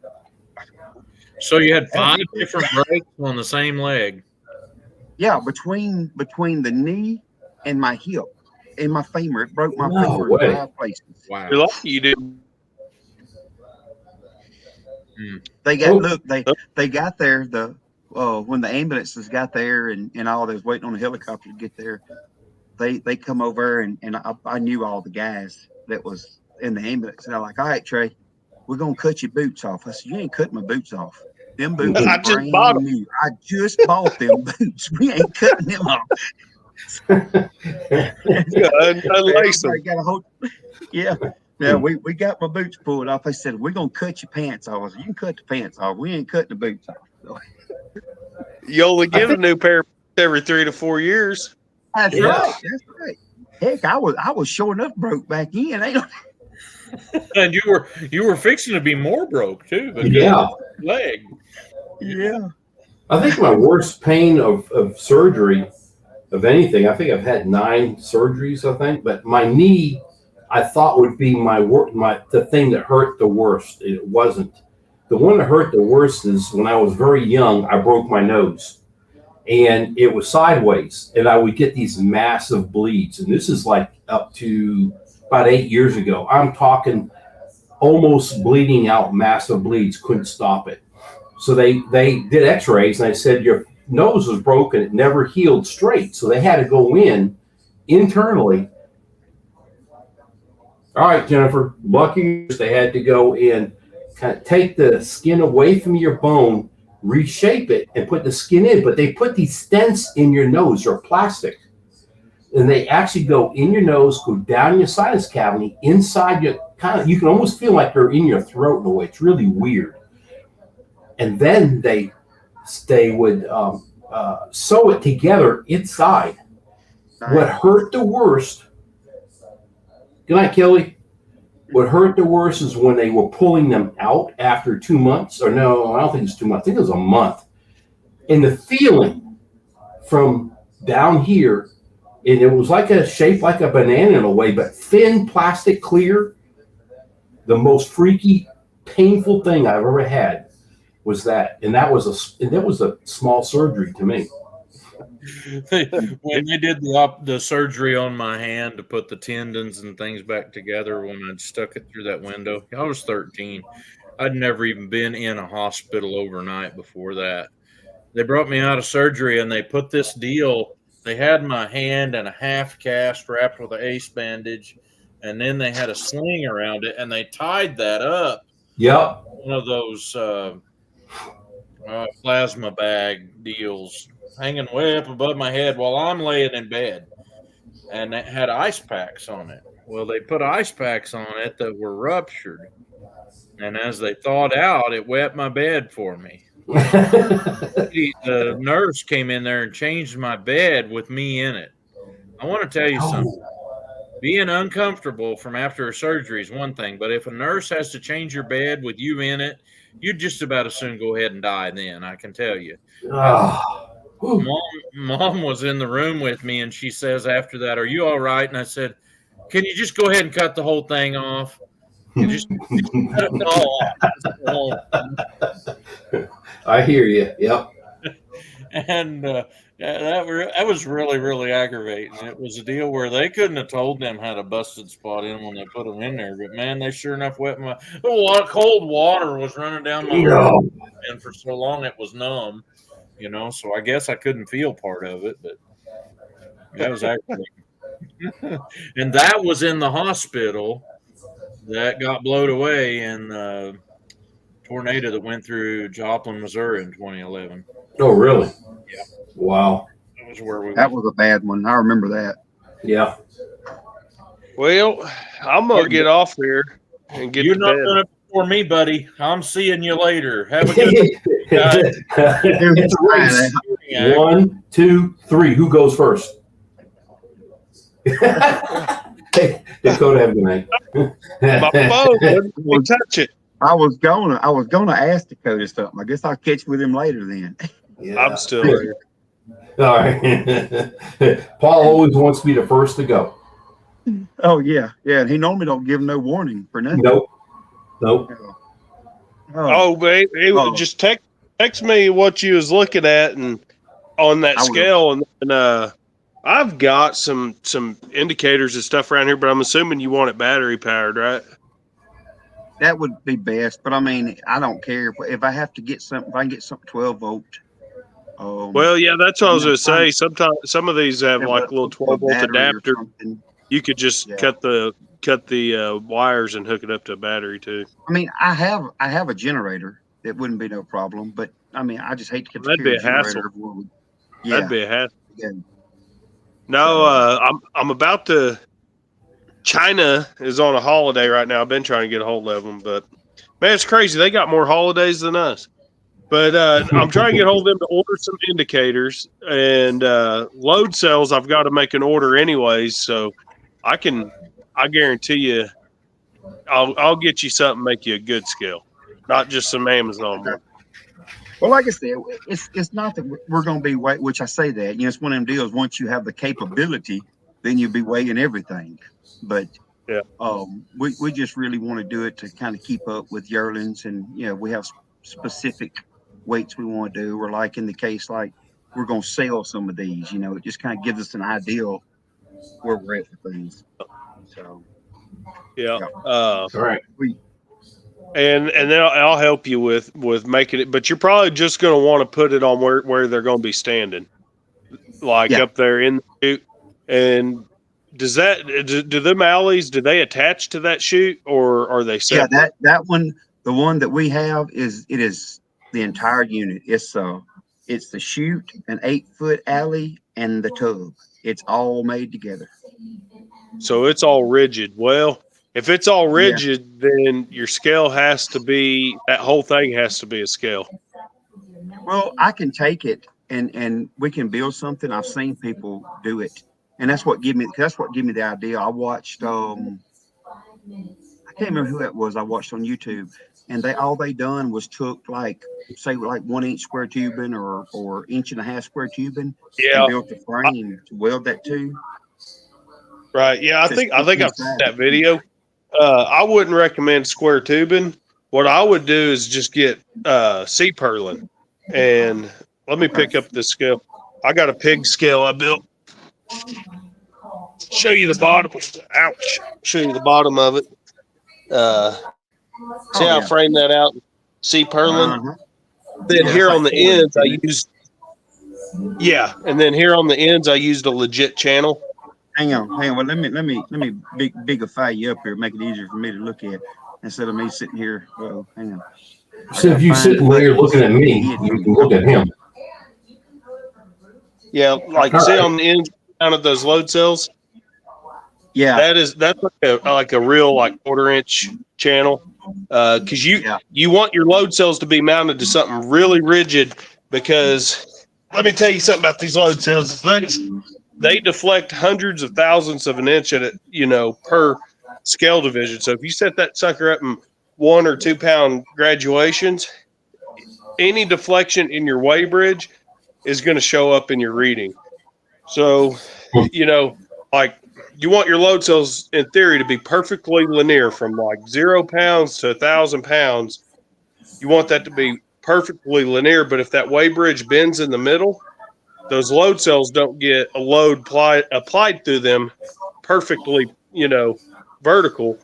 So you had 5 different breaks on the same leg. Yeah, between the knee and my hip and my femur, it broke my No femur way. in 5 places. Wow. You're lucky you didn't. They got they got there when the ambulances got there and all, they was waiting on the helicopter to get there. They come over and I knew all the guys that was in the ambulance, and they're like, all right, Trey, we're gonna cut your boots off. I said, you ain't cutting my boots off. Them boots I are just brand bought 'em. new. I just bought them boots. We ain't cutting them off. Unlace them. Everybody got a whole, yeah. Yeah, we got my boots pulled off. I said, we're gonna cut your pants off. I said, you can cut the pants off. We ain't cutting the boots off. So, You only get a new pair every 3 to 4 years. that's Yeah. right. That's right. Heck, I was sure enough broke back in. Ain't no, And you were fixing to be more broke too, because Yeah. of your leg. yeah. I think my worst pain of surgery, of anything, I think I've had 9 surgeries, I think, but my knee, I thought would be the thing that hurt the worst. It wasn't. The one that hurt the worst is when I was very young, I broke my nose, and it was sideways, and I would get these massive bleeds. And this is like up to about 8 years ago. I'm talking almost bleeding out, massive bleeds, couldn't stop it. So they did x-rays, and they said, your nose was broken. It never healed straight. So they had to go in internally. All right, Jennifer, lucky they had to go in, kind of take the skin away from your bone, reshape it, and put the skin in. But they put these stents in your nose. They're plastic. And they actually go in your nose, go down your sinus cavity, inside your you can almost feel like they're in your throat in a way. It's really weird. And then they would sew it together inside. What hurt the worst? Good night, Kelly. what hurt the worst is when they were pulling them out after 2 months, or no, I don't think it's 2 months. I think it was a month. And the feeling from down here, and it was like a shape like a banana in a way, but thin plastic clear. The most freaky, painful thing I've ever had was that, and that was a small surgery to me. When they did the surgery on my hand to put the tendons and things back together, when I'd stuck it through that window, I was 13. I'd never even been in a hospital overnight before that. They brought me out of surgery and they put this deal. They had my hand in a half cast wrapped with an ace bandage, and then they had a sling around it, and they tied that up. Yep. One of those plasma bag deals hanging way up above my head while I'm laying in bed, and it had ice packs on it. Well, they put ice packs on it that were ruptured, and as they thawed out, it wet my bed for me. The nurse came in there and changed my bed with me in it. I want to tell you something. Being uncomfortable from after a surgery is one thing, but if a nurse has to change your bed with you in it, you'd just about as soon go ahead and die then, I can tell you. Mom was in the room with me, and she says after that, "Are you all right?" And I said, "Can you just go ahead and cut the whole thing off? Just cut it all off." I hear you. Yep. And that was really, really aggravating. It was a deal where they couldn't have told them had a busted spot in when they put them in there. But man, they sure enough wet my cold water was running down my arm, and for so long it was numb. So I guess I couldn't feel part of it, but that was aggravating. And that was in the hospital that got blown away in the tornado that went through Joplin, Missouri in 2011. Oh, really? Yeah. Wow. That was a bad one. I remember that. Yeah. Well, I'm gonna get off here and get You're to not bed. going to before me, buddy. I'm seeing you later. Have a good night. It's a race. 1, 2, 3. Who goes first? Hey, Dakota, have a good night. My phone wouldn't let me touch it. I was gonna ask Dakota something. I guess I'll catch with him later then. Yeah. I'm still here. All right. Paul always wants to be the first to go. Oh yeah, and he normally don't give no warning for nothing. Nope. Oh, babe, just text me what you was looking at and on that scale, and I've got some indicators and stuff around here, but I'm assuming you want it battery powered, right? That would be best, but I mean, I don't care if I have to get something. If I can get something 12 volt. Well, yeah, that's what I was going to say. Sometimes some of these have like a little 12 volt adapter. You could just cut the wires and hook it up to a battery too. I mean, I have a generator. It wouldn't be no problem, but I mean, I just hate to get That'd be a hassle. Yeah. That'd be a hassle. Yeah. No, I'm about to. China is on a holiday right now. I've been trying to get a hold of them, but man, it's crazy. They got more holidays than us. But I'm trying to get hold of them to order some indicators and load cells. I've got to make an order anyways, so I guarantee you, I'll get you something, make you a good scale, not just some Amazon one. Well, like I said, it's not that we're going to be weight, which I say that, it's one of them deals. Once you have the capability, then you'll be weighing everything. But yeah, we just really want to do it to kind of keep up with yearlings, and we have specific weights we want to do. Or like in the case, like we're going to sell some of these. It just kind of gives us an idea where we're at for things. So yeah. All right. And then I'll help you with making it, but you're probably just going to want to put it on where they're going to be standing, like up there in the chute. And do them alleys, do they attach to that chute, or are they separate? Yeah, that one, the one that we have is the entire unit. It's the chute, an 8-foot alley, and the tub. It's all made together. So it's all rigid. Well, if it's all rigid, then your scale has to be, that whole thing has to be a scale. Well, I can take it and we can build something. I've seen people do it. And that's what gave me the idea. I watched I can't remember who that was. I watched on YouTube, and they done was took like say like 1 inch square tubing or inch and a half square tubing Yeah. and built the frame to weld that to. Right. Yeah. I Just think I've seen inside. that video. I wouldn't recommend square tubing. What I would do is just get sea purlin, and let me pick up this scale. I got a pig scale I built. Show you the bottom. Ouch. Show you the bottom of it. See how I framed that out? Sea purlin. Uh-huh. Then Yeah, here it's on like the 4 ends, I inches. used. Yeah, and then here on the ends, I used a legit channel. Hang on. Well, let me bigify you up here, make it easier for me to look at instead of me sitting here. Well, hang on. So if you sit where you're looking at me, you can look at him. Yeah, like All see right. on the ends down of those load cells. Yeah. That's like a real like 1/4 inch channel, because you want your load cells to be mounted to something really rigid. Because let me tell you something about these load cells. They deflect hundreds of thousands of an inch at it, per scale division. So if you set that sucker up in 1 or 2 pound graduations, any deflection in your weigh bridge is going to show up in your reading. So, like you want your load cells in theory to be perfectly linear from like 0 pounds to 1,000 pounds. You want that to be perfectly linear, but if that weigh bridge bends in the middle, those load cells don't get a load applied through them perfectly, vertical.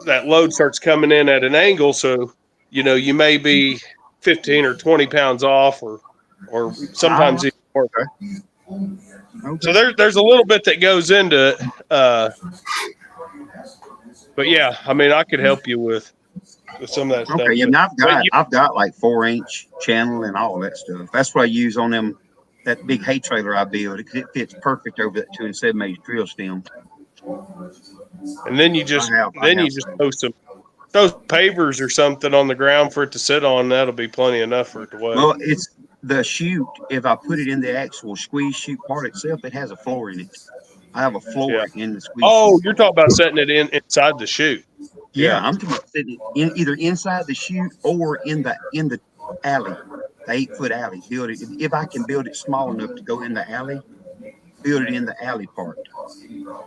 That load starts coming in at an angle. So, you may be 15 or 20 pounds off or sometimes even more. Okay. So there's a little bit that goes into it. But yeah, I mean, I could help you with some of that stuff. Okay. Yeah. But, And I've got like 4-inch channel and all that stuff. That's what I use on that big hay trailer I built. It fits perfect over that 2 7/8 drill stem. and then you just I have just throw pavers or something on the ground for it to sit on. That'll be plenty enough for it to weigh. Well, it's the chute. If I put it in the actual squeeze chute part itself, it has a floor in it. I have a floor in the squeeze. Oh, chute. you're talking about setting it inside the chute. Yeah, I'm talking about sitting either inside the chute or in the alley, the 8-foot alley. Build it if I can build it small enough to go in the alley. Build it in the alley part. Yeah.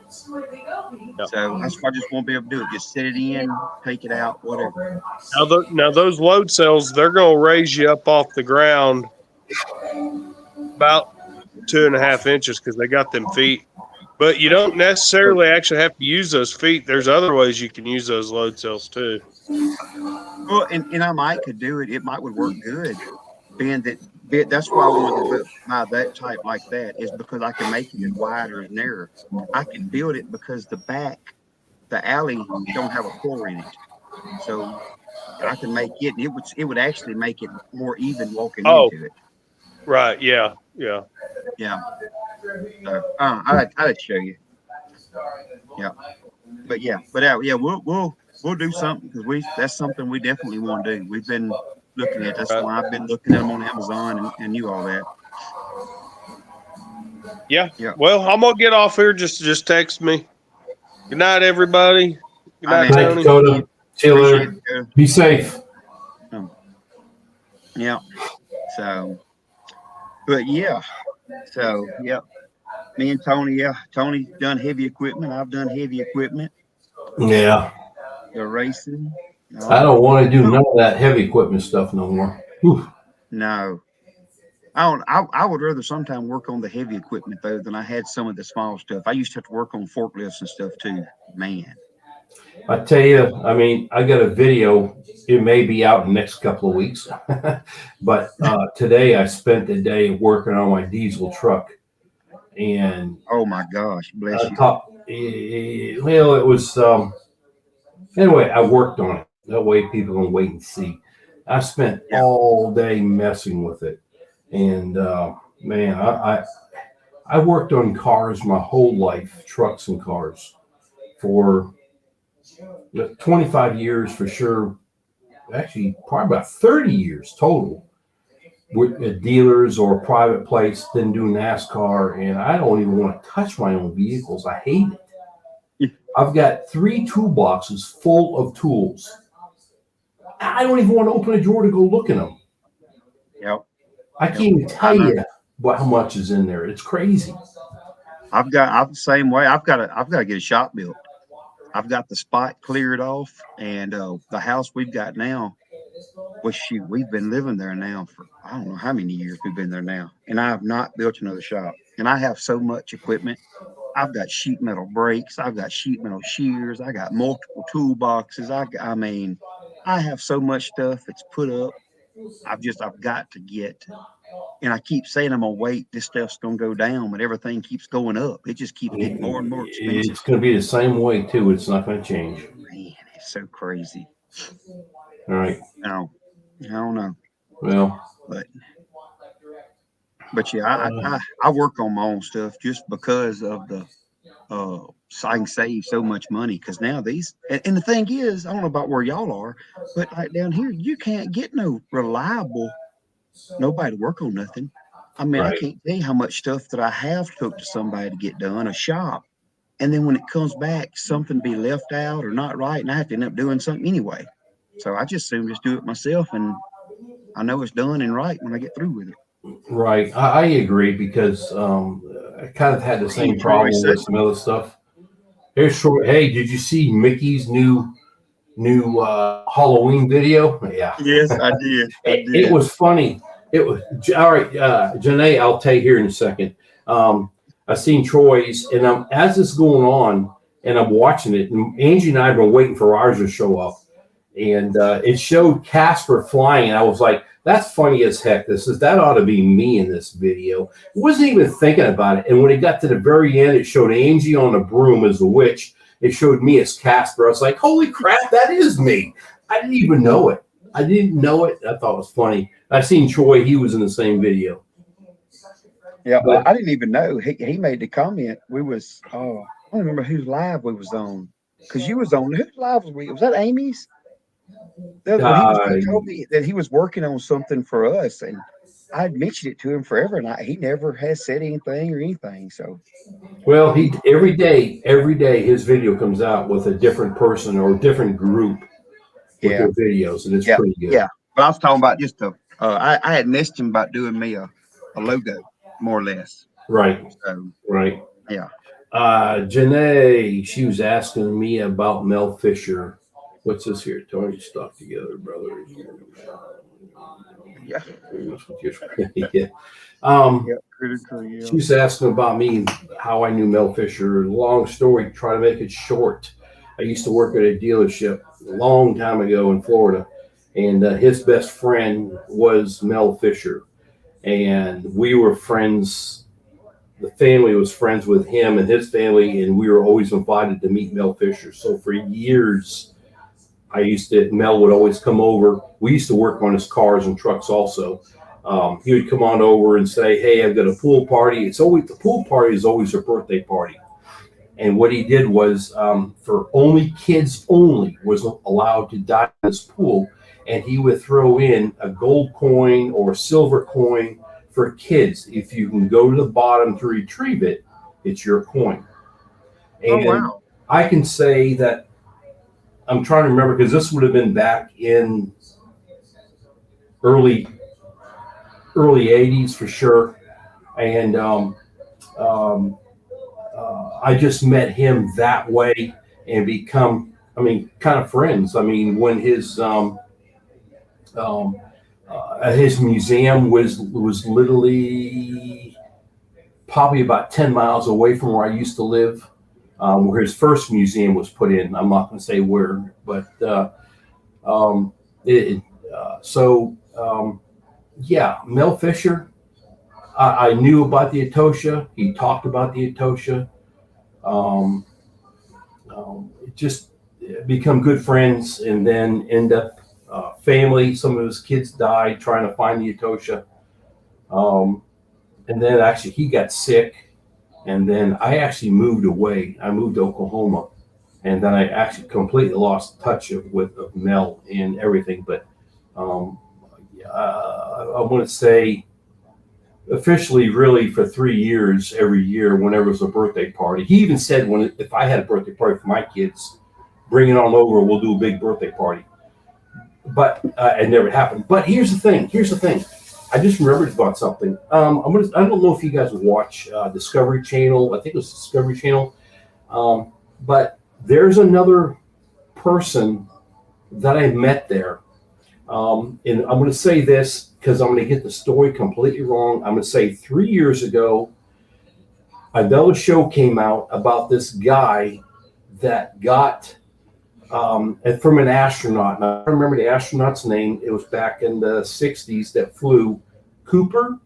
So that's why I just won't be able to do it. Just set it in, take it out, whatever. Now those load cells, they're going to raise you up off the ground about 2.5 inches because they got them feet. But you don't necessarily actually have to use those feet. There's other ways you can use those load cells too. Well, and I might could do it. It might would work good. That's why I wanted to buy that type like that, is because I can make it as wide or as narrow. I can build it because the alley don't have a floor in it. So I can make it, and it would actually make it more even walking into it. Right. Yeah. Yeah. So, I'd show you. Yeah. But yeah, we'll do something because that's something we definitely want to do. We've been looking at. That's why I've been looking at them on Amazon and you all that. Yeah. Yeah. Well, I'm gonna get off here. Just text me. Good night, everybody. Good night, Thank you, Tony. Toto. See you later. Be safe. Yeah. So, but yeah. So yeah. Me and Tony. Tony done heavy equipment. I've done heavy equipment. Yeah. The racing. I don't want to do none of that heavy equipment stuff no more. Whew. No. I would rather sometime work on the heavy equipment though than I had some of the small stuff. I used to have to work on forklifts and stuff too. Man. I tell you, I mean, I got a video. It may be out in the next couple of weeks, but today I spent the day working on my diesel truck, and Oh my gosh, bless you. well, it was anyway. I worked on it. That way, people can wait and see. I spent all day messing with it, and man, I worked on cars my whole life, trucks and cars, for 25 years for sure. Actually, probably about 30 years total with dealers or private place. Didn't do NASCAR, and I don't even want to touch my own vehicles. I hate it. I've got 3 toolboxes full of tools. I don't even want to open a drawer to go look in them. Yep. I can't even tell you how much is in there. It's crazy. I'm the same way. I've got to get a shop built. I've got the spot cleared off, and the house we've got now, well, shoot, we've been living there now for I don't know how many years we've been there now, and I have not built another shop. And I have so much equipment. I've got sheet metal brakes. I've got sheet metal shears. I got multiple toolboxes. I mean, I have so much stuff that's put up. I've got to get, and I keep saying I'm gonna wait. This stuff's gonna go down, but everything keeps going up. It just keeps getting more and more expensive. It's going to be the same way too. It's not going to change. Man, it's so crazy. All right. No, I don't know. Well, But yeah, I work on my own stuff just because of the so I can save so much money. Because now and the thing is, I don't know about where y'all are, but like down here, you can't get no reliable nobody to work on nothing. I mean, Right. I can't tell you how much stuff that I have took to somebody to get done, a shop, and then when it comes back, something be left out or not right, and I have to end up doing something anyway. So I just assume just do it myself, and I know it's done and right when I get through with it. right. I agree because I kind of had the same problem with some other stuff. Here's short. Hey, did you see Mickey's new Halloween video? Yeah. Yes, I did. It was funny. It was all right. Janae, I'll tell you here in a second. I seen Troy's, and as it's going on, and I'm watching it. And Angie and I have been waiting for ours to show up, and it showed Casper flying. And I was like, "That's funny as heck." That ought to be me in this video. I wasn't even thinking about it. And when it got to the very end, it showed Angie on a broom as the witch. It showed me as Casper. I was like, "Holy crap, that is me!" I didn't even know it. I thought it was funny. I seen Troy; he was in the same video. Yeah, but I didn't even know. He made the comment. I don't remember whose live we was on. Because you was on. Whose live was we? Was that Amy's? He told me that he was working on something for us, and I had mentioned it to him forever, and he never has said anything or anything. So, well, he every day his video comes out with a different person or a different group with their videos, and it's pretty good. Yeah, but I was talking about just I had messaged him about doing me a logo, more or less. Right. So, right. Yeah. Janae, she was asking me about Mel Fisher. What's this here? Tony stuck together, brother. Yeah. Yeah. She was asking about me, how I knew Mel Fisher. Long story, try to make it short. I used to work at a dealership a long time ago in Florida, and his best friend was Mel Fisher, and we were friends. The family was friends with him and his family, and we were always invited to meet Mel Fisher. So for years, Mel would always come over. We used to work on his cars and trucks also. He would come on over and say, "Hey, I've got a pool party." The pool party is always a birthday party. And what he did was, for kids only was allowed to dive in this pool, and he would throw in a gold coin or silver coin for kids. If you can go to the bottom to retrieve it, it's your coin. And wow. I can say that I'm trying to remember, because this would have been back in early 80s for sure. And I just met him that way and become, kind of friends. When his museum was literally probably about 10 miles away from where I used to live, where his first museum was put in. I'm not going to say where, but Mel Fisher. I knew about the Etosha. He talked about the Etosha. Just become good friends, and then end up family. Some of his kids died trying to find the Etosha. And then actually he got sick, and then I actually moved away. I moved to Oklahoma, and then I actually completely lost touch with Mel and everything. But I want to say officially really for 3 years, every year, whenever it was a birthday party. He even said if I had a birthday party for my kids, bring it on over, we'll do a big birthday party. But it never happened. But here's the thing. I just remembered about something. I don't know if you guys watch Discovery Channel. I think it was Discovery Channel. But there's another person that I met there. And I'm going to say this because I'm going to get the story completely wrong. I'm going to say 3 years ago, another show came out about this guy that got from an astronaut. And I don't remember the astronaut's name. It was back in the 60s that flew Cooper.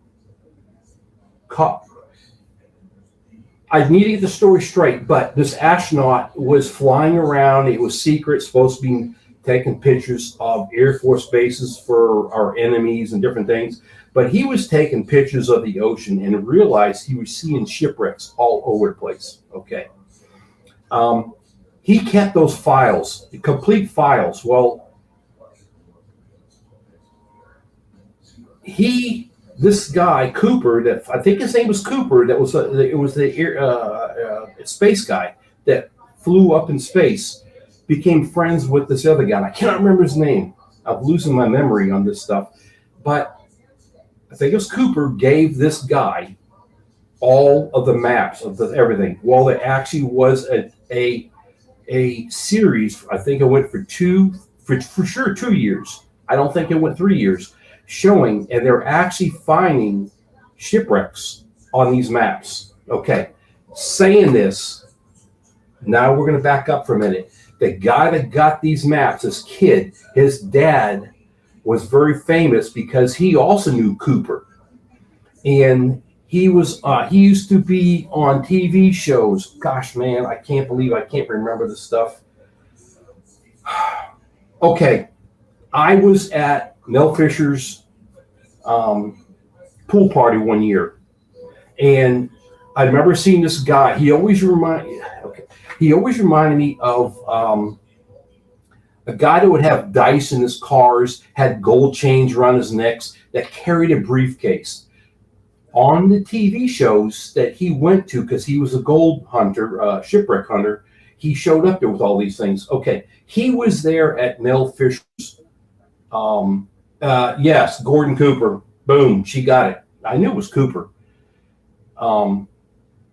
I need to get the story straight, but this astronaut was flying around. It was secret, supposed to be taking pictures of Air Force bases for our enemies and different things. But he was taking pictures of the ocean and realized he was seeing shipwrecks all over the place. Okay. He kept those files, complete files. Well, this guy Cooper, that I think his name was Cooper, that was it was the space guy that flew up in space, became friends with this other guy. I cannot remember his name. I'm losing my memory on this stuff, but I think it was Cooper gave this guy all of the maps of everything. Well, it actually was a series. I think it went for sure 2 years. I don't think it went 3 years, showing, and they're actually finding shipwrecks on these maps. Okay, saying this, now we're going to back up for a minute. The guy that got these maps, this kid, his dad was very famous because he also knew Cooper, and he used to be on TV shows. Gosh, man, I can't believe I can't remember this stuff. Okay, I was at Mel Fisher's pool party one year, and I remember seeing this guy. He always reminded me of a guy that would have dice in his cars, had gold chains around his necks, that carried a briefcase. On the TV shows that he went to, because he was a gold hunter, shipwreck hunter, he showed up there with all these things. Okay, he was there at Mel Fisher's. Yes, Gordon Cooper. Boom, she got it. I knew it was Cooper.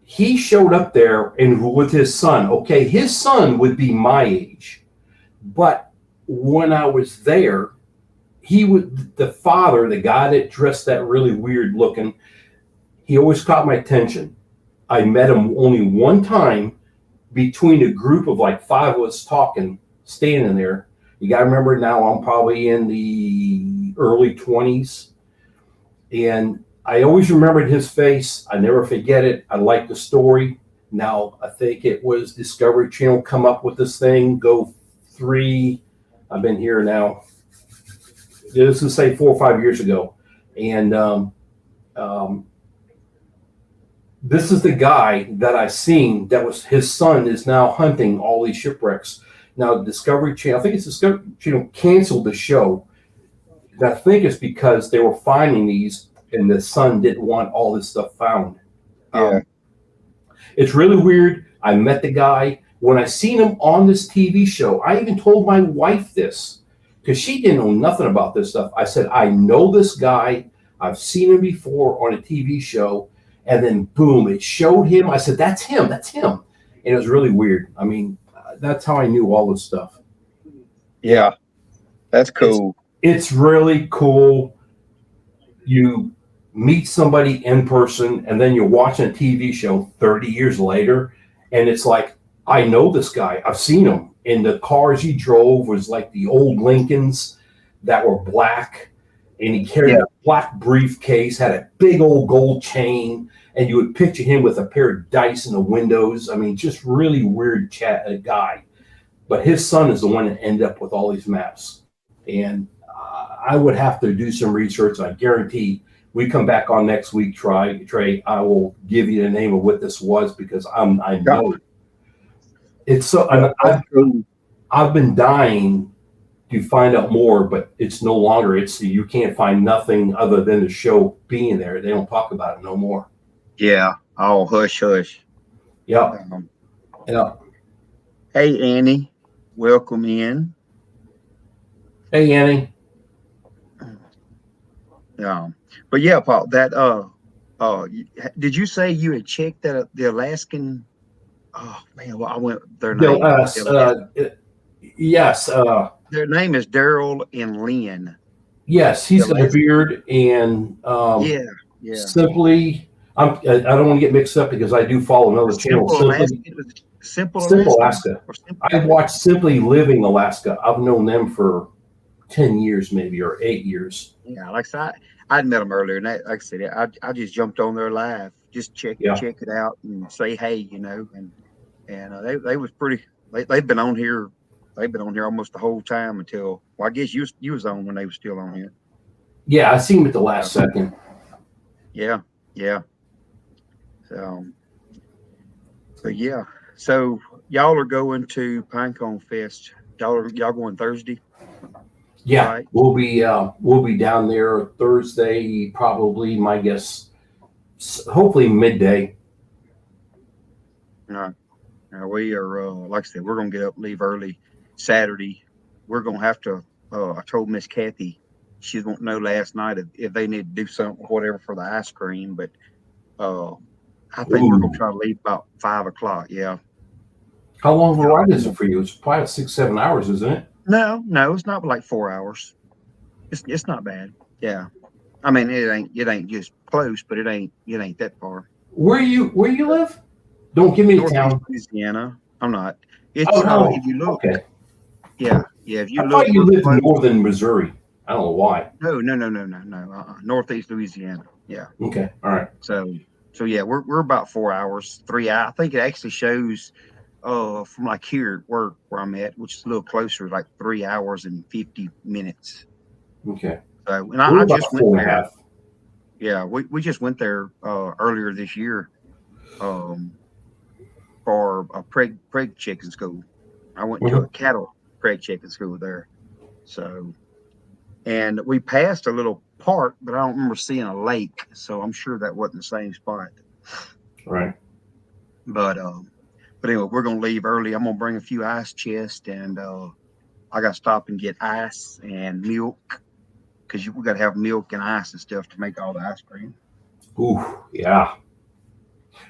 He showed up there and with his son. Okay, his son would be my age, but when I was there, the father, the guy that dressed that really weird looking, he always caught my attention. I met him only one time between a group of like 5 of us talking, standing there. You got to remember now I'm probably in the early 20s. And I always remembered his face. I never forget it. I like the story. Now, I think it was Discovery Channel come up with this thing, Go 3. I've been here now. This is say 4 or 5 years ago. And this is the guy that I seen that was his son is now hunting all these shipwrecks. Now, Discovery Channel, I think it's Discovery Channel canceled the show. And I think it's because they were finding these and the son didn't want all this stuff found. Yeah. It's really weird. I met the guy. When I seen him on this TV show, I even told my wife this because she didn't know nothing about this stuff. I said, I know this guy. I've seen him before on a TV show. And then, boom, it showed him. I said, that's him. That's him. And it was really weird. I mean, that's how I knew all this stuff. Yeah, that's cool. It's really cool. You meet somebody in person, and then you're watching a TV show 30 years later, and it's like, I know this guy. I've seen him. And the cars he drove was like the old Lincolns that were black, and he carried a black briefcase, had a big old gold chain, and you would picture him with a pair of dice in the windows. I mean, just really weird guy. But his son is the one that ended up with all these maps. And I would have to do some research. I guarantee we come back on next week, Trey. I will give you the name of what this was because I know it's so. I've been dying to find out more, but it's no longer. You can't find nothing other than the show being there. They don't talk about it no more. Yeah. Oh, hush, hush. Yep. Um, Yeah. hey, Annie, welcome in. Hey, Annie. But yeah, Paul, did you say you had checked that the Alaskan? Oh man, well, I went their name. Yes. Their name is Daryl and Lynn. Yes, he's got a Alaskan. beard and Yeah, yeah. Simply. I don't want to get mixed up because I do follow another channel. Simple Simple Alaska. Alaska. I've watched Simply Living Alaska. I've known them for 10 years, maybe, or 8 years. Yeah, like I said, I'd met them earlier, and like I said, I just jumped on their live, just check it out and say hey, you know, and they was pretty. They've been on here. They've been on here almost the whole time until. Well, I guess you was on when they were still on here. Yeah, I seen him at the last second. Yeah, yeah. So, but yeah. So y'all are going to Pinecone Fest. Y'all going Thursday? Yeah, right? We'll be down there Thursday, probably. My guess, hopefully midday. No, we are like I said, we're gonna get up, leave early Saturday. We're gonna have to. I told Miss Kathy she won't know last night if they need to do something, whatever, for the ice cream. But I think we're gonna try to leave about 5 o'clock. Yeah. How long of a ride is it for you? It's probably 6-7 hours, isn't it? No, it's not like 4 hours. It's not bad. Yeah. I mean, it ain't just close, but it ain't that far. Where you live? Don't give me the town. Louisiana. I'm not. It's if you look. Okay. Yeah. If you look. I thought you lived in northern Missouri. I don't know why. No. Northeast Louisiana. Yeah. Okay. All right. So yeah, we're about 4 hours, 3 hours. I think it actually shows from like here at work where I'm at, which is a little closer, like 3 hours and 50 minutes. Okay. So and I just went there. Half. Yeah, we just went there earlier this year for a preg chicken school. I went to a cattle preg chicken school there. So, and we passed a little park, but I don't remember seeing a lake. So I'm sure that wasn't the same spot. Right. But anyway, we're gonna leave early. I'm gonna bring a few ice chests, and I gotta stop and get ice and milk because we gotta have milk and ice and stuff to make all the ice cream. Ooh, yeah.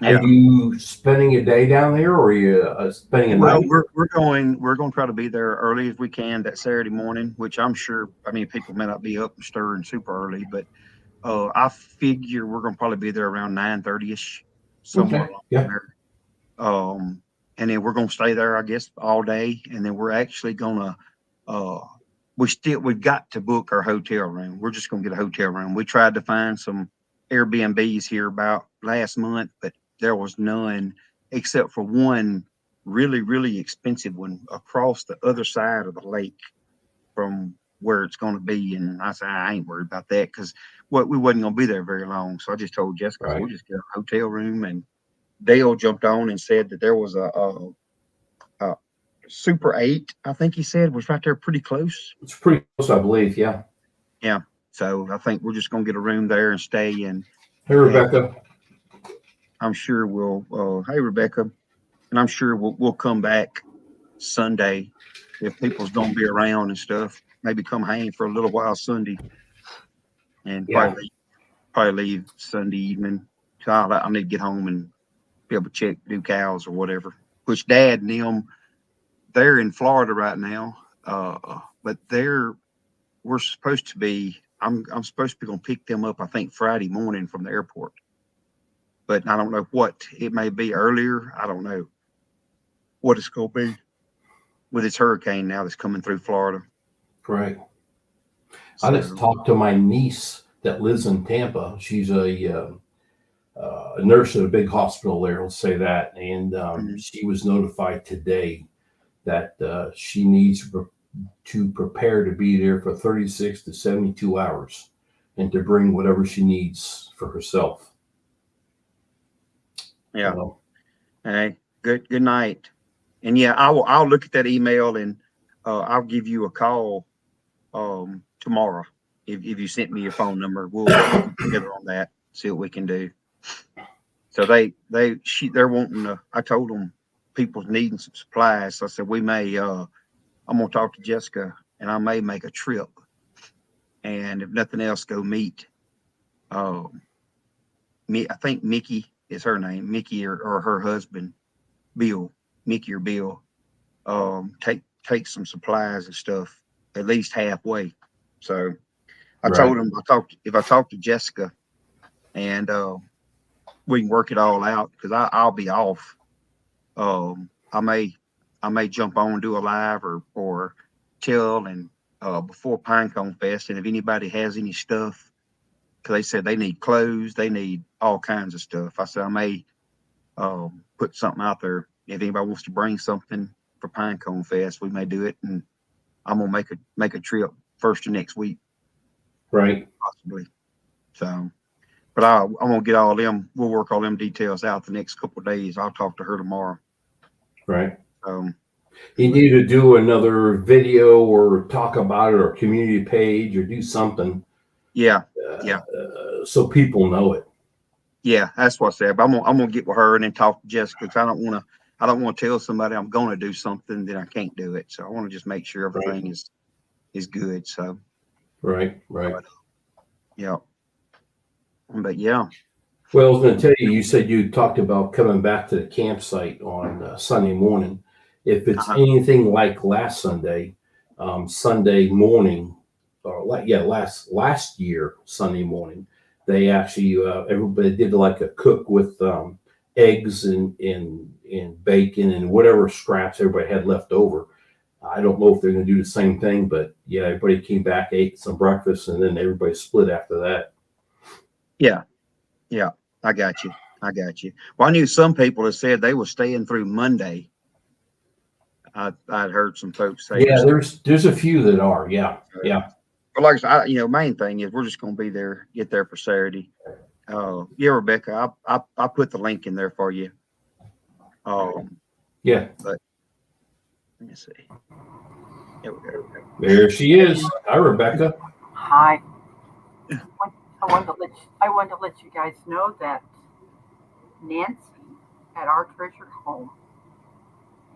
Are you spending a day down there, or are you spending a night? Well, we're going to try to be there early as we can that Saturday morning, which I'm sure. I mean, people may not be up and stirring super early, but I figure we're going to probably be there around 9:30ish, somewhere along there. And then we're going to stay there, I guess, all day, and then we're actually going to. We've got to book our hotel room. We're just going to get a hotel room. We tried to find some Airbnbs here about last month, but there was none except for one really, really expensive one across the other side of the lake from where it's going to be. And I said, I ain't worried about that because we wasn't going to be there very long. So I just told Jessica, we'll just get a hotel room. And Dale jumped on and said that there was a Super 8, I think he said, was right there pretty close. It's pretty close, I believe. Yeah. Yeah. So I think we're just going to get a room there and stay. And hey, Rebecca. I'm sure we'll. Hey, Rebecca, and I'm sure we'll come back Sunday if people's going to be around and stuff. Maybe come hang for a little while Sunday, and probably leave Sunday evening. So I need to get home and be able to check new cows or whatever. Which Dad and them, they're in Florida right now, but we're supposed to be. I'm supposed to be going to pick them up, I think, Friday morning from the airport. But I don't know what it may be earlier. I don't know what it's going to be with this hurricane now that's coming through Florida. Right. So, I just talked to my niece that lives in Tampa. She's a nurse at a big hospital there. Let's say that. And she was notified today that she needs to prepare to be there for 36 to 72 hours and to bring whatever she needs for herself. Yeah. Hey, good night. And yeah, I'll look at that email and I'll give you a call tomorrow. If you sent me your phone number, we'll get together on that, see what we can do. So they're wanting to, I told them people's needing some supplies. So I said, I'm going to talk to Jessica and I may make a trip. And if nothing else, go meet, I think Mickey is her name, Mickey or her husband, Bill, Mickey or Bill, take some supplies and stuff at least halfway. So I told him if I talk to Jessica and we can work it all out because I'll be off. I may jump on and do a live or chill and before Pinecone Fest, and if anybody has any stuff, because they said they need clothes, they need all kinds of stuff. I said I may put something out there. If anybody wants to bring something for Pinecone Fest, we may do it, and I'm gonna make a trip first of next week, Right. possibly. So, but I'm gonna get all them. We'll work all them details out the next couple of days. I'll talk to her tomorrow. Right. You need to do another video or talk about it or community page or do something. Yeah. So people know it. Yeah, that's what I said. But I'm gonna get with her and then talk to Jessica because I don't want to tell somebody I'm gonna do something that I can't do it. So I want to just make sure everything is good. So Right. Yeah. But yeah. Well, I was going to tell you, you said you talked about coming back to the campsite on Sunday morning. If it's anything like last Sunday, Sunday morning, or last year, Sunday morning, they actually, everybody did like a cook with eggs and bacon and whatever scraps everybody had left over. I don't know if they're going to do the same thing, but yeah, everybody came back, ate some breakfast, and then everybody split after that. Yeah. I got you. Well, I knew some people that said they were staying through Monday. I'd heard some folks say. Yeah, there's a few that are. Yeah. But like I said, main thing is we're just going to be there, get there for Saturday. Yeah, Rebecca, I put the link in there for you. Yeah. But let me see. There we go. There she is. Hi, Rebecca. Hi. I wanted to let you guys know that Nancy at our treasured home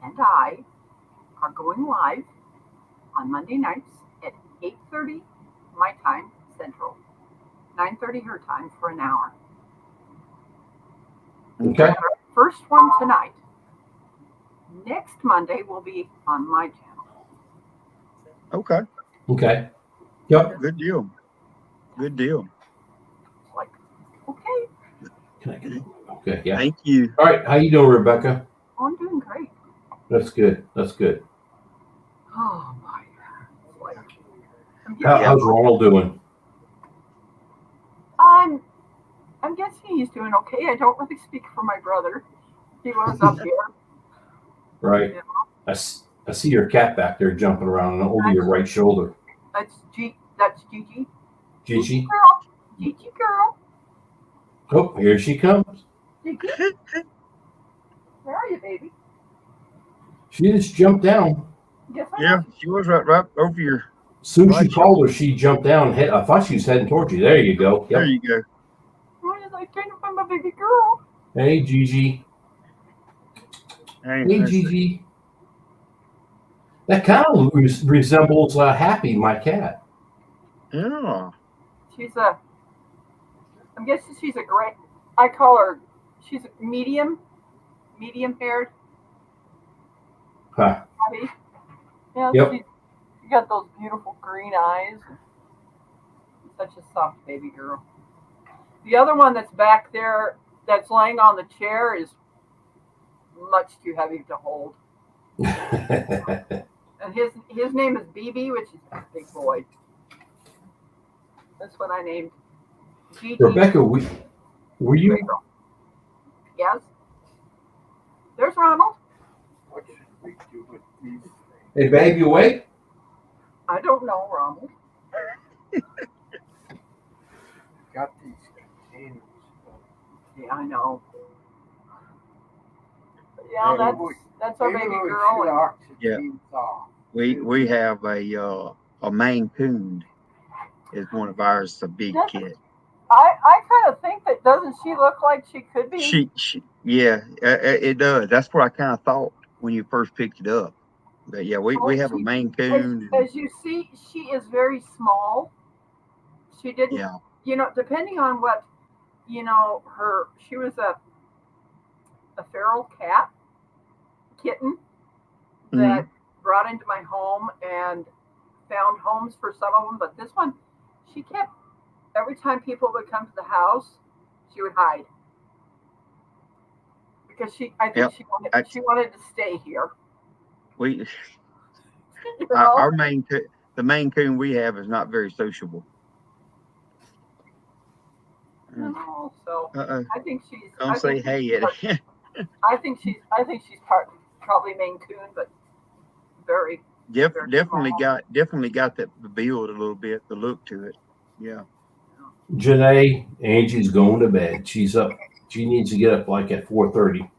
and I are going live on Monday nights at 8:30 my time Central, 9:30 her time for an hour. Okay. Our first one tonight. Next Monday will be on my channel. Okay. Yep. Good deal. Like, okay. Can I get it? Okay. Yeah. Thank you. All right. How you doing, Rebecca? Oh, I'm doing great. That's good. Oh my. Like, How's Ronald doing? I'm guessing he's doing okay. I don't really speak for my brother. He was up here. Right. Yeah. I see your cat back there jumping around over your right shoulder. That's Gigi. Gigi. Gigi girl. Oh, here she comes. Gigi. Where are you, baby? She just jumped down. Yes, Yeah, she was right over your. As soon as you called her, she jumped down. I thought she was heading towards you. There you go. Yep. There you go. I was like trying to find my baby girl. Hey, Gigi. Hey, Gigi. That kind of resembles Happy, my cat. Yeah. I'm guessing she's a gray. I call her, she's medium haired. Huh. Happy. Yeah, Yep. She got those beautiful green eyes. Such a soft baby girl. The other one that's back there, that's laying on the chair, is much too heavy to hold. And his name is BB, which is a big boy. That's what I named Gigi. Rebecca, were you? Yes. There's Ronald. What should we do with these? Hey, babe, you awake? I don't know, Ronald. Got these containers. Yeah, I know. But yeah, that's our baby girl. Yeah. We have a a Maine Coon is one of ours, a big Doesn't- kid. I kind of think that doesn't she look like she could be? Yeah, it does. That's what I kind of thought when you first picked it up. But yeah, we have a Maine Coon. As you see, she is very small. She didn't, Yeah. Depending on what, she was a feral kitten that brought into my home and found homes for some of them. But this one, she kept, every time people would come to the house, she would hide. Because I think she wanted to stay here. We You know? our the Maine Coon we have is not very sociable. No, so I think she's. Don't say hey, Eddie. I think she's probably Maine Coon, but very. Definitely got that build a little bit, the look to it. Yeah. Janae, Angie's going to bed. She's up. She needs to get up like at 4:30.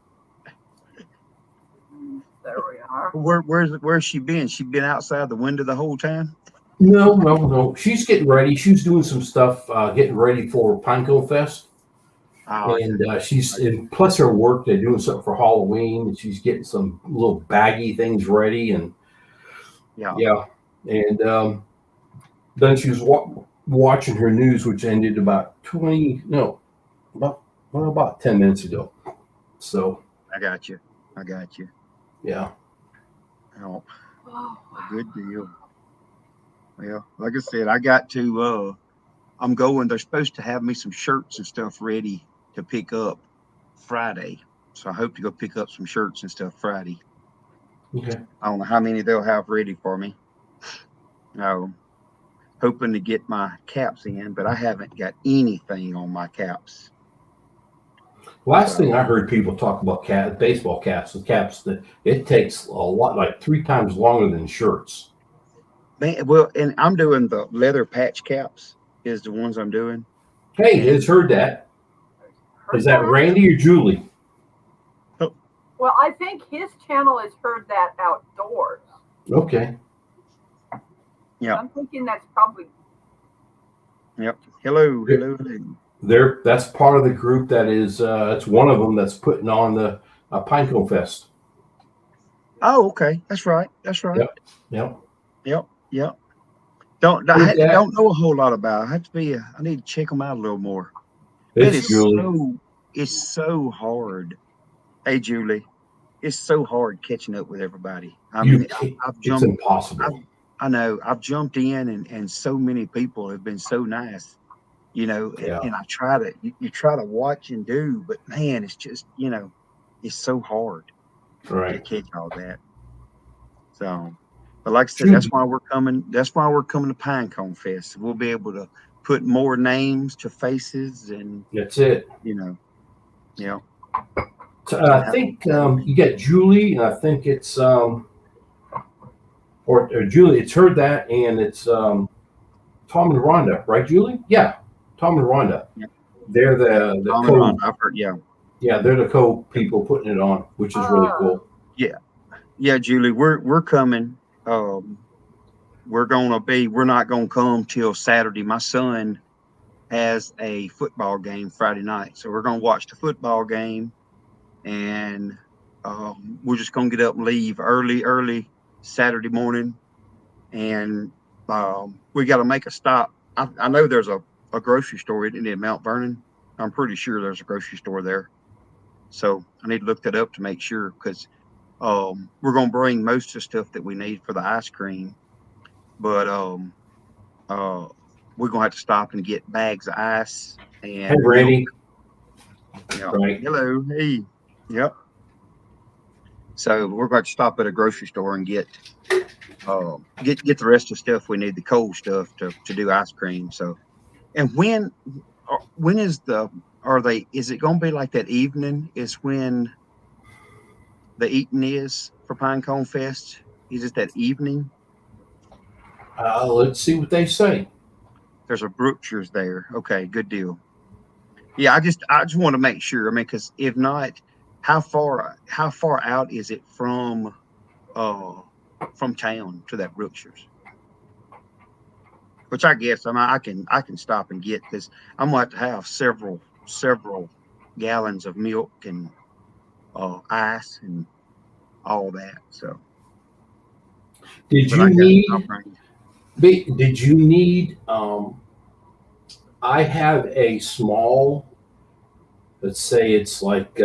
There we are. Where's she been? She been outside the window the whole time? No. She's getting ready. She's doing some stuff, getting ready for Pinecone Fest. Oh, And and plus her work, they're doing something for Halloween, and she's getting some little baggy things ready. And yeah. And then she was watching her news, which ended about 10 minutes ago. So I got you. yeah. Oh, good deal. Well, like I said, I got to. I'm going. They're supposed to have me some shirts and stuff ready to pick up Friday, so I hope to go pick up some shirts and stuff Friday. Okay. I don't know how many they'll have ready for me. Hoping to get my caps in, but I haven't got anything on my caps. Last thing I heard people talk about baseball caps and caps, that it takes a lot, like 3 times longer than shirts. Man, well, and I'm doing the leather patch caps is the ones I'm doing. Hey, has heard that. Is that Randy or Julie? Well, I think his channel has heard that outdoors. Okay. Yeah. I'm thinking that's probably. Yep. Hello. That's part of the group that is. It's one of them that's putting on the Pinecone Fest. Oh, okay. That's right. Yep. Don't know a whole lot about it. I need to check them out a little more. It's Julie. It's so hard. Hey, Julie, it's so hard catching up with everybody. It's impossible. I know. I've jumped in, and so many people have been so nice, and I try to. You try to watch and do, but man, it's just it's so hard to catch all that. So, but like I said, that's why we're coming. That's why we're coming to Pinecone Fest. We'll be able to put more names to faces, and that's it. Yeah. So I think you got Julie, and I think it's or Julie. It's her that, and it's Tom and Rhonda, right, Julie? Yeah, Tom and Rhonda. Yeah. They're the Tom co. and Rhonda, I've heard, Yeah, they're the co-people putting it on, which is really cool. Yeah, Julie, we're coming. We're not gonna come till Saturday. My son has a football game Friday night, so we're gonna watch the football game, and we're just gonna get up and leave early Saturday morning, and we got to make a stop. I know there's a grocery store in Mount Vernon. I'm pretty sure there's a grocery store there, so I need to look that up to make sure, because we're gonna bring most of the stuff that we need for the ice cream, but we're gonna have to stop and get bags of ice. And Hey, Randy. Right. Hello. Hey. Yep. So we're going to stop at a grocery store and get the rest of the stuff we need, the cold stuff to do ice cream. So, and when is it going to be like that evening is when the eating is for Pinecone Fest? Is it that evening? Let's see what they say. There's a Brookshire's there. Okay, good deal. Yeah, I just want to make sure. I mean, because if not, how far out is it from town to that Brookshire's? which I guess I can stop and get, because I'm going to have several gallons of milk and ice and all that. So, Did but you I got need? I'll bring- Did you need? I have a small. Let's say it's like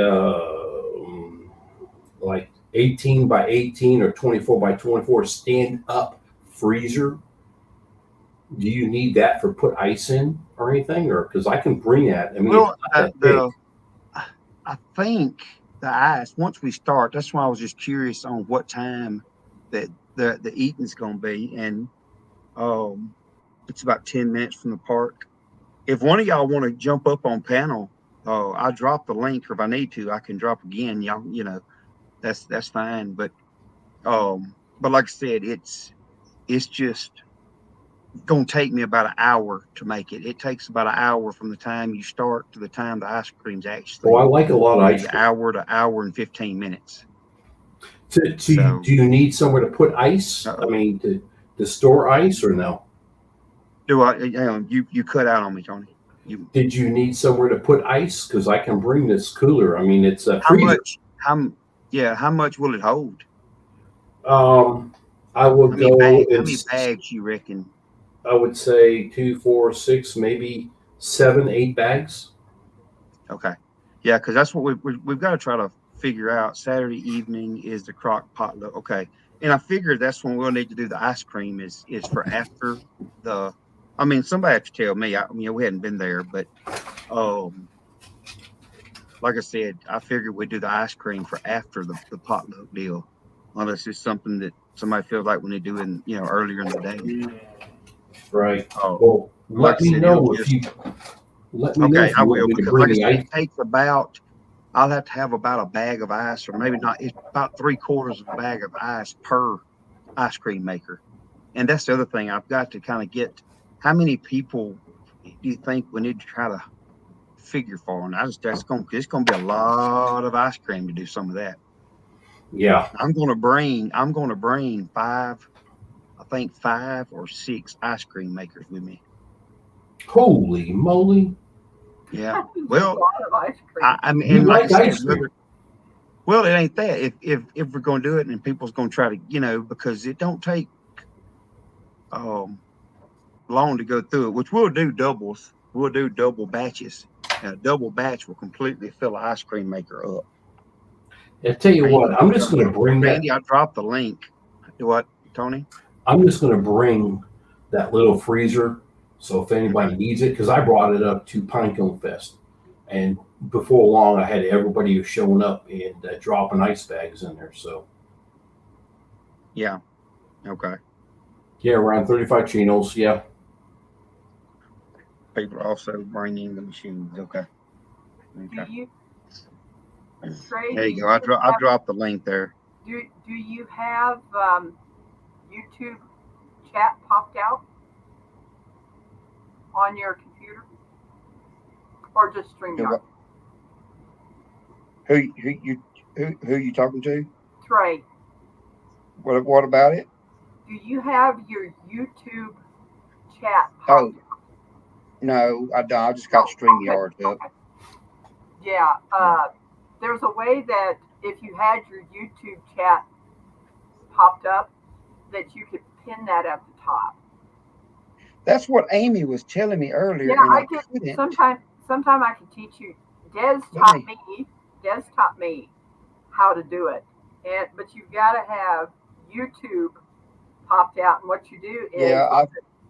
18 by 18 or 24 by 24 stand up freezer. Do you need that for put ice in or anything, or because I can bring that? I mean, well, it's not that big. I think the ice, once we start, that's why I was just curious on what time that the eating's going to be, and it's about 10 minutes from the park. If one of y'all want to jump up on panel, I drop the link, or if I need to, I can drop again. Y'all, that's fine. But like I said, it's just gonna take me about an hour to make it. It takes about an hour from the time you start to the time the ice cream's actually. Oh, I like a lot of ice cream. Hour to hour and 15 minutes. Do So- you need somewhere to put ice? I mean, to store ice or no? Do I? You cut out on me, Tony. Did you need somewhere to put ice? Because I can bring this cooler. I mean, it's a How freezer. much? How much will it hold? I will How many, go. how many bags you reckon? I would say 2, 4, 6, maybe 7, 8 bags. Okay, yeah, because that's what we've got to try to figure out. Saturday evening is the crock potluck. Okay, and I figured that's when we'll need to do the ice cream is for after the. I mean, somebody have to tell me. We hadn't been there, but like I said, I figured we'd do the ice cream for after the potluck deal, unless it's something that somebody feels like when they do in earlier in the day. Right. Oh, Well, like let I me said, know it'll if just- you. Let me know Okay, if I you will, want me to because bring like I the said, ice. it takes about. I'll have to have about a bag of ice, or maybe not. It's about 3/4 of a bag of ice per ice cream maker, and that's the other thing. I've got to kind of get. How many people do you think we need to try to figure for? And it's gonna be a lot of ice cream to do some of that. Yeah. I'm gonna bring 5. I think 5 or 6 ice cream makers with me. Holy moly! Yeah. That's Well, a lot of ice cream. I mean, You and like like I ice said, cream? well, it ain't that. If we're gonna do it, and people's gonna try to, because it don't take long to go through it, which we'll do doubles. We'll do double batches. A double batch will completely fill an ice cream maker up. I tell you what, I'm just going to bring that. Randy, I dropped the link. Do what, Tony? I'm just going to bring that little freezer. So if anybody needs it, because I brought it up to Pinecone Fest, and before long, I had everybody who's showing up and dropping ice bags in there. So Yeah. Okay. yeah, around 35 chinos. Yeah. People are also bringing the machines. Okay. Do you, Trey? There do you go. I have- dropped the link there. Do you have YouTube chat popped out on your computer, or just StreamYard? Who you talking to? Trey, What about it? do you have your YouTube chat Oh, popped out? no, I don't. I just got StreamYard up. Okay. Yeah, there's a way that if you had your YouTube chat popped up, that you could pin that at the top. That's what Amy was telling me earlier. Yeah, and I get couldn't. sometime I can teach you. Des taught me how to do it. But you've got to have YouTube popped out, and what you do is Yeah,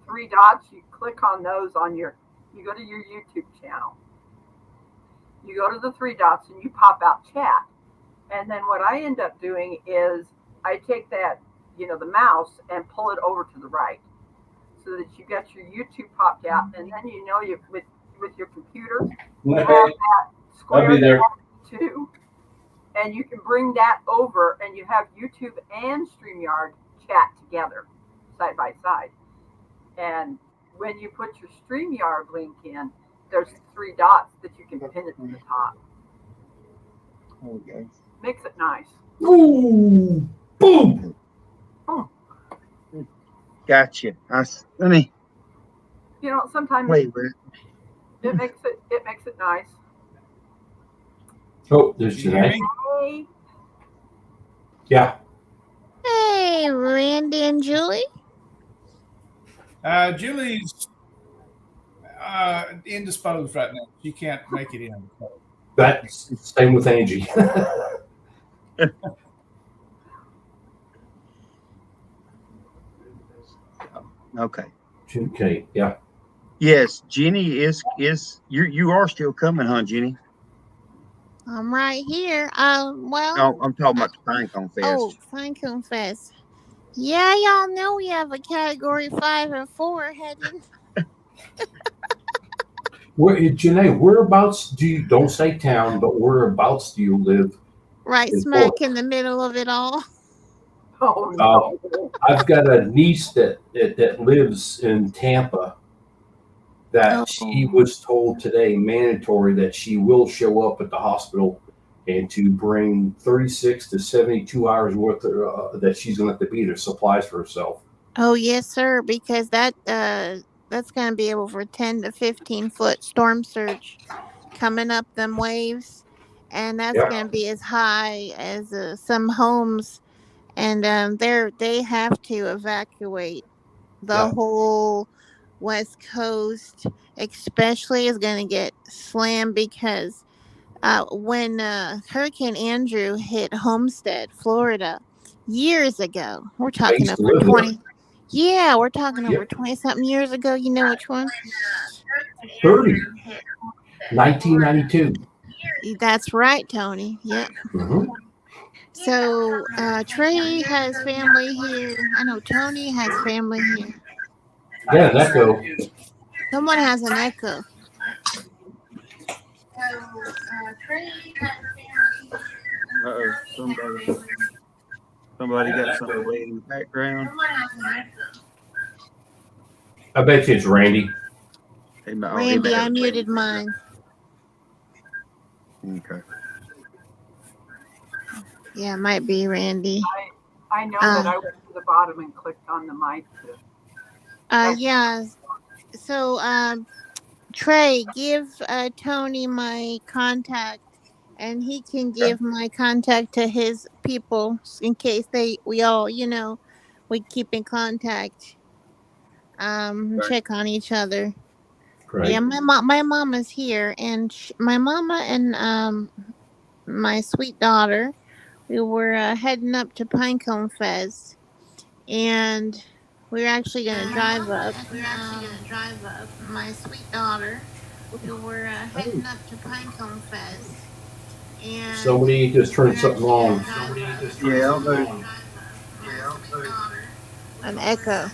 3 dots, you click on those you go to your YouTube channel. You go to the 3 dots and you pop out chat. And then what I end up doing is I take that, the mouse, and pull it over to the right, so that you got your YouTube popped out, and then you with your computer, you have that square I'll be there. too, and you can bring that over, and you have YouTube and StreamYard chat together, side by side. And when you put your StreamYard link in, there's 3 dots that you can pin it to the top. Okay. Makes it nice. Ooh, boom! Gotcha. Let me Sometimes Wait, wait. it makes it nice. Oh, there's Can you hear Janae. me? Hey, Yeah. Hey, Randy and Julie. Julie's indisposed right now. She can't make it in. That's same with Angie. Okay. Okay. Yeah. Yes, Jenny is you are still coming, huh, Jenny? I'm right here. Well, No, I'm talking about the Pinecone Fest. oh, Pinecone Fest. Yeah, y'all know we have a Category 5 and 4 heading. Janae, whereabouts do you, don't say town, but whereabouts do you live? Right In smack Florida. in the middle of it all. oh no. I've got a niece that lives in Tampa that she was told today mandatory that she will show up at the hospital and to bring 36 to 72 hours worth of, that she's going to have to be there, supplies for herself. Oh, yes, sir, because that's going to be over 10 to 15 foot storm surge coming up them waves. And that's Yeah. going to be as high as some homes. And they have to evacuate the Yeah. whole West Coast, especially is going to get slammed because when Hurricane Andrew hit Homestead, Florida, years ago, we're talking used to over live there. 20. Yeah, we're talking Yep. over 20 something years ago. You know which one? 30. 1992. That's right, Tony. Yep. Mm-hmm. So Trey has family here. I know Tony has family here. Yeah, an echo. Someone has an echo. Uh-oh, somebody got something way in the background. I bet you it's Randy. Randy, I muted mine. Okay. Yeah, it might be Randy. I know that I went to the bottom and clicked on the mic. Yeah. So, Trey, give Tony my contact, and he can give my contact to his people in case we all, we keep in contact. Check on each other. Right. Yeah, my mama's here, and my mama and my sweet daughter, we were heading up to Pinecone Fest, and we're actually gonna drive up. My sweet daughter, we were heading up to Pinecone Fest, and Somebody just turned something on. Yeah, an echo.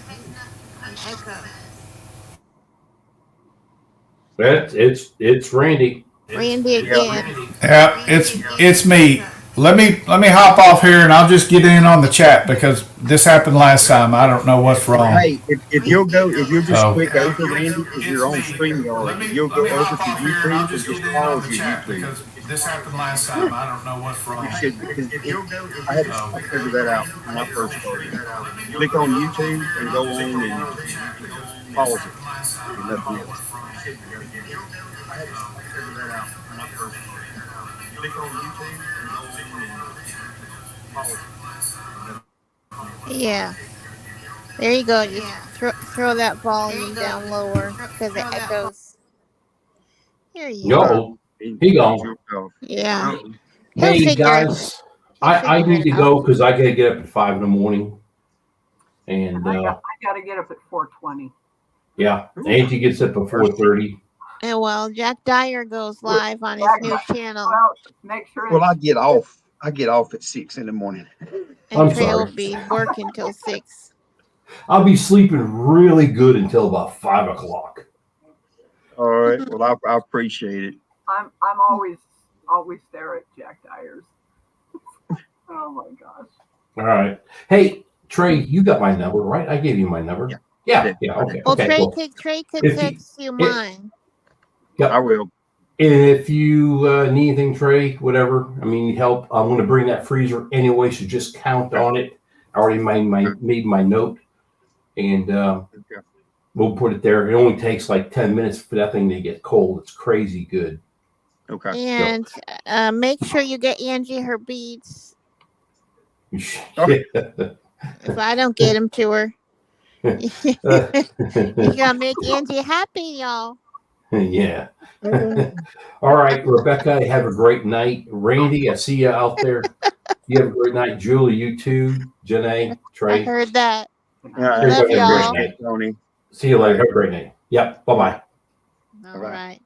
It's Randy. Randy again. Yeah, it's me. Let me hop off here and I'll just get in on the chat because this happened last time. I don't know what's wrong. Hey, if you'll just Oh. click over Randy because you're on StreamYard, you'll go over to YouTube and just pause your YouTube. This happened last time. I don't know what's wrong. You should, because I had to figure that out when I first started. Click on YouTube and go on and pause it. And nothing else. I had to figure that out when I first started. Click on YouTube and go on and pause it. Yeah. There you go. Just throw that volume down lower because it echoes. Here you go. No, he gone. Yeah. Hey figure- guys, I need to go because I gotta get up at 5 in the morning, and I got to get up at 4:20. yeah, Angie gets up at 4:30. And well, Jack Dyer goes live on his new channel, Well, make sure. Well, I get off at 6 in the morning. and I'm Trey will sorry. be working till 6. I'll be sleeping really good until about 5 o'clock. All right. Well, I appreciate it. I'm always there at Jack Dyer's. Oh my gosh. All right. Hey Trey, you got my number, right? I gave you my number. Yeah. Okay. Well, Okay. Trey could If you- text you mine. I will. If you need anything, Trey, whatever, I mean, help. I'm going to bring that freezer anyway, so just count on it. I already made my note, and We'll put it there. It only takes like 10 minutes for that thing to get cold. It's crazy good. Okay. And make sure you get Angie her beads. Yeah. If I don't get them to her, you gotta make Angie happy, y'all. Yeah. All right, Rebecca, have a great night. Randy, I see you out there. You have a great night. Julie, you too. Janae, I Trey. heard that. Yeah, Love Everybody have a y'all. great night. Tony. See you later. Have a great night. Yep. Bye-bye. All right.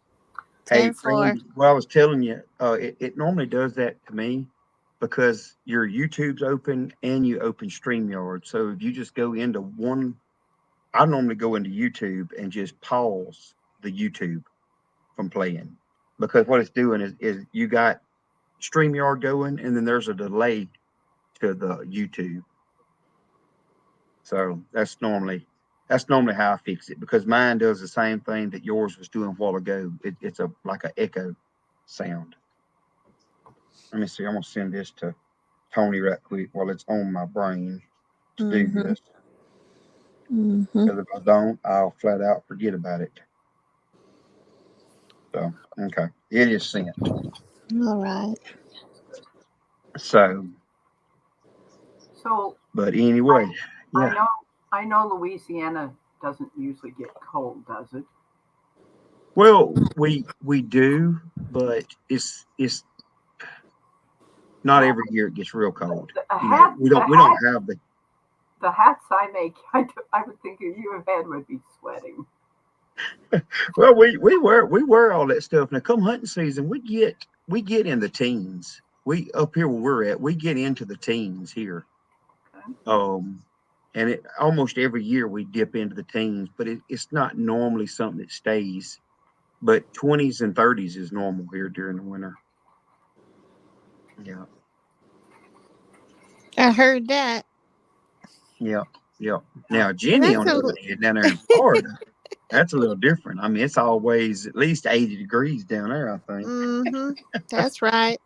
Hey, 10-4. Randy, well, I was telling you, it normally does that to me because your YouTube's open and you open StreamYard. So if you just go into one, I normally go into YouTube and just pause the YouTube from playing because what it's doing is you got StreamYard going and then there's a delay to the YouTube. So that's normally how I fix it because mine does the same thing that yours was doing a while ago. It's like an echo sound. Let me see. I'm gonna send this to Tony right quick while it's on my brain to do this. Because if I don't, I'll flat out forget about it. So okay, it is sent. All right. So, So but anyway, yeah. I know Louisiana doesn't usually get cold, does it? Well, we do, but it's not every year it gets real cold. You know, we don't have The hats I make, I would think if you had would be sweating. well, we wear all that stuff. Now come hunting season, we get in the teens. We up here where we're at, we get into the teens here. And it almost every year we dip into the teens, but it's not normally something that stays. But 20s and 30s is normal here during the winter. Yeah. I heard that. Yeah. Yeah. Now Jenny on the other hand down there in Florida, that's a little different. I mean, it's always at least 80 degrees down there, I think. That's right.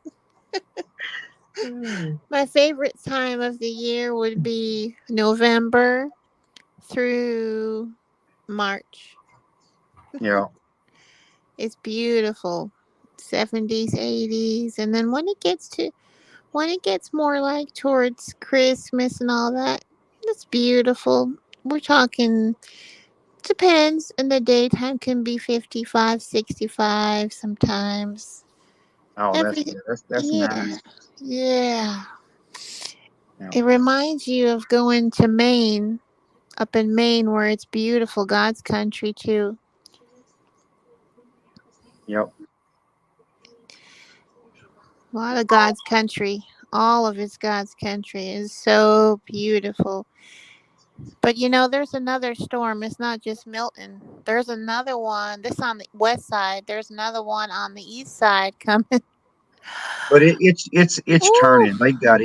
My favorite time of the year would be November through March. Yeah. It's beautiful. 70s, 80s. And then when it gets more like towards Christmas and all that, it's beautiful. We're talking, depends. In the daytime can be 55, 65 sometimes. Oh, that's nice. Yeah. Yeah. It reminds you of going to Maine, up in Maine where it's beautiful, God's country too. Yep. A lot of God's country. All of it's God's country. Is so beautiful. But you know, there's another storm. It's not just Milton. There's another one. This on the west side. There's another one on the east side coming. But it's Ooh. turning. They've got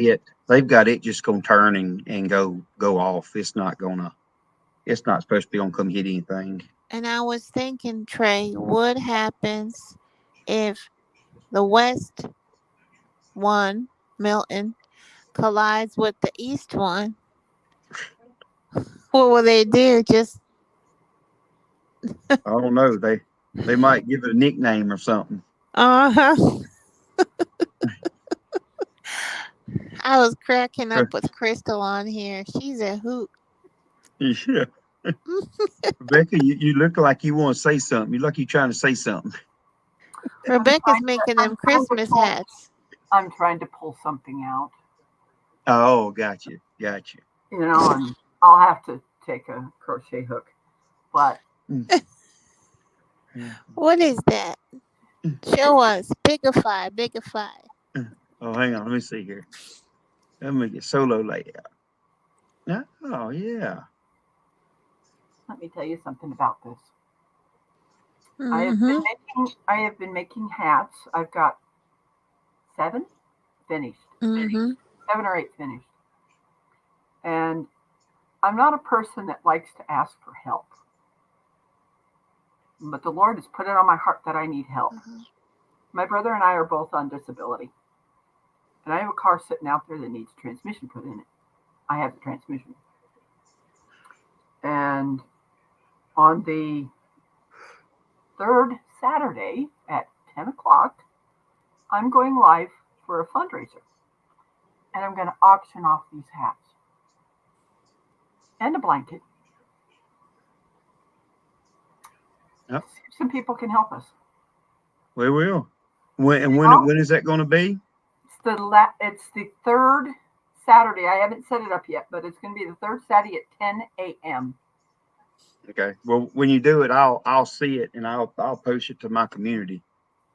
it just gonna turn and go off. It's not supposed to be gonna come hit anything. And I was thinking, Trey, what happens if the west one, Milton, collides with the east one? What will they do? Just I don't know. They might give it a nickname or something. I was cracking up with Crystal on here. She's a hoot. Yeah. Rebecca, you look like you want to say something. You look like you're trying to say something. Rebecca's making them Christmas hats. I'm trying to pull something out. Oh, gotcha. You know, and I'll have to take a crochet hook. But what is that? Show us. Bigify. Oh, hang on. Let me see here. Let me get solo layout. Oh, yeah. let me tell you something about this. Mm-hmm. I have been making hats. I've got 7 finished. Mm-hmm. 7 or 8 finished. And I'm not a person that likes to ask for help. But the Lord has put it on my heart that I need help. My brother and I are both on disability. And I have a car sitting out there that needs a transmission put in it. I have the transmission. And on the third Saturday at 10 o'clock, I'm going live for a fundraiser. And I'm going to auction off these hats and a blanket. Yep. See if some people can help us. We will. When is that going to be? It's the third Saturday. I haven't set it up yet, but it's going to be the third Saturday at 10 a.m. Okay. Well, when you do it, I'll see it and I'll post it to my community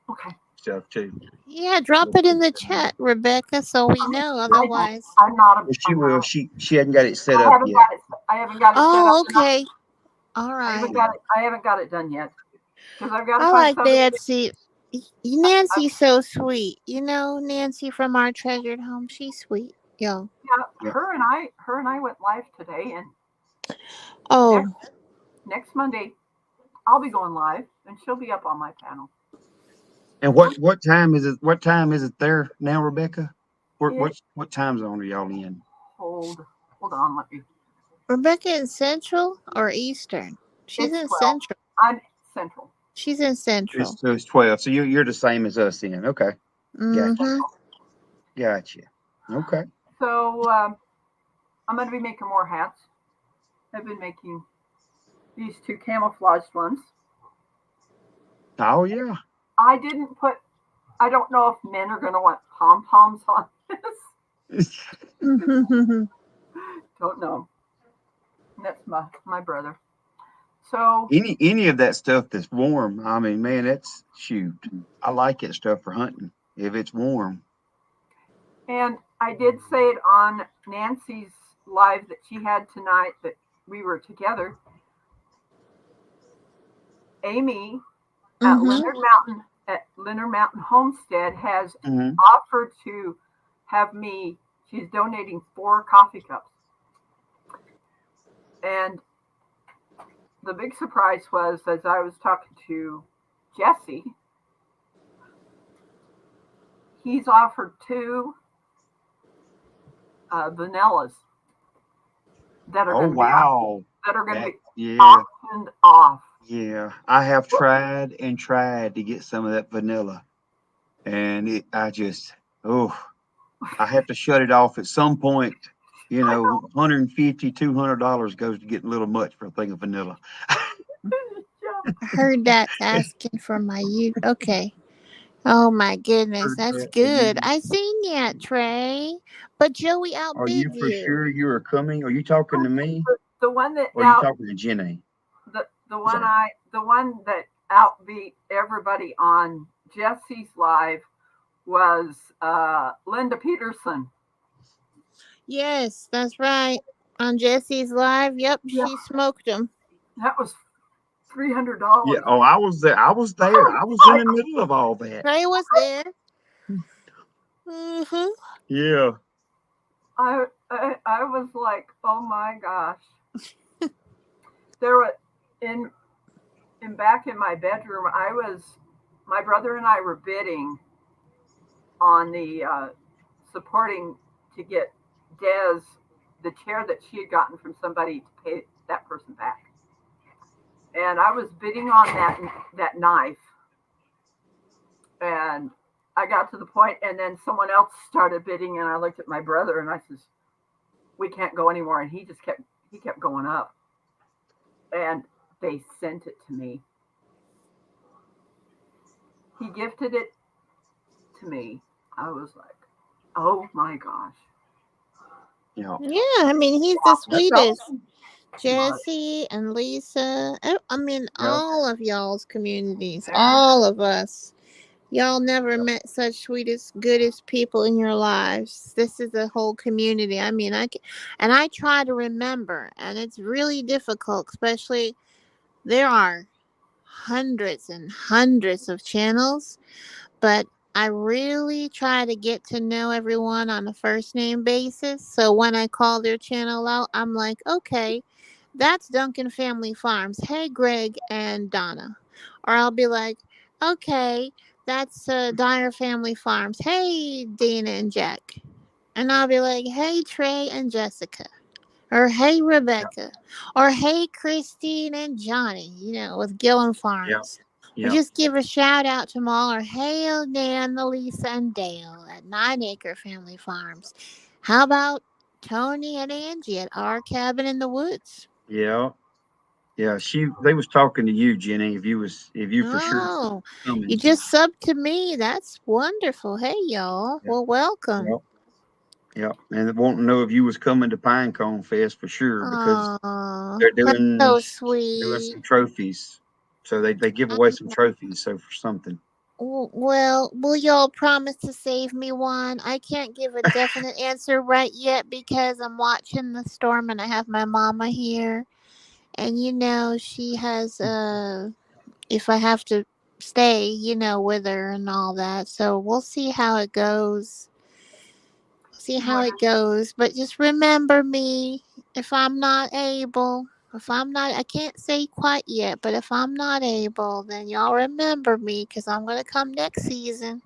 Okay. stuff too. Yeah, drop it in the chat, Rebecca, so we know. Otherwise, I'm not a. Well, she will. She hadn't got it set I up haven't yet. got it. I haven't got it set oh, up. okay, all I right. haven't got it done yet because I've got to I find like somebody. Nancy. Nancy's so sweet. You know, Nancy from our treasured home. She's sweet, yo. Yeah, Yeah. her and I went live today, and Oh, next Monday I'll be going live, and she'll be up on my panel. And what time is it? What time is it there now, Rebecca? It- What time zone are y'all in? Hold on, let me. Rebecca in Central or Eastern? She's It's in 12. Central. I'm Central. She's in Central. It's 12. So you're the same as us then. Okay. Mm-hmm. Gotcha. Okay. So I'm going to be making more hats. I've been making these two camouflaged ones. Oh yeah. I don't know if men are going to want pom-poms on this. Don't know. That's my brother. So Any of that stuff that's warm, I mean, man, that's shoot. I like that stuff for hunting if it's warm. and I did say it on Nancy's live that she had tonight that we were together. Amy at Mm-hmm. Leonard Mountain Homestead has Mhm. offered to have me. She's donating 4 coffee cups, and the big surprise was as I was talking to Jesse, he's offered 2 vanillas that are Oh going to wow. be Yeah. auctioned off. Yeah. I have tried to get some of that vanilla. And I have to shut it off at some point. You know, $150, $200 goes to getting a little much for a thing of vanilla. Heard that asking for my youth. Okay. Oh my goodness, Heard that's that. good. I seen that, Trey. But Joey Are you outbid for you. sure you are coming? Are you talking to me The one that or are you talking to Jenny? the one that outbeat everybody on Jesse's live was Linda Peterson. Yes, that's right. On Jesse's live, yep, Yeah. she smoked him. That was $300. Yeah. Oh, I was there. I was in the middle of all that. Trey was there. Mm-hmm. Yeah. I was like, oh my gosh. There were in back in my bedroom. My brother and I were bidding on the supporting to get Des the chair that she had gotten from somebody to pay that person back. And I was bidding on that knife, and I got to the point, and then someone else started bidding, and I looked at my brother and I says, "We can't go anymore." And he kept going up, and they sent it to me. He gifted it to me. I was like, "Oh my gosh!" Yeah. Yeah, I mean, he's the sweetest. awesome. Jesse and Lisa. I mean, Yeah. all of y'all's communities, all of us. Y'all never met such sweetest, goodest people in your lives. This is a whole community. I mean, I try to remember, and it's really difficult, especially there are hundreds and hundreds of channels, but I really try to get to know everyone on a first name basis. So when I call their channel out, I'm like, okay, that's Duncan Family Farms. Hey, Greg and Donna. Or I'll be like, okay, that's Dyer Family Farms. Hey, Dana and Jack. And I'll be like, hey, Trey and Jessica. or hey Rebecca, or hey Christine and Johnny, with Gillen Farms. We Yeah. just give a shout out to them all, or hey Dan, Lisa, and Dale at 9 Acre Family Farms. How about Tony and Angie at Our Cabin in the Woods? Yeah. Yeah. They was talking to you, Jenny, if you for sure Oh, you coming. just subbed to me. That's wonderful. Hey, y'all. Yeah. Well, welcome. Yeah. Yeah. And they want to know if you was coming to Pinecone Fest for sure, because Oh, they're that's doing so doing sweet. some trophies. So they give away some trophies. So for something. Well, will y'all promise to save me one? I can't give a definite answer right yet because I'm watching the storm and I have my mama here. And she has if I have to stay, with her and all that. So we'll see how it goes. But just remember me if I'm not able. I can't say quite yet, but if I'm not able, then y'all remember me because I'm going to come next season.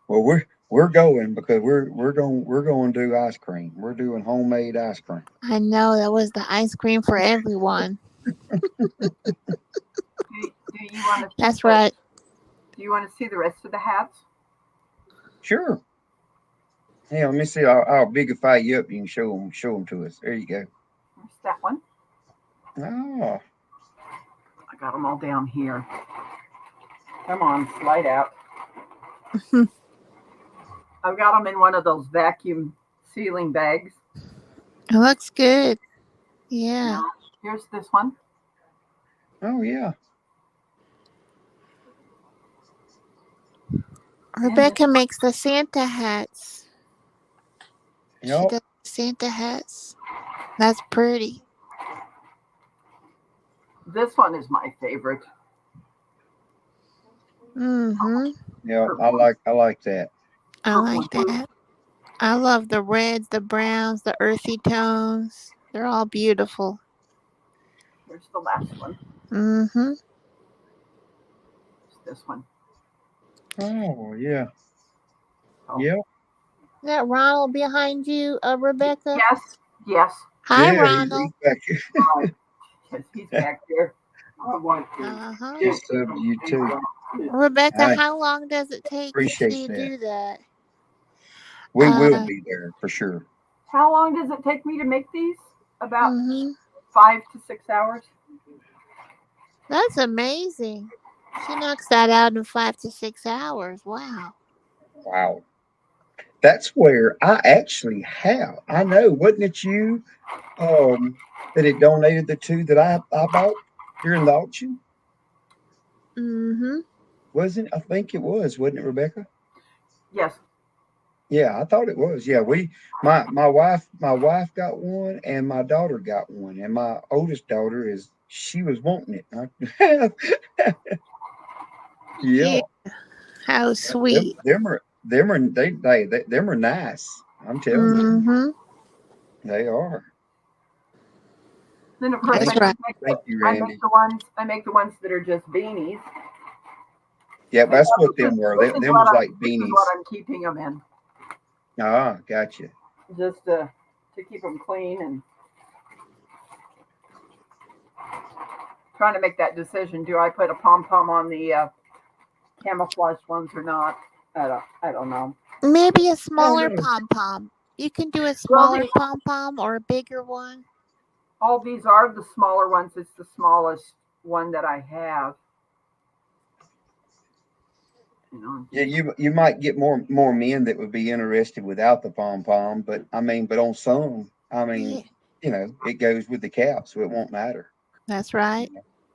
Well, we're going because we're going to do ice cream. We're doing homemade ice cream. I know that was the ice cream for everyone. Do you want to? That's right. Do you want to see the rest of the hats? Sure. Hey, let me see. I'll bigify you up. You can show them to us. There you go. There's that one. Oh, I got them all down here. Come on, slide out. I've got them in one of those vacuum sealing bags. It looks good. Yeah. Now, here's this one. oh yeah. Rebecca makes the Santa hats. She Yep. does Santa hats. That's pretty. This one is my favorite. Mm-hmm. Yeah, I like that. I like that. I love the reds, the browns, the earthy tones. They're all beautiful. Here's the last one. Mm-hmm. It's this one. Oh yeah. Oh. Yep. Is that Ronald behind you, Rebecca? Yes. Hi, Yeah, Ronald. he's back here. Yes, he's back there. I want to. Uh-huh. Just you too. Rebecca, I how long does it take appreciate you to that. do that? We will be there for sure. How long does it take me to make these? About Mm-hmm. 5 to 6 hours. That's amazing. She knocks that out in 5 to 6 hours. Wow. Wow. That's where I actually have. I know, wasn't it you that had donated the two that I bought during the auction? Mm-hmm. Wasn't I think it was, wasn't it, Rebecca? Yes. Yeah, I thought it was. Yeah, my wife got one and my daughter got one. And my oldest daughter she was wanting it. Yeah. How sweet. Them are nice. I'm telling you. Mm-hmm. They are. Then of course That's right. Thank you, I Randy. make the ones that are just beanies. Yeah, that's what them were. Them was like This is beanies. what I'm keeping them in, Ah, gotcha. just to keep them clean and trying to make that decision. Do I put a pom pom on the camouflage ones or not? I don't know. Maybe a smaller no. pom-pom. You can do a Well, smaller pom-pom or a bigger one. all these are the smaller ones. It's the smallest one that I have. You know. Yeah, you might get more men that would be interested without the pom pom, but on some, Yeah. it goes with the cap, so it won't matter. That's right.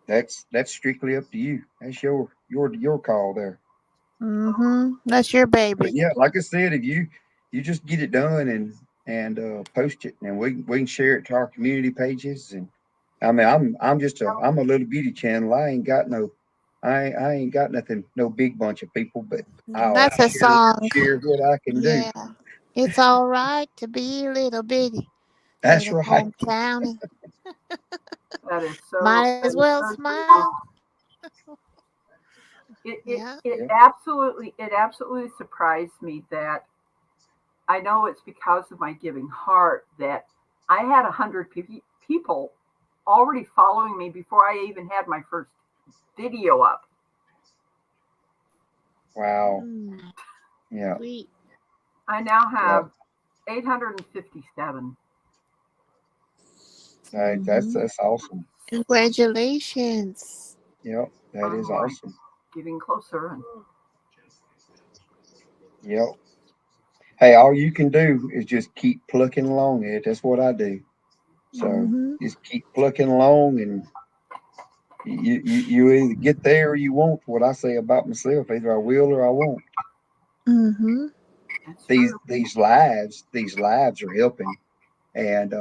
That's strictly up to you. That's your call there. Mm-hmm. That's your But baby. yeah, like I said, if you just get it done and post it, and we can share it to our community pages. And I'm a little beauty channel. I ain't got nothing, no big bunch of people, but I'll That's a song. share what I can do. Yeah. It's all right to be a little bitty. That's Little right. hometown. That is so. Might as well smile. It absolutely surprised me that I know it's because of my giving heart that I had 100 people already following me before I even had my first video up. Wow. Mm, Yeah. sweet. I now have 857. That's awesome. Congratulations. Yep. That is awesome. Getting closer. And Yep. Hey, all you can do is just keep plucking along it. That's what I do. So Mhm. just keep plucking along, and you either get there or you won't. What I say about myself, either I will or I won't. Mhm. that's These true. these lives are helping, and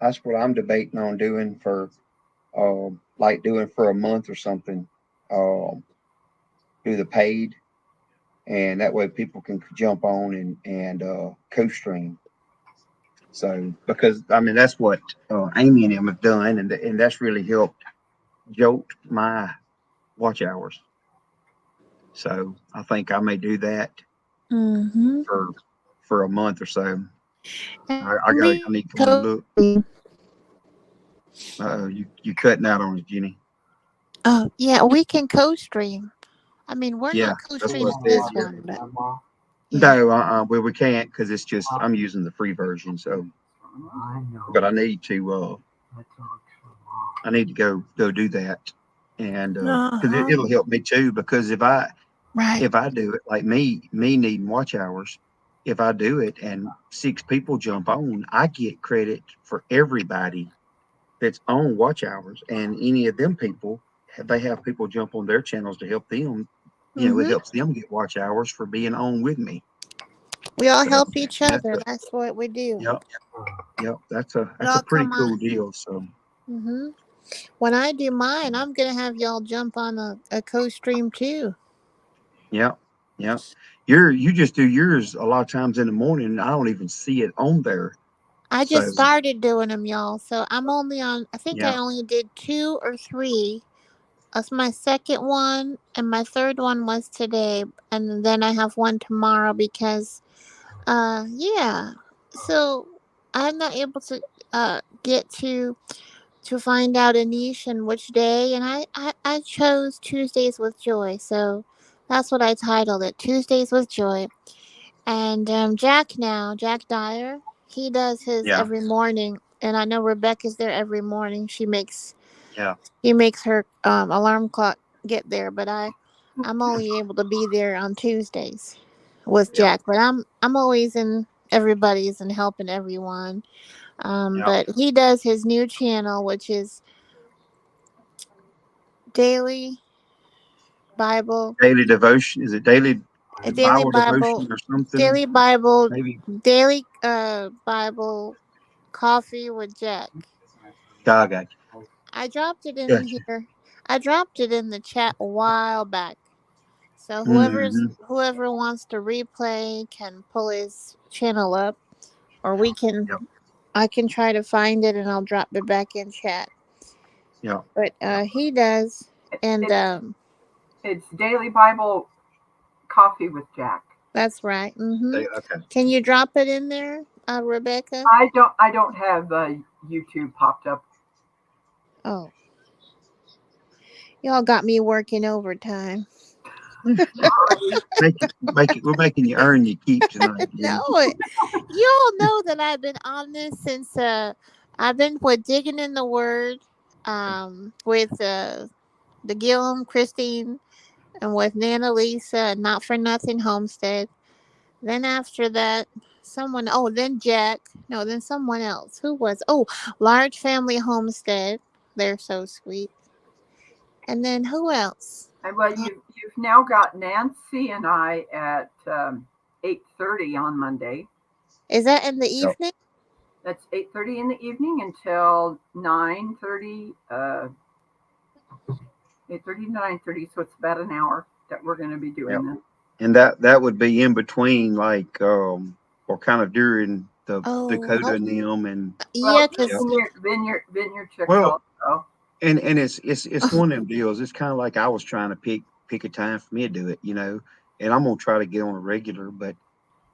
that's what I'm debating on doing for like doing for a month or something. Do the paid, and that way people can jump on and co-stream. So because I mean that's what Amy and them have done, and that's really helped jolt my watch hours. So I think I may do that Mhm. for a month or so. I And got I we need to go and co- look. You cutting out on us, Jenny. Oh, yeah, we can co-stream. I mean, we're Yeah, not that's co-streaming what Wanna it said. this watch Yeah. one, it, but Grandma? yeah. No, well we can't because it's just I'm using the free version. So, I know. but I need to I talked to Mom. I need to go do that, and because Uh-huh. it'll help me too. Because Right. if I do it like me needing watch hours, if I do it and 6 people jump on, I get credit for everybody that's on watch hours, and any of them people, if they have people jump on their channels to help them, it Mhm. helps them get watch hours for being on with me. We all So help each that's other. That's what we do. yep, yep. That's a It all pretty come cool on. deal. So Mhm. When I do mine, I'm gonna have y'all jump on a co-stream too. yep, yep. You just do yours a lot of times in the morning. And I don't even see it on there. I So just started doing them, y'all. So I'm only on. I think I yeah, only did 2 or 3. That's my second one, and my third one was today, and then I have one tomorrow because, yeah. So I'm not able to get to find out a niche and which day, and I chose Tuesdays with Joy, so that's what I titled it, Tuesdays with Joy. And Jack Dyer, he does his yeah, every morning, and I know Rebecca's there every morning. yeah, He makes her alarm clock get there, but I'm only able to be there on Tuesdays with yeah, Jack. But I'm always in everybody's and helping everyone. yeah. But he does his new channel, which is Daily Bible, Daily devotion. Is it daily a Daily Bible Bible, devotion or something? Daily Bible, Maybe. Daily Bible Coffee with Jack. God, got I dropped it you. in Gotcha. here. I dropped it in the chat a while back. So Hmm. whoever wants to replay can pull his channel up, or Yep. I can try to find it and I'll drop it back in chat. Yep. But he does, and It's it's Daily Bible Coffee with Jack. that's right. Okay. Can you drop it in there, Rebecca? I don't have YouTube popped up. Oh, y'all got me working overtime. We're making you earn your keep tonight, Jenny. No, y'all know that I've been on this since I've been with digging in the word with the Gillum, Christine, and with Nana Lisa, Not for Nothing Homestead. Then after that, then Jack. No, then someone else. Who was? Oh, Large Family Homestead. They're so sweet. And then who else? And well, you've now got Nancy and I at 8:30 on Monday. Is that in the Yep. evening? That's 8:30 in the evening until 9:30. 8:30 to 9:30. So it's about an hour that we're going to be doing Yep. this. And that would be in between, like, or kind of during the Dakota and them, and Yeah, Well, because Vineyard Chicks well, also. and it's one of them deals. It's kind of like I was trying to pick a time for me to do it, and I'm gonna try to get on a regular, but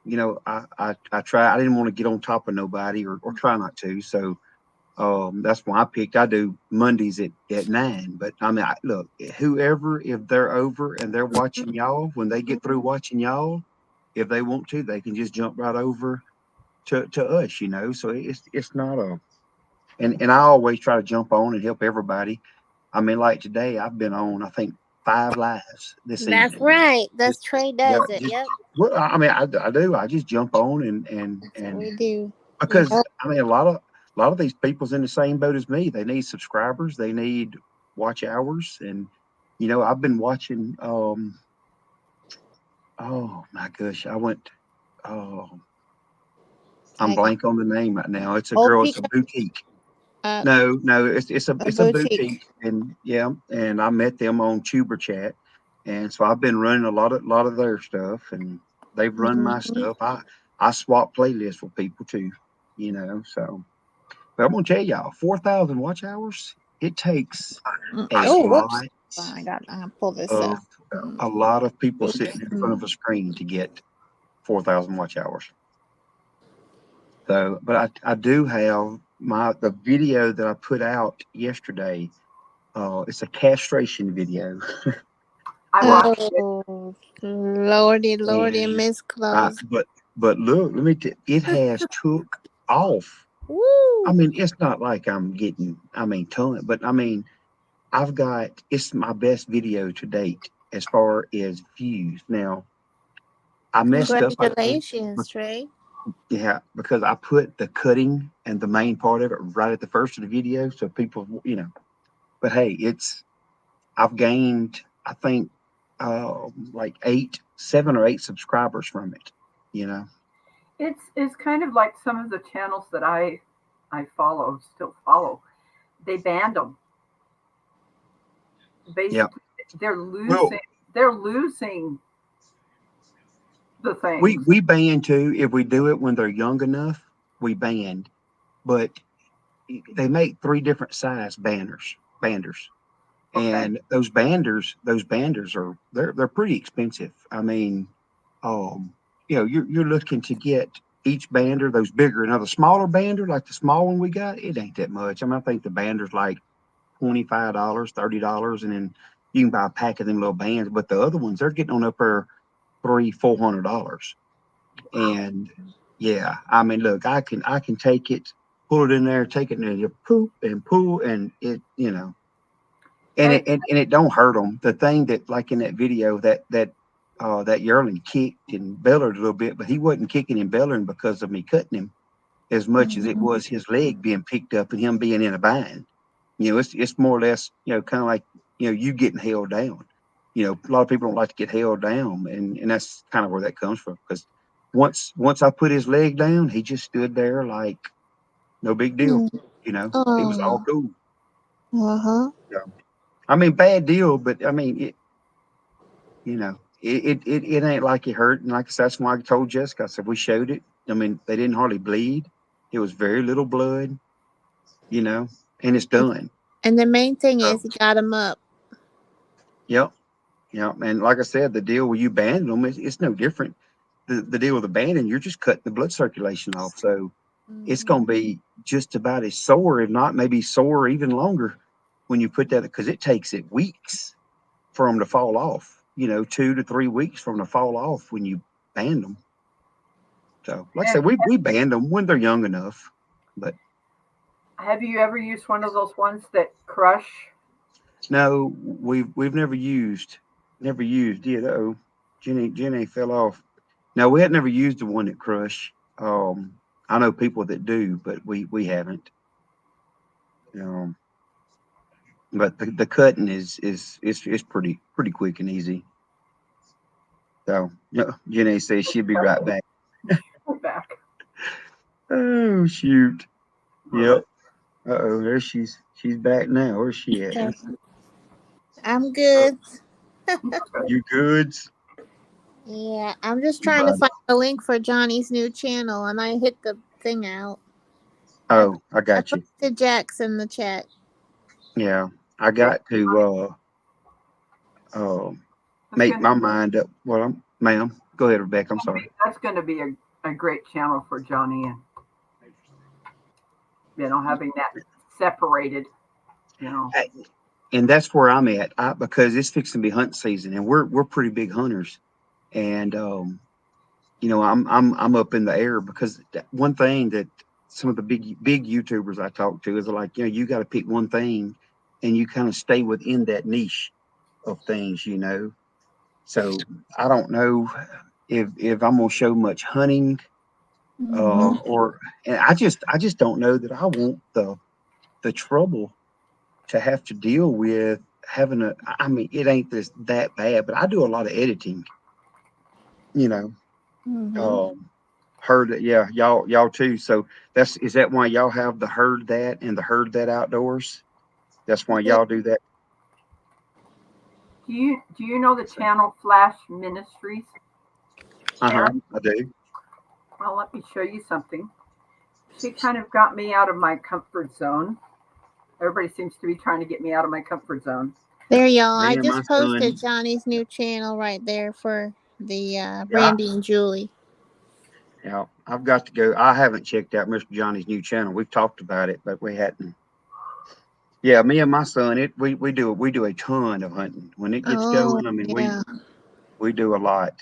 I try. I didn't want to get on top of nobody or try not to. So that's why I picked. I do Mondays at 9. But I mean, look, whoever, if they're over and they're watching y'all, when they get through watching y'all, if they want to, they can just jump right over to us. So it's not a. And I always try to jump on and help everybody. I mean, like today, I've been on, I think, 5 lives this That's evening. right. That's Trey Yeah, does it. Yep. well, I mean, I do. I just jump on That's what we and do. because Yep. I mean, a lot of these people's in the same boat as me. They need subscribers. They need watch hours, and I've been watching. Oh my gosh, I went. Oh, I'm Like blank on the name right now. It's a old girl. It's a people, boutique. uh, No, it's a a boutique. boutique, and yeah, and I met them on Tuber Chat, and so I've been running a lot of their stuff, and they've run my Mhm. stuff. I swap playlists with people too, So, but I'm gonna tell y'all, 4,000 watch hours. It takes a Oh, lot whoops. I gotta pull this of up. Mm, a lot of people oops. sitting in front of a screen to get 4,000 watch hours. So, but I do have the video that I put out yesterday. It's a castration video. I But watched it. Oh, Lordy, and Miss Claus. but look, it has took off. I Woo! mean, it's not like I'm getting, ton, but I mean, it's my best video to date as far as views. Now, I messed up, I think, but Congratulations, Trey. yeah, because I put the cutting and the main part of it right at the first of the video, so people, But hey, I've gained, I think, like 7 or 8 subscribers from it. You know. It's kind of like some of the channels that I still follow. They banned them. Yeah. Basically, they're Well, losing the we things. we ban too if we do it when they're young enough. We banned, but they make 3 different size banders, Okay. and those banders are they're pretty expensive. I mean, you're looking to get each bander, those bigger. Now the smaller bander, like the small one we got, it ain't that much. I mean, I think the bander's like $25, $30, and then you can buy a pack of them little bands. But the other ones, they're getting on up there $300-$400. And yeah, I mean, look, I can take it, pull it in there, take it in there, poop and pull, and it, and And it don't hurt them. The thing that, like in that video, that yearling kicked and bellered a little bit, but he wasn't kicking and bellering because of me cutting him as much as it Mhm. was his leg being picked up and him being in a bind. It's more or less, kind of like, you getting held down. A lot of people don't like to get held down, and that's kind of where that comes from. Because once I put his leg down, he just stood there like no big deal. Mm. It was all Oh, cool. uh-huh. Yeah. I mean, bad deal, but I mean, it ain't like it hurt. And like I said, that's why I told Jessica, I said, we showed it. I mean, they didn't hardly bleed. It was very little blood, and it's done. And the main thing So, is you got him up. yep. Yep. And like I said, the deal where you banding them, it's no different. The deal with the banding, you're just cutting the blood circulation off. So it's Mhm. going to be just about as sore, if not maybe sore even longer when you put that, because it takes it weeks for them to fall off, 2 to 3 weeks for them to fall off when you band them. So, like I and said, we band them when they're young enough. But have you ever used one of those ones that crush? no, we've never used it. Oh, Jenny fell off. No, we had never used the one that crush. I know people that do, but we haven't. Um, but the cutting is pretty quick and easy. So, Jenny says she'll be right back. Back. Oh shoot! Yep. Uh-oh, there she's back now. Where's she at? Okay. I'm good. You goods? Yeah, I'm just trying to find a link for Johnny's new channel, and I hit the thing out. Oh, I I got put you. the Jax in the chat. Yeah, I got to make my mind up. Well, ma'am. Go ahead, Rebecca. I'm sorry. That's going to be a great channel for Johnny, and having that separated. And that's where I'm at, because it's fixing to be hunt season, and we're pretty big hunters, and I'm up in the air because one thing that some of the big YouTubers I talk to is like, you got to pick one thing, and you kind of stay within that niche of things, So I don't know if I'm gonna show much hunting, and I just don't know that I want the trouble to have to deal with having it ain't that bad, but I do a lot of editing, Heard that, yeah, y'all too. So is that why y'all have the Heard That and the Heard That Outdoors? That's why y'all do that. Do you know the channel Flash Ministries? I do. Well, let me show you something. She kind of got me out of my comfort zone. Everybody seems to be trying to get me out of my comfort zone. There, y'all. Me I and just my posted son- Johnny's new channel right there for the Brandy and Julie. Yeah, I've got to go. I haven't checked out Mr. Johnny's new channel. We've talked about it, but we hadn't. Yeah, me and my son, we do a ton of hunting. When it gets going, we do a lot.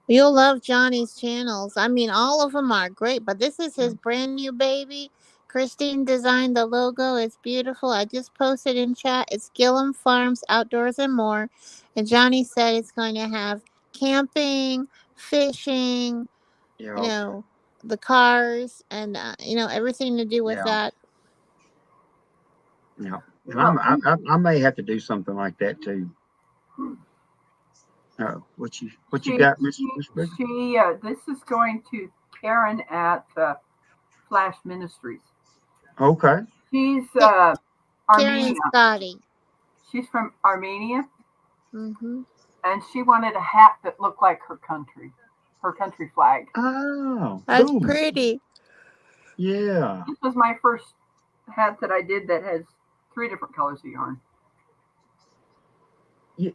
You'll love Johnny's channels. I mean, all of them are great, but this is his brand new baby. Christine designed the logo. It's beautiful. I just posted in chat. It's Gillum Farms Outdoors and More. And Johnny said it's going to have camping, fishing, the cars, and everything to do with that. Yeah, and I may have to do something like that too. What you got, Miss Bridget? This is going to Karen at Flash Ministries. Okay. She's Karen Armenia. Scotty. She's from Armenia, Mm-hmm. and she wanted a hat that looked like her country flag. Oh, That's cool. pretty. Yeah. This was my first hat that I did that has 3 different colors of yarn.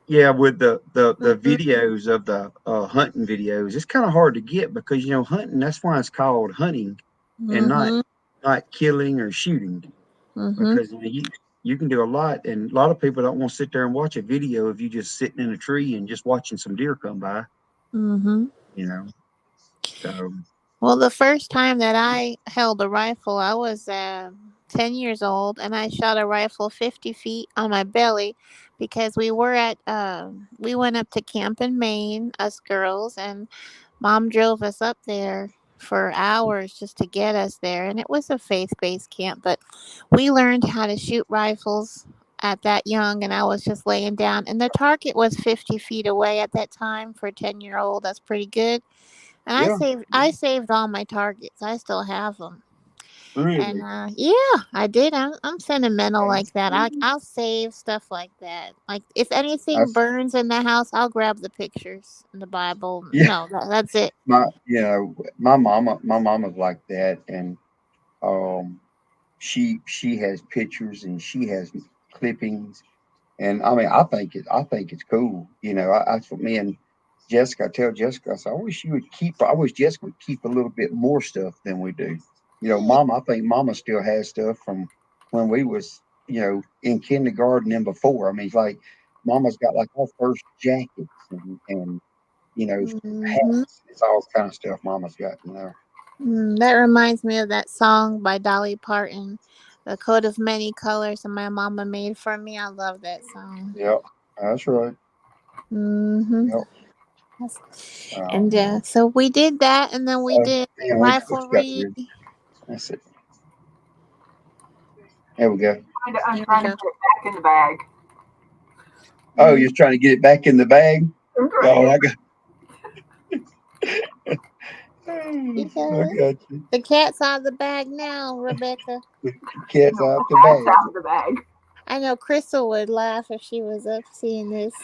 Yeah, with the videos of the hunting videos, it's kind of hard to get because hunting. That's why it's called hunting, and not killing or shooting. Because you can do a lot, and a lot of people don't want to sit there and watch a video of you just sitting in a tree and just watching some deer come by. So. Well, the first time that I held a rifle, I was 10 years old, and I shot a rifle 50 feet on my belly because we went up to camp in Maine, us girls, and Mom drove us up there for hours just to get us there. And it was a faith-based camp, but we learned how to shoot rifles at that young, and I was just laying down, and the target was 50 feet away at that time for a 10-year-old. That's pretty good. And I saved all my targets. I still have them. Really? And I did. I'm sentimental like that. I'll save stuff like that. Like if anything burns in the house, I'll grab the pictures in the Bible. Yeah. That's it. My mama's like that, and she has pictures and she has clippings, and I mean I think it's cool. That's what me and Jessica, I tell Jessica, I said, I wish Jessica would keep a little bit more stuff than we do. I think Mama still has stuff from when we was, in kindergarten and before. I mean, it's like Mama's got like our first jackets and hats. It's all kind of stuff Mama's got, That reminds me of that song by Dolly Parton, "The Coat of Many Colors," and my mama made for me. I love that song. Yep, that's right. Yep. And so we did that, and then we did riflery. That's it. There we go. I'm trying to get it back in the bag. Oh, you're trying to get it back in the bag? Oh, I got. I got you. The cat's out of the bag now, Rebecca. The cat's out the bag. Out of the bag. I know Crystal would laugh if she was up seeing this.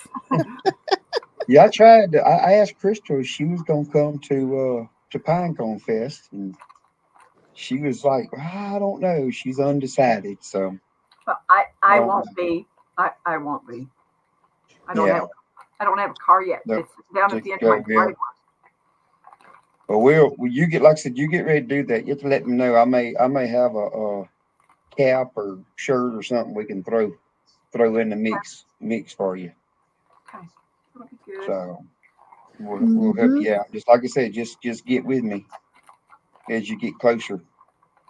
Yeah, I tried. I asked Crystal if she was gonna come to Pinecone Fest, and she was like, I don't know. She's undecided. So but I won't be. I won't be. I don't have a car yet. It's down at the end of my driveway. But when you get, like I said, you get ready to do that, you have to let me know. I may have a cap or shirt or something we can throw in the mix for you. Okay. That'll be good. So we'll help Mhm. you out. Just like I said, just get with me as you get closer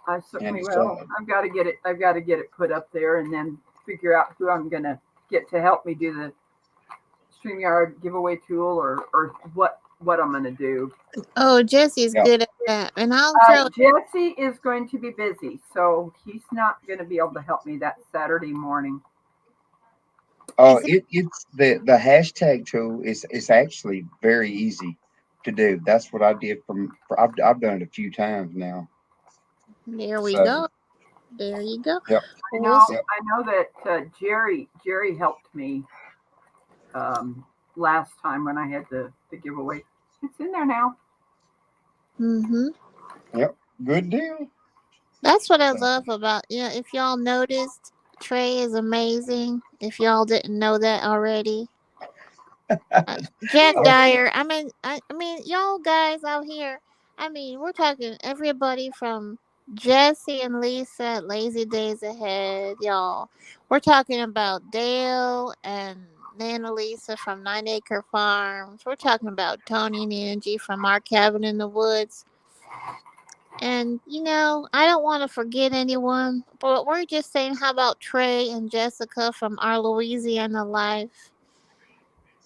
I certainly and will. decide. I've got to get it put up there and then figure out who I'm gonna get to help me do the StreamYard giveaway tool or what I'm gonna do. Oh, Jesse's Yeah. good at that, and I'll throw. Jesse is going to be busy, so he's not going to be able to help me that Saturday morning. Is it, It's the hashtag tool is actually very easy to do. That's what I did I've done it a few times now. there we So go. There you go. yep. I know Yep. that Jerry helped me last time when I had the giveaway. It's in there now. Mhm. Yep. Good deal. That's what I So love about, if y'all noticed, Trey is amazing. If y'all didn't know that already. Jack oh, Dyer, I mean, y'all guys out here, I mean, we're talking everybody from Jesse and Lisa at Lazy Days Ahead, y'all. We're talking about Dale and Nana Lisa from 9 Acre Farms. We're talking about Tony and Angie from Our Cabin in the Woods. And, I don't want to forget anyone, but we're just saying, how about Trey and Jessica from Our Louisiana Life?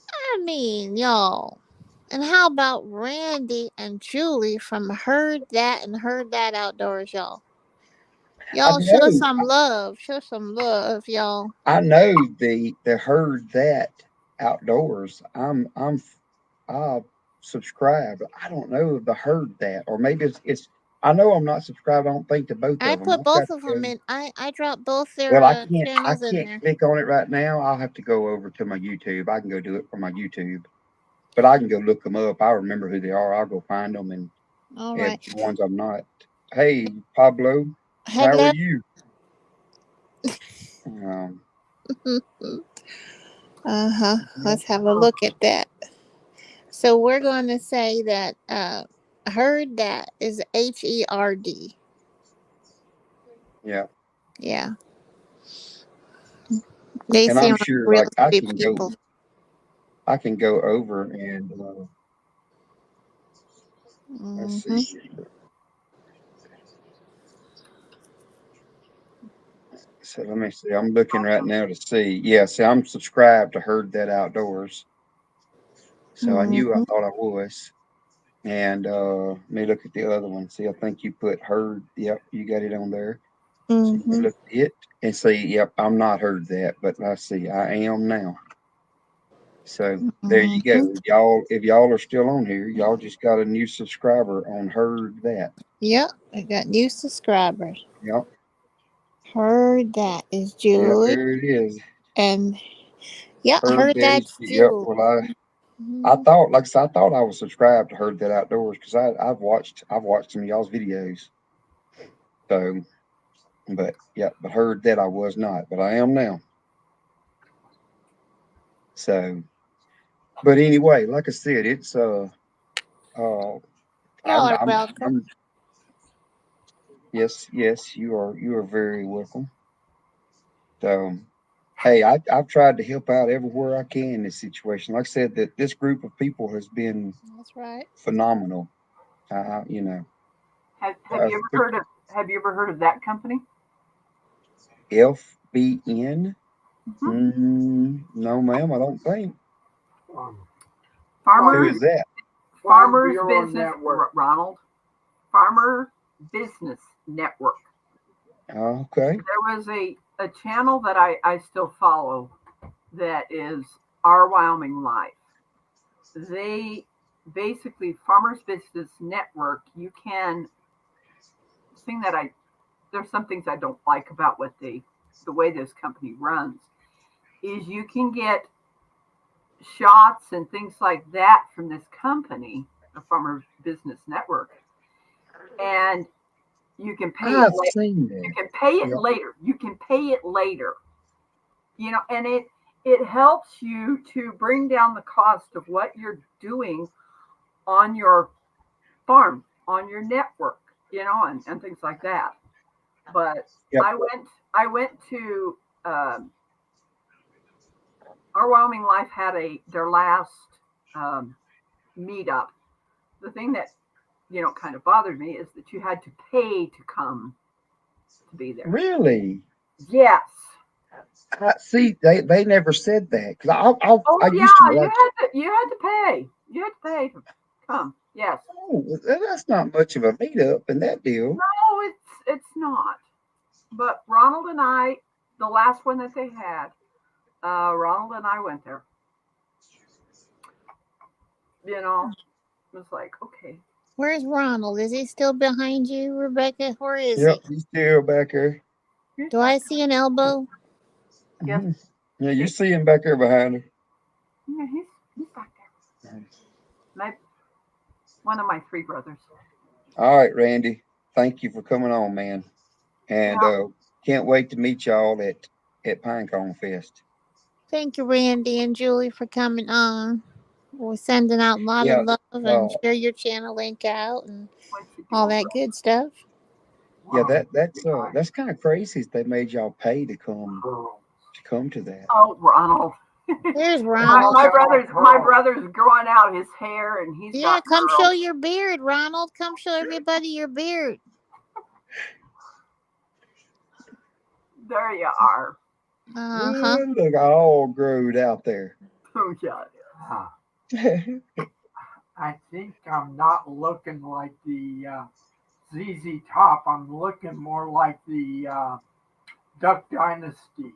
I mean, y'all. And how about Randy and Julie from Heard That and Heard That Outdoors, y'all? I Y'all show know. some love. Show some love, y'all. I know the Heard That Outdoors. I subscribed. I don't know if the Heard That, or maybe it's I know I'm not subscribed. I don't think to both I of them. put I've got both to of them go. in. I dropped both their Well, I channels in can't there. click on it right now. I'll have to go over to my YouTube. I can go do it from my YouTube, but I can go look them up. I remember who they are. I'll go find them, and All if right. the ones I'm not. Hey, Pablo, how are Hello. you? Um, Uh-huh. yeah, Let's have a look at that. So we're going to say that Heard That is HERD. yeah. Yeah. They And I'm seem like sure, real like sweet people. I can go over and let's Hmm. see. So let me see. I'm looking right now to see. Yeah, see, I'm subscribed to Heard That Outdoors. So I knew I Hmm. thought I was. And let me look at the other one. See, I think you put Heard. Yep, you got it on there. So let me Hmm. look at it and see. Yep, I'm not Heard That, but let's see. I am now. So there you go. Hmm. If y'all are still on here, y'all just got a new subscriber on Heard That. Yep, I got new subscribers. Yep. Heard That is Yep, Julie. there it is. And yeah, Heard Heard that is, That's yep. Julie. Well, I Hmm. thought, like I said, I thought I was subscribed to Heard That Outdoors because I've watched some of y'all's videos. So, but yeah, but Heard That I was not, but I am now. So, but anyway, like I said, it's Y'all are welcome. I'm yes, you are very welcome. So, hey, I've tried to help out everywhere I can in this situation. Like I said, that this group of people has been That's right. phenomenal. You know, Have you ever heard of that company? FBN. Mm-hmm. No, ma'am, I don't think. Who Farmers is that? Farmers Business Network. Ronald. Farmer Business Network. Okay. There was a channel that I still follow that is Our Wyoming Life. They basically Farmers Business Network. You can thing that there's some things I don't like about the way this company runs is you can get shots and things like that from this company, the Farmers Business Network, and you can pay it. I've seen You that. can pay it Yep. later. You can pay it later. And it helps you to bring down the cost of what you're doing on your farm on your network, and things like that. But Yep. I went to Our Wyoming Life had their last meetup. The thing that kind of bothered me is that you had to pay to come to be there. Really? Yes. See, they never said that because I Yeah, used to watch. you had to pay. You had to pay to come. Yes. Oh, that's not much of a meetup in that deal. No, it's not. But Ronald and I, the last one that they had, Ronald and I went there. It was like, okay. Where's Ronald? Is he still behind you, Rebecca? Where is Yep, he's still back there. he? Do I see an elbow? Yes. Mhm. Yeah, you see him back there behind her. Yeah, he's back there. One of my three brothers. All right, Randy. Thank you for coming on, man. And can't wait to meet y'all at Pinecone Fest. Thank you, Randy and Julie, for coming on. We're sending out a lot of love and share your channel link out and all that good stuff. Yeah, that's kind of crazy. They made y'all pay to come to that. Oh, Ronald. There's Ronald. My brother's growing out his hair, and he's come show your beard, Ronald. Come show everybody your beard. There you are. Look, all growed out there. Oh yeah. I think I'm not looking like the ZZ Top. I'm looking more like the Duck Dynasty.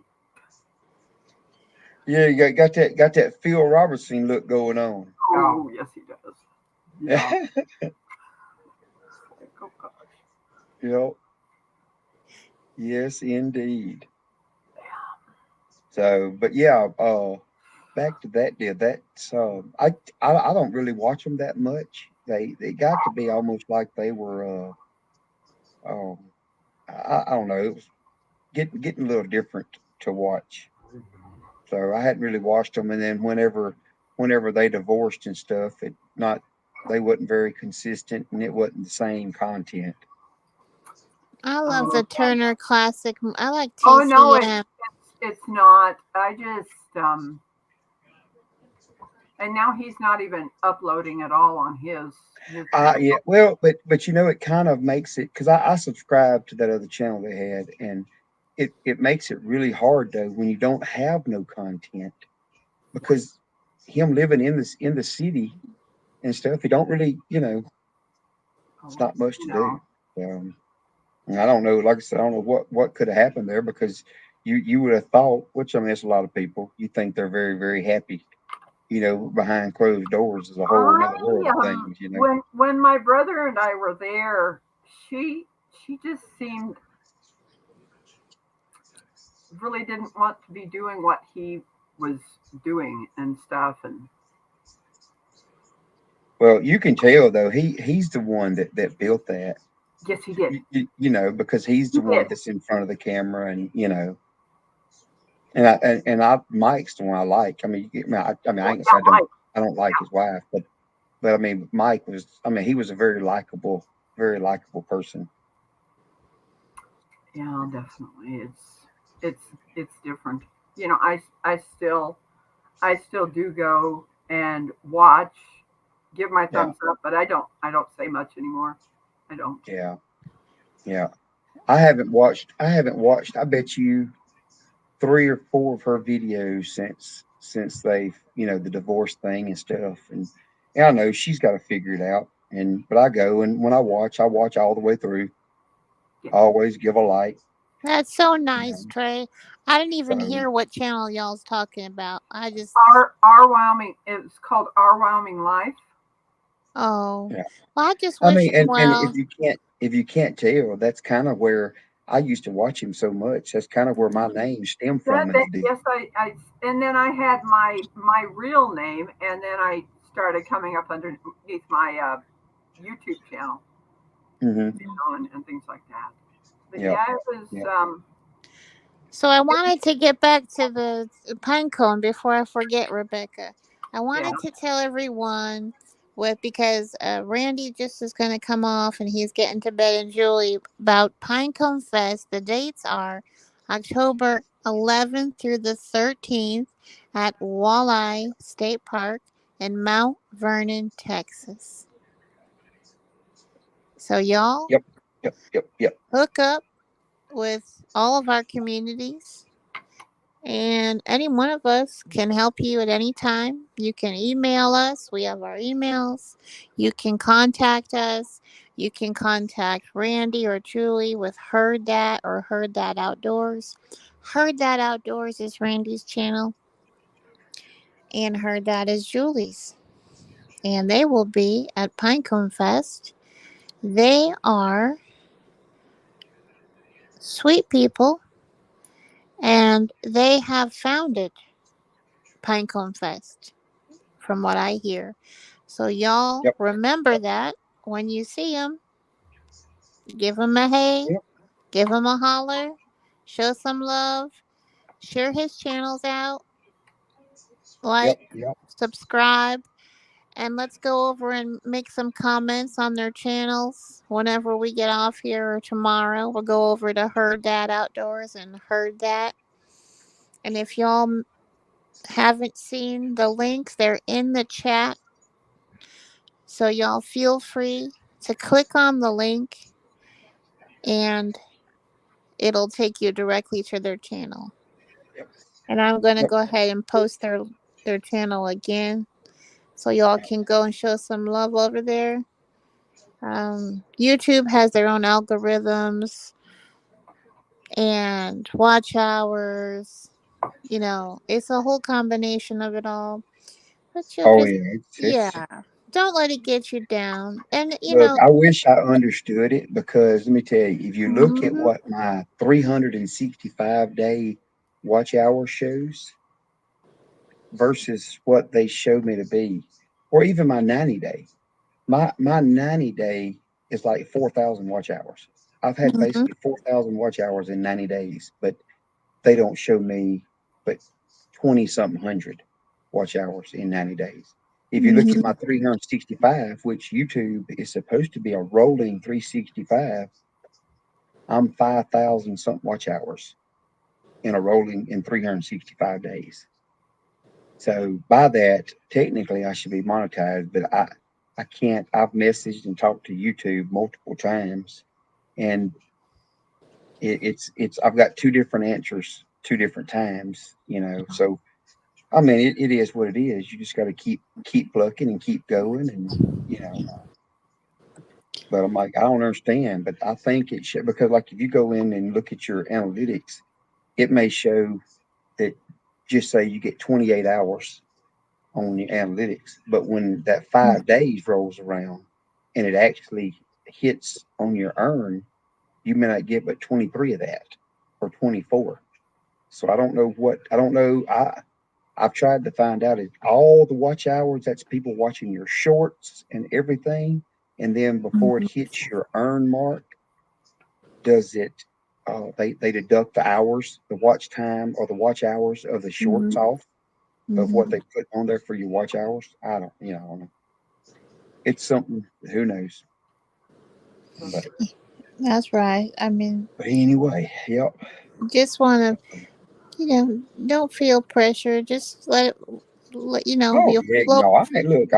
Yeah, you got that Phil Robertson look going on. Oh, yes, he does. Yeah. Oh gosh. Yep. Yes, indeed. So, but yeah, back to that deal. That's I don't really watch them that much. They got to be almost like they were I don't know. It was getting a little different to watch. So I hadn't really watched them, and then whenever they divorced and stuff, they wasn't very consistent, and it wasn't the same content. I love the Turner Classic. I like TCM. Oh no, it's not. I just and now he's not even uploading at all on his Yeah, well, but it kind of makes it, because I subscribed to that other channel they had, and it makes it really hard though when you don't have no content, because him living in the city and stuff, he don't really, it's not much to do. And I don't know, like I said, I don't know what could have happened there, because you would have thought, which I mean, it's a lot of people, you think they're very, very happy, behind closed doors is a whole other world of things, When my brother and I were there, she just seemed really didn't want to be doing what he was doing and stuff. And well, you can tell though, he's the one that built that. Yes, he did. Because he's the one that's in front of the camera, and and Mike's the one I like. I mean, I ain't say I don't like his wife, but I mean, Mike was. I mean, he was a very likable person. Yeah, definitely. It's different. I still do go and watch, give my thumbs up, but I don't say much anymore. I don't. Yeah. I haven't watched. I bet you 3 or 4 of her videos since they've, the divorce thing and stuff. And I know she's got to figure it out. But I go, and when I watch all the way through. I always give a like. That's so nice, Trey. I didn't even hear what channel y'all's talking about. I just Our Wyoming. It's called Our Wyoming Life. Oh, yeah. Well, I just wish and well. if you can't tell, that's kind of where I used to watch him so much. That's kind of where my name stemmed from. Yes, I and then I had my real name, and then I started coming up underneath my YouTube channel, mm-hmm. and things like that. But it was. So I wanted to get back to the Pinecone before I forget, Rebecca. I wanted to tell everyone with because Randy just is going to come off and he's getting to bed and Julie about Pinecone Fest. The dates are October 11th through the 13th at Walleye State Park in Mount Vernon, Texas. So y'all Yep. hook up with all of our communities, and any one of us can help you at any time. You can email us. We have our emails. You can contact us. You can contact Randy or Julie with Heard That or Heard That Outdoors. Heard That Outdoors is Randy's channel, and Heard That is Julie's. And they will be at Pinecone Fest. They are sweet people, and they have founded Pinecone Fest, from what I hear. So y'all Yep. remember that when you see them, give them a hey, Yep. give them a holler, show some love, share his channels out, like, Yep. subscribe, and let's go over and make some comments on their channels whenever we get off here or tomorrow. We'll go over to Heard That Outdoors and Heard That. And if y'all haven't seen the links, they're in the chat. So y'all feel free to click on the link and it'll take you directly to their channel. Yep. And I'm going to Yep. go ahead and post their channel again so y'all can go and show some love over there. YouTube has their own algorithms and watch hours. You know, it's a whole combination of it all. But you'll Oh just, yeah. yeah, don't let it get you down. And, you Look, know, I wish I understood it because let me tell you, if you look at mhm, what my 365-day watch hour shows versus what they showed me to be, or even my 90-day, my 90-day is like 4,000 watch hours. I've had mhm, basically 4,000 watch hours in 90 days, but they don't show me but 20 something hundred watch hours in 90 days. If you look at my mhm, 365, which YouTube is supposed to be a rolling 365, I'm 5,000 something watch hours in a rolling in 365 days. So by that, technically I should be monetized, but I can't. I've messaged and talked to YouTube multiple times, and it's I've got two different answers, two different times, you know. So I mean, it is what it is. You just got to keep plucking and keep going, and you know. But I'm like, I don't understand. But I think it should because, like, if you go in and look at your analytics, it may show that just say you get 28 hours on your analytics, but when that 5 days rolls around and it actually hits on your earn, you may not get but 23 of that or 24. So I don't know what I don't know. I've tried to find out if all the watch hours, that's people watching your shorts and everything. And then before it mhm, hits your earn mark, does it, they deduct the hours, the watch time or the watch hours of the shorts mhm, off of what mhm. they put on there for your watch hours? I don't, I don't know. It's something, who knows? But, That's right. I mean, but anyway, yep. just want to, don't feel pressure. Just let Oh, you'll heck flow. no. Look,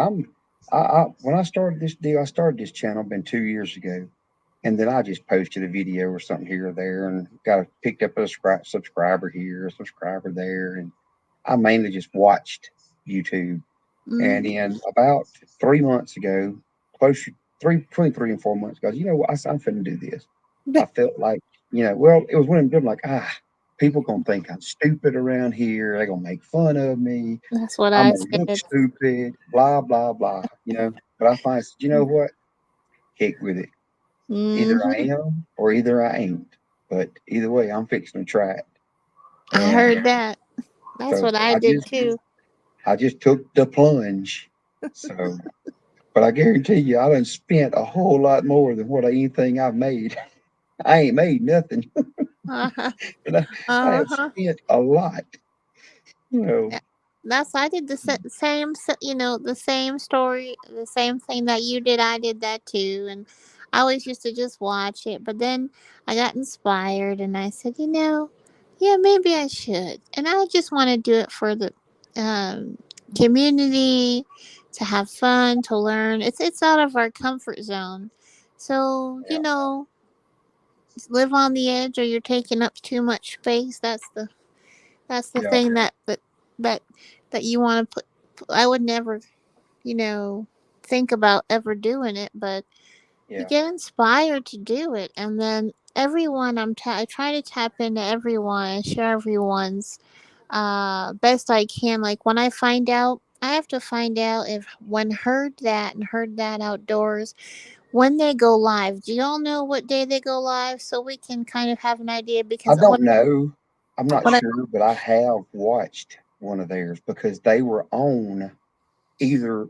when I started this deal, I started this channel been 2 years ago. And then I just posted a video or something here or there and picked up a subscriber here, a subscriber there. And I mainly just watched YouTube. And Mm, then about 3 months ago, close between 3 and 4 months ago, you know what? I'm finna do this. I felt like, well, it was when I'm like, people gonna think I'm stupid around here. They're gonna make fun of me. that's what I'm I gonna look said. stupid, blah, blah, blah. But I finally said, you know what? Heck with it. Either I Hmm. am or either I ain't. But either way, I'm fixing to try it. I And heard that. That's so what I did too. I just took the plunge. So, but I guarantee you, I done spent a whole lot more than anything I've made. I ain't made nothing, Uh-huh. but I have Uh-huh. spent a lot. You know, I did the same, the same story, the same thing that you did. I did that too, and I always used to just watch it. But then I got inspired, and I said, yeah, maybe I should. And I just want to do it for the um, community, to have fun, to learn. It's out of our comfort zone, so Yeah. live on the edge, or you're taking up too much space. That's the Yeah. thing that that you want to put. I would never, think about ever doing it, but you Yeah. get inspired to do it, and then everyone I try to tap into everyone and share everyone's best I can. Like when I find out, I have to find out if when Heard That Outdoors, when they go live. Do y'all know what day they go live, so we can kind of have an idea? I Because don't know. I'm not when I, sure, but I have watched one of theirs because they were on either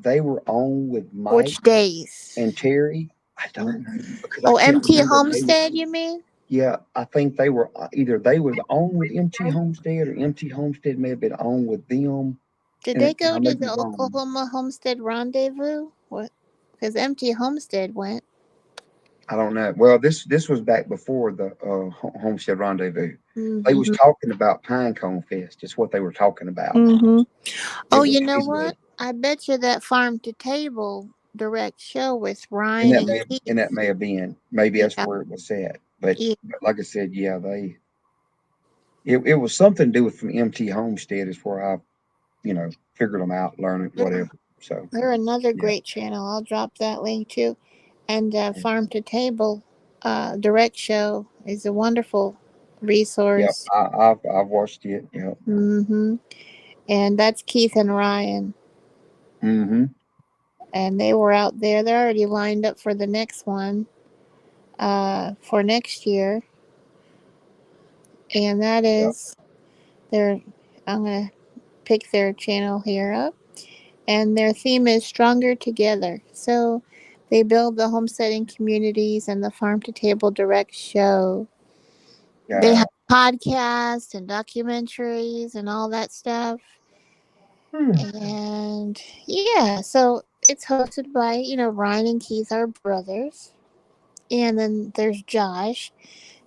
they were on with Mike which days? and Terry. I don't know because I Oh, can't MT remember. Homestead, you mean? Yeah, I think they were either they was on with MT Homestead or MT Homestead may have been on with them. Did they And go I may to be the wrong. Oklahoma Homestead Rendezvous? What? Because MT Homestead went. I don't know. Well, this was back before the Homestead Rendezvous. They was Mm-hmm. talking about Pinecone Fest. It's what they were talking about. Mm-hmm. Oh, It was you know either, what? I bet you that Farm to Table direct show with and Ryan and Keith. that may have been maybe that's Yeah, where it was at. But, yeah. like I said, yeah, it was something to do with from MT Homestead is where I figured them out, learned it, whatever. So They're another yeah, great channel. I'll drop that link too. And Farm to Table direct show is a wonderful yeah, resource. I've watched it. Yeah. Mm-hmm. And that's Keith and Ryan. Mm-hmm. And they were out there. They're already lined up for the next one for next year. And that Yeah. is their, I'm going to pick their channel here up. And their theme is Stronger Together. So they build the homesteading communities and the farm to table direct show. They Yeah. have podcasts and documentaries and all that stuff. And yeah, so it's hosted by, Ryan and Keith are brothers. And then there's Josh.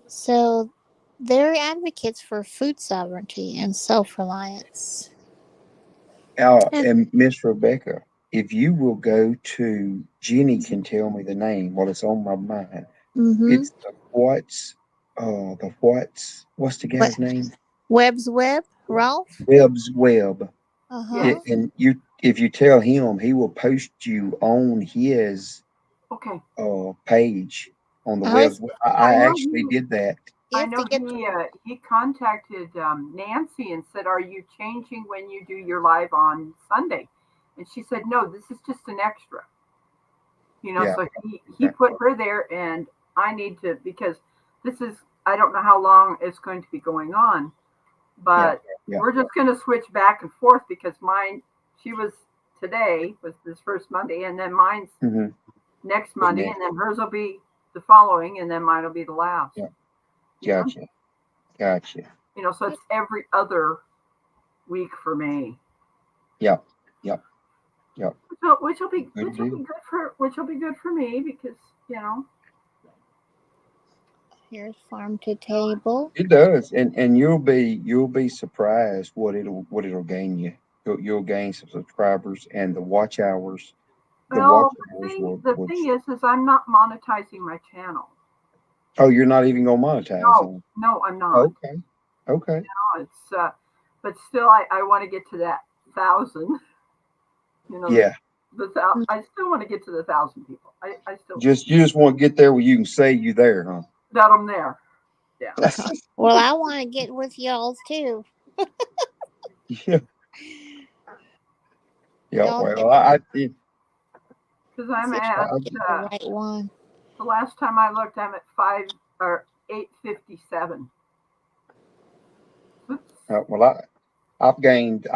So they're advocates for food sovereignty and self reliance. And Miss Rebecca, if you will go to Jenny can tell me the name while it's on my mind. Mm-hmm. It's what's the guy's name? Webb's Web, Rolf? Webb's Web. Uh-huh. Yes. And if you tell him, he will post you on his Okay. page on the I Webb's. was- I I know actually did that. You I have know to get he contacted Nancy and said, "Are you changing when you do your live on Sunday?" And she said, "No, this is just an extra." Yeah. So he put her there, and I need to, because this is, I don't know how long it's going to be going on, but Yeah. we're just going to switch back and forth because today was this first Monday, and then mine's Mm-hmm. next Monday, next. and then hers will be the following, and then mine will be the last. Yeah. You know? Gotcha. So it's every other week for me. Yep. Which will be Good good for me because here's farm to table. It does, and you'll be surprised what it'll gain you. You'll gain some subscribers and the watch hours. The thing is I'm not monetizing my channel. Oh, you're not even gonna monetize? No, I'm not. Okay. It's but still, I want to get to that 1,000. Yeah. I still want to get to the 1,000 people. I still You just want to get there where you can say you there, huh? that I'm there. Yeah. Well, I want to get with y'all too. Yeah. Yeah. Y'all Well, I did. Because I'm get at the right one. the last time I looked, I'm at 857. Well, I've gained,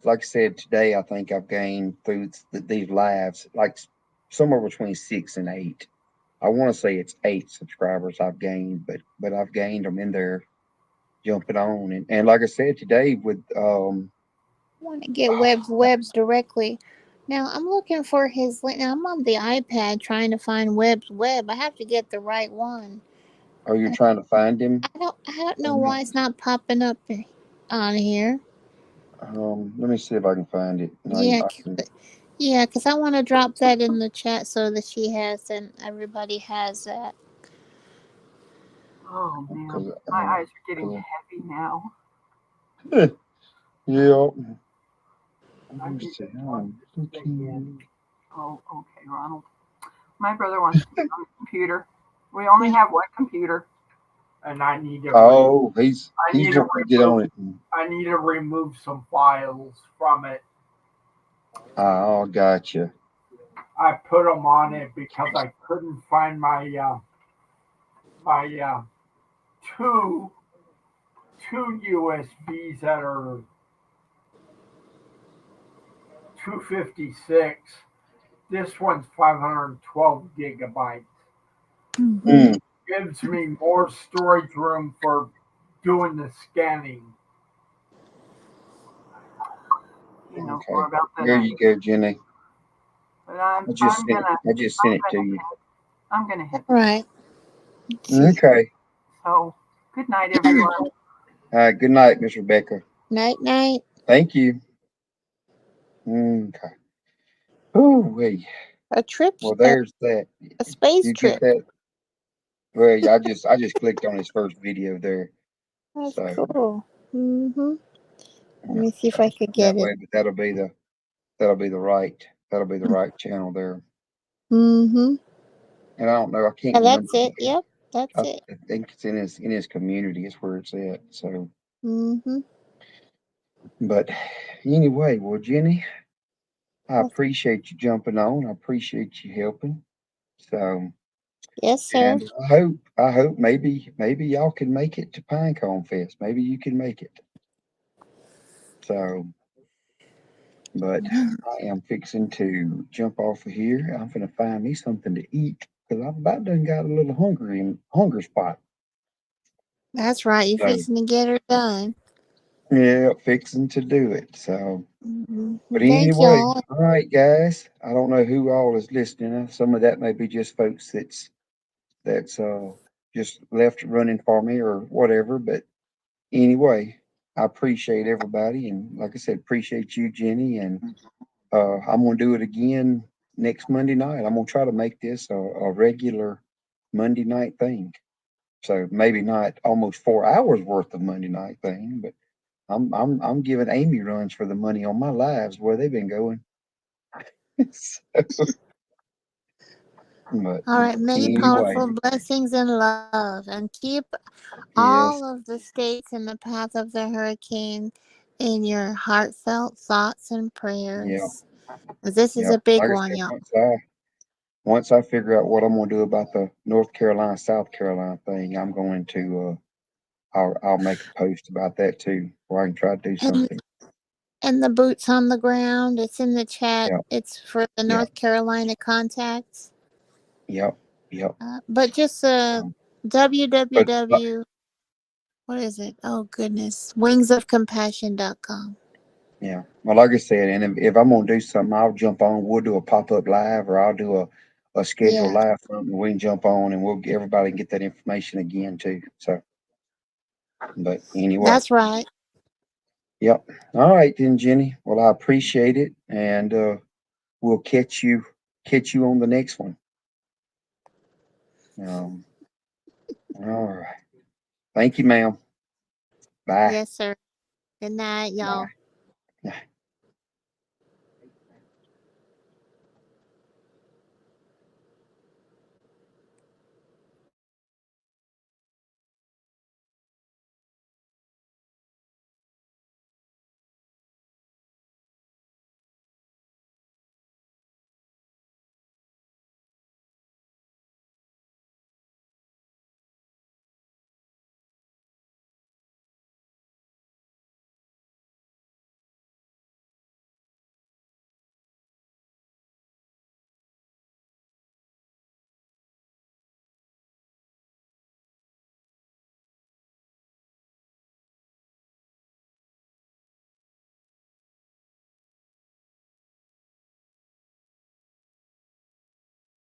like I said today, I think I've gained through these lives, like somewhere between 6 and 8. I want to say it's 8 subscribers I've gained, but I've gained them in there jumping on. And like I said today with, want to get Webs directly. Now I'm looking for his link. Now I'm on the iPad trying to find Web's web. I have to get the right one. Are you trying to find him? I don't know why it's not popping up on here. Let me see if I can find it. No, Yeah, I can- yeah, because I want to drop that in the chat so that she has and everybody has that. Oh man, 'cause, my eyes are getting 'cause- heavy now. yeah. I Let me need see. to plug this thing in. Oh, okay, Ronald. My brother wants to get on the computer. We only have one computer. And I need to Oh, he's I need to wanting to get on it. I need to remove some files from it. Oh, gotcha. I put them on it because I couldn't find my two USBs that are 256. This one's 512 gigabytes. Mm, Gives me more storage room for doing the scanning. You know okay. more about There that. you go, Jenny. But I just sent it to you. I'm gonna hit. Right. Okay. So good night, everyone. All right. Good night, Miss Rebecca. Night, night. Thank you. Okay. Oh, wait. A trip, Well, there's that. a space You get trip. that? Well, yeah, I just clicked on his first video there. That's So cool. Let yeah, me see if I could that get way, it. but that'll be the right channel there. Mm-hmm. And I don't know, I can't And remember. that's it. Yep, that's I it. think it's in his community is where it's at. So, Mm-hmm. but anyway, well, Jenny, I appreciate you jumping on. I appreciate you helping. So, Yes, sir. and I hope maybe y'all can make it to Pinecone Fest. Maybe you can make it. So, but I am fixing to jump off of here. I'm gonna find me something to eat because I've about done got a little hunger spot. That's right. You're So, fixing to get her done. yeah, fixing to do it. So, but Thank anyway, y'all. all right, guys. I don't know who all is listening. Some of that may be just folks that's just left running for me or whatever. But anyway, I appreciate everybody, and like I said, appreciate you, Jenny. And I'm gonna do it again next Monday night. I'm gonna try to make this a regular Monday night thing. So maybe not almost 4 hours worth of Monday night thing, but I'm giving Amy runs for the money on my lives where they've been going. So, but All right. Many anyway, powerful blessings and love. And keep yes, all of the states in the path of the hurricane in your heartfelt thoughts and yeah, prayers. This is yeah. a big Like I one, said, y'all. once I figure out what I'm gonna do about the North Carolina, South Carolina thing, I'm going to I'll make a post about that too, where I can try to do And something. and the boots on the ground. It's in the chat. Yeah, It's for the yeah, North Carolina contacts. yep, yep. But just But www. What is it? Oh goodness, wingsofcompassion.com. yeah, well, like I said, and if I'm gonna do something, I'll jump on. We'll do a pop-up live, or I'll do a scheduled Yeah, live something. We can jump on, and everybody get that information again too. So, but anyway, that's right. yep. All right then, Jenny. Well, I appreciate it, and we'll catch you on the next one. Um, all right. Thank you, ma'am. Bye. Yes, sir. Good night, y'all. Bye.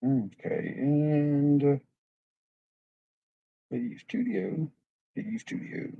Okay, and video studio.